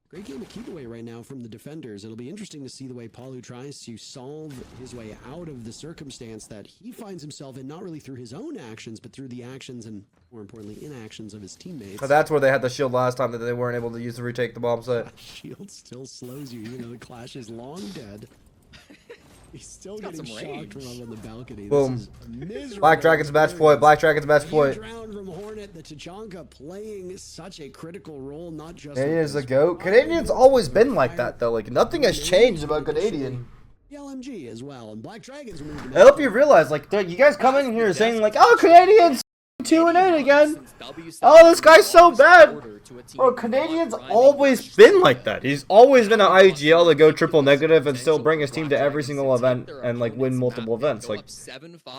B: Great game of keep away right now from the defenders. It'll be interesting to see the way Palu tries to solve his way out of the circumstance that he finds himself in, not really through his own actions, but through the actions and, more importantly, inactions of his teammates.
A: So that's where they had the shield last time that they weren't able to use to retake the bomb site.
B: Shield still slows you, even though the Clash is long dead. He's still getting shocked from up on the balcony.
A: Boom. Black Dragon's match point. Black Dragon's match point.
B: Round from Hornet, the Tachanka playing such a critical role, not just.
A: Canadian's the GOAT. Canadian's always been like that, though. Like, nothing has changed about Canadian.
B: The LMG as well, and Black Dragons moved.
A: I hope you realize, like, you guys come in here saying, like, oh, Canadians 2-8 again. Oh, this guy's so bad. Bro, Canadian's always been like that. He's always been an IGL to go triple negative and still bring his team to every single event and, like, win multiple events. Like,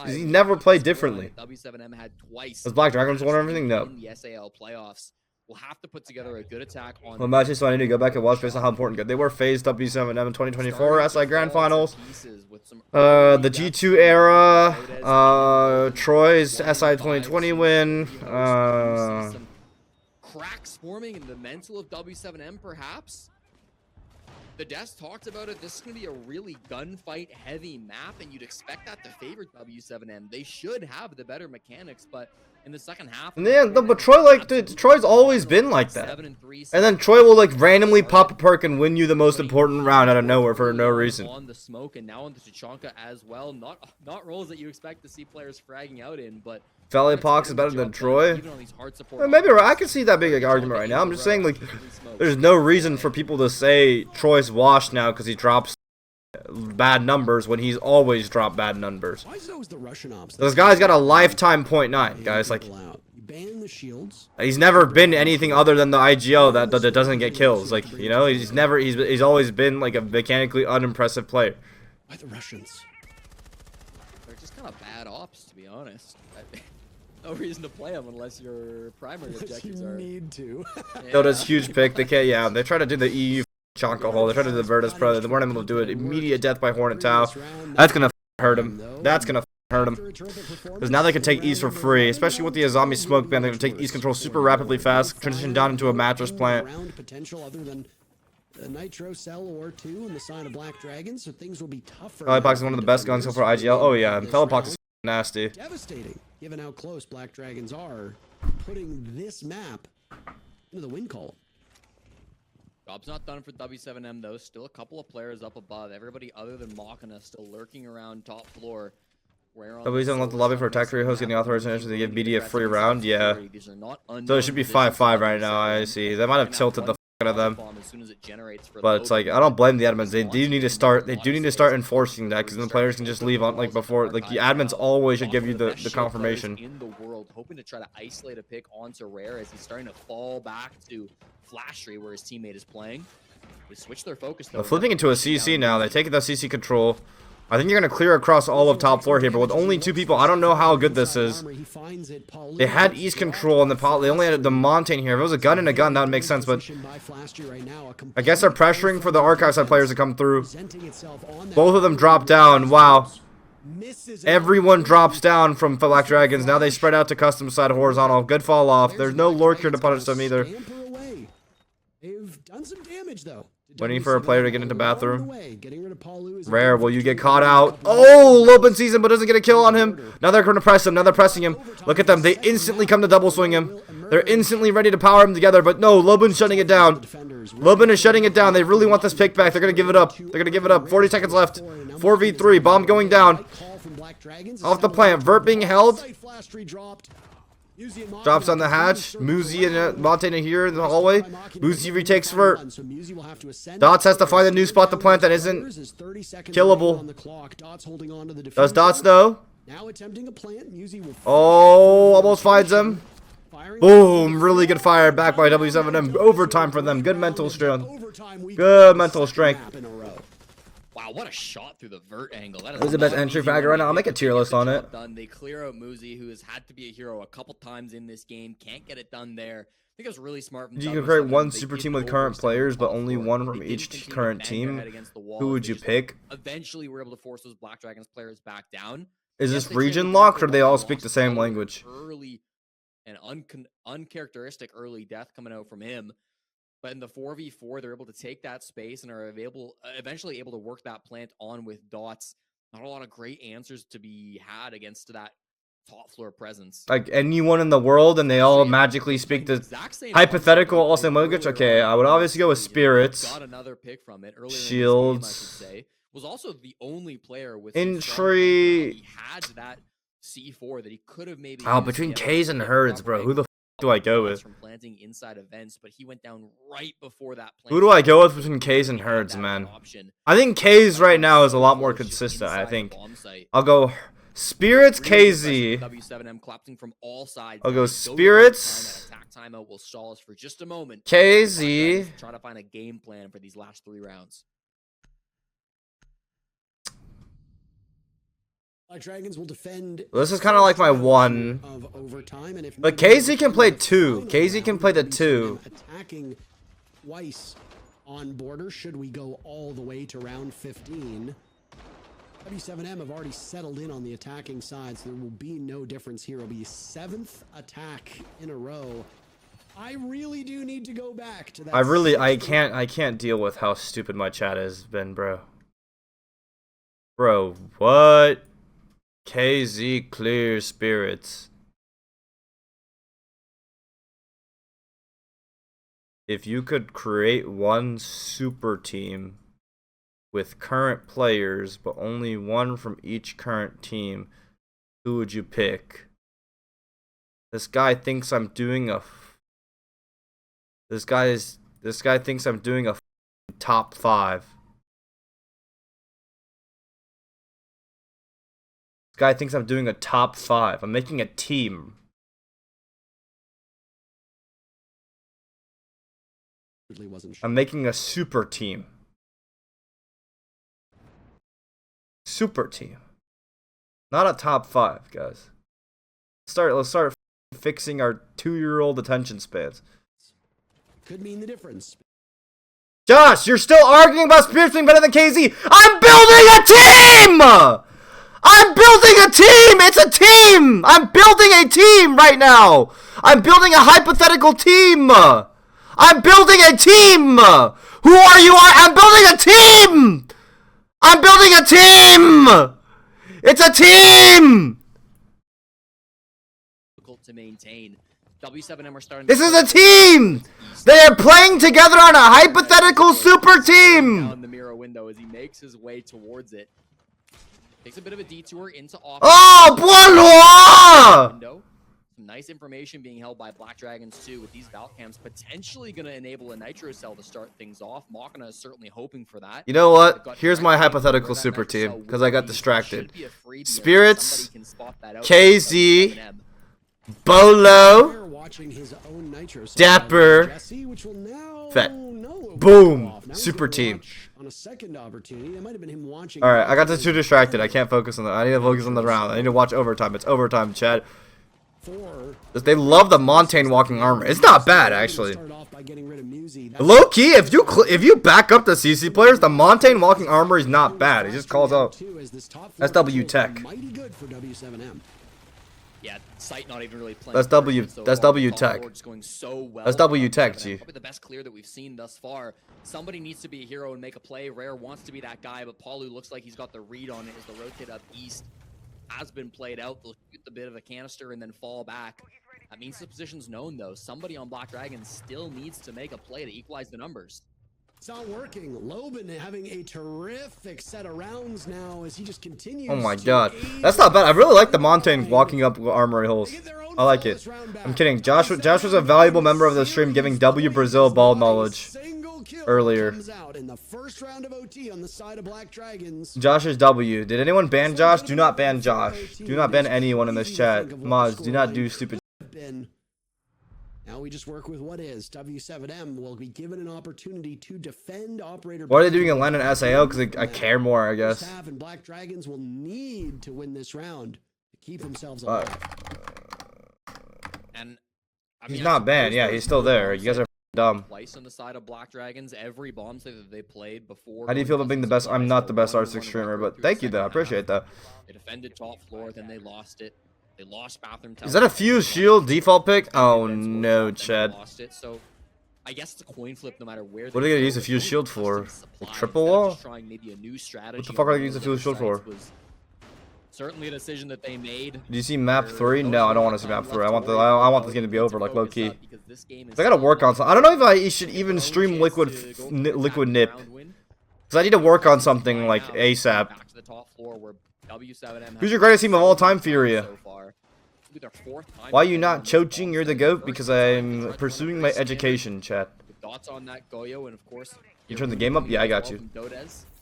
A: he never played differently. Does Black Dragons won everything? No.
C: The SAL playoffs. We'll have to put together a good attack on.
A: Well, imagine, so I need to go back and watch based on how important good they were. Phased W7M in 2024 SI Grand Finals. The G2 era. Troy's SI 2020 win.
C: Cracks forming in the mental of W7M, perhaps. The desk talked about it. This is going to be a really gunfight heavy map, and you'd expect that to favor W7M. They should have the better mechanics, but in the second half,
A: Yeah, no, but Troy, like, dude, Troy's always been like that. And then Troy will, like, randomly pop a perk and win you the most important round out of nowhere for no reason.
C: On the smoke and now on the Tachanka as well. Not roles that you expect to see players fragging out in, but
A: Valleypox is better than Troy. Maybe I can see that being an argument right now. I'm just saying, like, there's no reason for people to say Troy's washed now because he drops bad numbers when he's always dropped bad numbers. This guy's got a lifetime .9, guys. Like, he's never been anything other than the IGL that doesn't get kills. Like, you know, he's always been like a mechanically unimpressive player.
B: By the Russians.
C: They're just kind of bad ops, to be honest. No reason to play them unless your primary objectives are.
B: Need to.
A: So that's huge pick. They can't. Yeah, they try to do the EU Chonka hole. They try to do the Virtus Pro. They weren't able to do it. Immediate death by Hornet Tau. That's gonna hurt him. That's gonna hurt him. Because now they can take East for free, especially with the Azami smoke ban. They're gonna take East control super rapidly fast. Transition down into a mattress plant.
B: Potential other than a Nitro Cell or 2 in the sign of Black Dragon, so things will be tougher.
A: Valleypox is one of the best guns so far. IGL. Oh yeah, and Valleypox is nasty.
B: Devastating, given how close Black Dragons are, putting this map into the win column.
C: Job's not done for W7M though. Still a couple of players up above. Everybody other than Machina still lurking around top floor.
A: W7M left the lobby for attack 3 hosts getting authorization to give BD a free round. Yeah. So it should be 5-5 right now. I see. They might have tilted the out of them, but it's like I don't blame the admins. They do need to start. They do need to start enforcing that, because then the players can just leave on like before. Like the admins always should give you the confirmation.
C: In the world, hoping to try to isolate a pick onto Rare as he's starting to fall back to Flashtree where his teammate is playing. They switch their focus though.
A: They're flipping into a CC now. They take the CC control. I think you're going to clear across all of top floor here, but with only 2 people, I don't know how good this is. They had East control, and they only had the Montaigne here. If it was a gun and a gun, that would make sense, but I guess they're pressuring for the Archive side players to come through. Both of them drop down. Wow. Everyone drops down from Black Dragons. Now they spread out to custom side horizontal. Good fall off. There's no Lord here to punish them either.
B: They've done some damage, though.
A: Waiting for a player to get into bathroom. Rare, will you get caught out? Oh, Lobin sees him but doesn't get a kill on him. Now they're going to press him. Now they're pressing him. Look at them. They instantly come to double swing him. They're instantly ready to power him together, but no, Lobin's shutting it down. Lobin is shutting it down. They really want this pick back. They're going to give it up. They're going to give it up. 40 seconds left. 4v3. Bomb going down. Off the plant. Vert being held. Drops on the hatch. Muzi and Montaigne here in the hallway. Muzi retakes Vert. Dots has to find a new spot to plant that isn't killable. Does Dots know? Oh, almost finds him. Boom. Really good fire back by W7M. Overtime for them. Good mental strength. Good mental strength.
C: Wow, what a shot through the Vert angle. That
A: is the best entry fragger right now. I'll make a tier list on it.
C: They clear out Muzi, who has had to be a hero a couple times in this game. Can't get it done there. I think it was really smart from
A: you can create one super team with current players, but only one from each current team. Who would you pick?
C: Eventually, we're able to force those Black Dragons players back down.
A: Is this region locked, or do they all speak the same language?
C: Early and uncharacteristic early death coming out from him. But in the 4v4, they're able to take that space and are eventually able to work that plant on with Dots. Not a lot of great answers to be had against that top floor presence.
A: Like anyone in the world, and they all magically speak the hypothetical all same language. Okay, I would obviously go with Spirits.
C: Got another pick from it earlier
A: Shields.
C: In the game, I should say. Was also the only player with
A: Entry.
C: He had that C4 that he could have maybe.
A: Oh, between K's and Herds, bro. Who the do I go with?
C: From planting inside events, but he went down right before that.
A: Who do I go with between K's and Herds, man? I think K's right now is a lot more consistent. I think I'll go Spirits, KZ.
C: W7M collapsing from all sides.
A: I'll go Spirits.
C: Attack timeout will stall us for just a moment.
A: KZ.
C: Try to find a game plan for these last 3 rounds.
B: Dragons will defend.
A: This is kind of like my 1. But KZ can play 2. KZ can play the 2.
B: Attacking twice on border. Should we go all the way to round 15? W7M have already settled in on the attacking side, so there will be no difference here. It'll be 7th attack in a row I really do need to go back to that.
A: I can't deal with how stupid my chat has been, bro. Bro, what? KZ Clear Spirits. If you could create one super team with current players, but only one from each current team, who would you pick? This guy thinks I'm doing a... This guy thinks I'm doing a top 5. This guy thinks I'm doing a top 5. I'm making a team. I'm making a super team. Super team. Not a top 5, guys. Let's start fixing our 2-year-old attention spans.
B: Could mean the difference.
A: Josh, you're still arguing about Spirits being better than KZ. I'm building a team! I'm building a team! It's a team! I'm building a team right now! I'm building a hypothetical team! I'm building a team! Who are you? I'm building a team! I'm building a team! It's a team!
C: Difficult to maintain. W7M are starting.
A: This is a team! They are playing together on a hypothetical super team!
C: Down the mirror window as he makes his way towards it. Takes a bit of a detour into off.
A: Oh,
C: window. Some nice information being held by Black Dragons too, with these Valk cams potentially going to enable a Nitro Cell to start things off. Machina is certainly hoping for that.
A: You know what? Here's my hypothetical super team, because I got distracted. Spirits, KZ, Bolo, Dapper, Fett. Boom! Super team. Alright, I got too distracted. I can't focus on that. I need to focus on the round. I need to watch overtime. It's overtime, Chad. They love the Montane walking armor. It's not bad, actually. Low key, if you back up the CC players, the Montane walking armor is not bad. It just calls out SW Tech.
C: Yeah, Sight not even really playing.
A: That's W Tech. That's W Tech, G.
C: Probably the best clear that we've seen thus far. Somebody needs to be a hero and make a play. Rare wants to be that guy, but Paulu looks like he's got the read on it as the rotate up east has been played out. They'll shoot the bit of a canister and then fall back. That means the position's known, though. Somebody on Black Dragon still needs to make a play to equalize the numbers.
B: It's not working. Loban having a terrific set of rounds now as he just continues.
A: Oh my god. That's not bad. I really like the Montane walking up armory holes. I like it. I'm kidding. Josh was a valuable member of the stream, giving W Brazil ball knowledge earlier. Josh is W. Did anyone ban Josh? Do not ban Josh. Do not ban anyone in this chat. Mods, do not do stupid.
B: Now we just work with what is. W7M will be given an opportunity to defend operator.
A: What are they doing in London SAL? Because I care more, I guess.
B: And Black Dragons will need to win this round to keep themselves alive.
C: And
A: he's not banned. Yeah, he's still there. You guys are dumb.
C: Twice on the side of Black Dragons, every bomb that they played before.
A: How do you feel about being the best? I'm not the best R6 streamer, but thank you though. I appreciate that.
C: They defended top floor, then they lost it. They lost bathroom.
A: Is that a fuse shield default pick? Oh no, Chad.
C: Lost it, so I guess it's a coin flip no matter where.
A: What are they gonna use a fuse shield for? A triple wall? What the fuck are they gonna use a fuse shield for?
C: Certainly a decision that they made.
A: Do you see map 3? No, I don't want to see map 3. I want this game to be over, like low key. I gotta work on something. I don't know if I should even stream Liquid Nip, because I need to work on something like ASAP. Who's your greatest team of all time, Furia? Why are you not choaching? You're the GOAT? Because I'm pursuing my education, chat. You turn the game up? Yeah, I got you.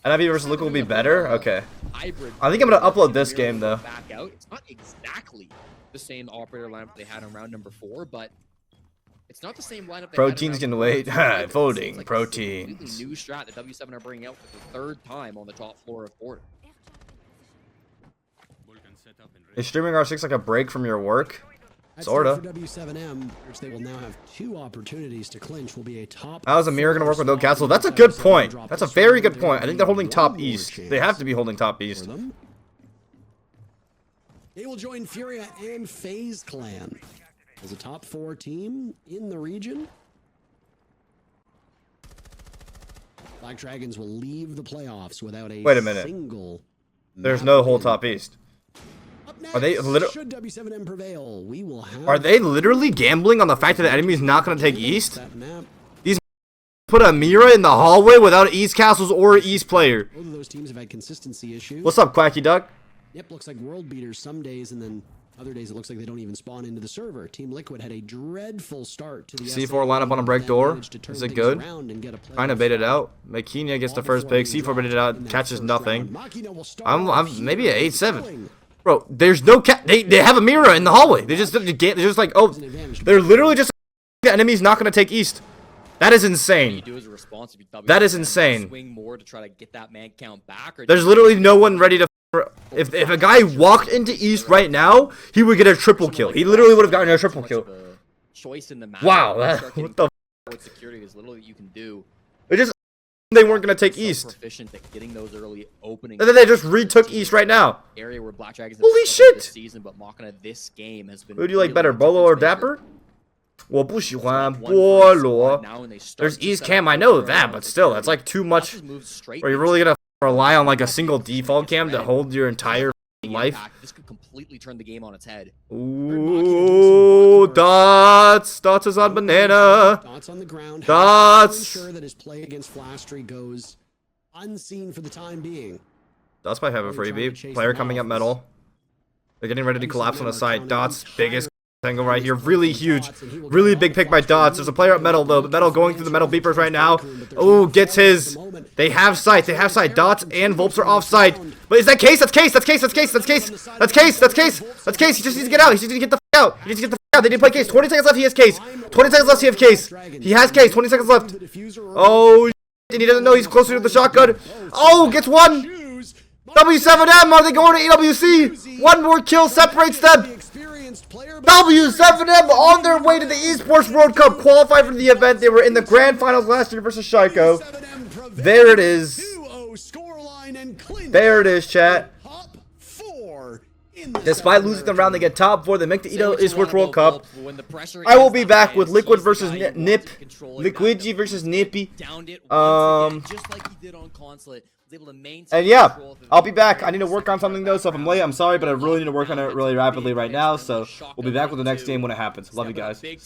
A: NIV versus Liquid will be better? Okay. I think I'm gonna upload this game though.
C: It's not exactly the same operator lineup they had in round number 4, but it's not the same lineup.
A: Proteins can wait. Folding proteins.
C: New strat that W7 are bringing out for the 3rd time on the top floor of Border.
A: Is streaming R6 like a break from your work? Sorta.
B: For W7M, which they will now have 2 opportunities to clinch, will be a top.
A: How is Amir gonna work with no castle? That's a good point. That's a very good point. I think they're holding top east. They have to be holding top east.
B: They will join Furia and FaZe Clan. As a top 4 team in the region, Black Dragons will leave the playoffs without a
A: Wait a minute.
B: single.
A: There's
B: map
A: no whole
B: win.
A: top east.
B: Up next,
A: Are they
B: should W7M prevail, we will have
A: Are they literally gambling on the fact that the enemy's not going to take east?
B: that map.
A: Put a Mira in the hallway without east castles or east player.
B: Both of those teams have had consistency issues.
A: What's up, Quacky Duck?
B: Yep, looks like world beaters some days, and then other days it looks like they don't even spawn into the server. Team Liquid had a dreadful start to the
A: C4
B: SAL,
A: lineup on a break
B: then
A: door.
B: managed to turn
A: Is it
B: things
A: good?
B: around and get a
A: Trying to
B: playoff
A: bait it
B: spot.
A: out. Makina gets the first pick. C4 baited it out. Catches nothing. I'm maybe an 8-7. Bro, there's no they have a Mira in the hallway. They're just like, oh, they're literally just the enemy's not going to take east. That is insane. That is insane.
C: Swing more to try to get that man count back, or
A: There's literally no one ready to. If a guy walked into east right now, he would get a triple kill. He literally would have gotten a triple kill.
C: choice in the map.
A: Wow, what the?
C: Security is little that you can do.
A: They just they weren't gonna take east.
C: Proficient at getting those early openings.
A: And then they just retook east right now.
C: Area where Black Dragons
A: Holy shit!
C: this season, but Machina this game has been.
A: Who do you like
C: really
A: better,
C: a
A: Bolo or
C: difference maker.
A: Dapper? 我不喜欢
C: One for his squad
A: Bolo.
C: now, and they start
A: There's
C: to
A: east
C: set
A: cam,
C: up
A: I know
C: for
A: that, but still, that's like too much.
C: Just moved straight
A: Are you really gonna rely on like a single default cam to hold your entire life?
C: This could completely turn the game on its head.
A: Ooh, Dots! Dots is on banana!
B: Dots on the ground.
A: Dots!
B: Ensure that his play against Flastry goes unseen for the time being.
A: Dots might have a freebie. Player coming up metal. They're getting ready to collapse on the side. Dots, biggest angle right here. Really huge. Really big pick by Dots. There's a player up metal though. Metal going through the metal beepers right now. Oh, gets his. They have sight. They have sight. Dots and Volps are off site. But is that Case? That's Case. That's Case. That's Case. That's Case. That's Case. That's Case. That's Case. He just needs to get out. He just needs to get the f out. He needs to get the f out. They need to play Case. 20 seconds left. He has Case. 20 seconds left. He has Case. He has Case. 20 seconds left. Oh, and he doesn't know he's closer to the shotgun. Oh, gets one. W7M, are they going to EWC? One more kill separates them. W7M on their way to the Esports World Cup, qualified for the event. They were in the grand finals last year versus Shaiko. There it is. There it is, chat. Despite losing the round, they get top 4. They make the Esports World Cup. I will be back with Liquid versus Nip. Liquidgy versus Nippy. And yeah, I'll be back. I need to work on something though, so if I'm late, I'm sorry, but I really need to work on it really rapidly right now. So we'll be back with the next game when it happens. Love you guys. See you.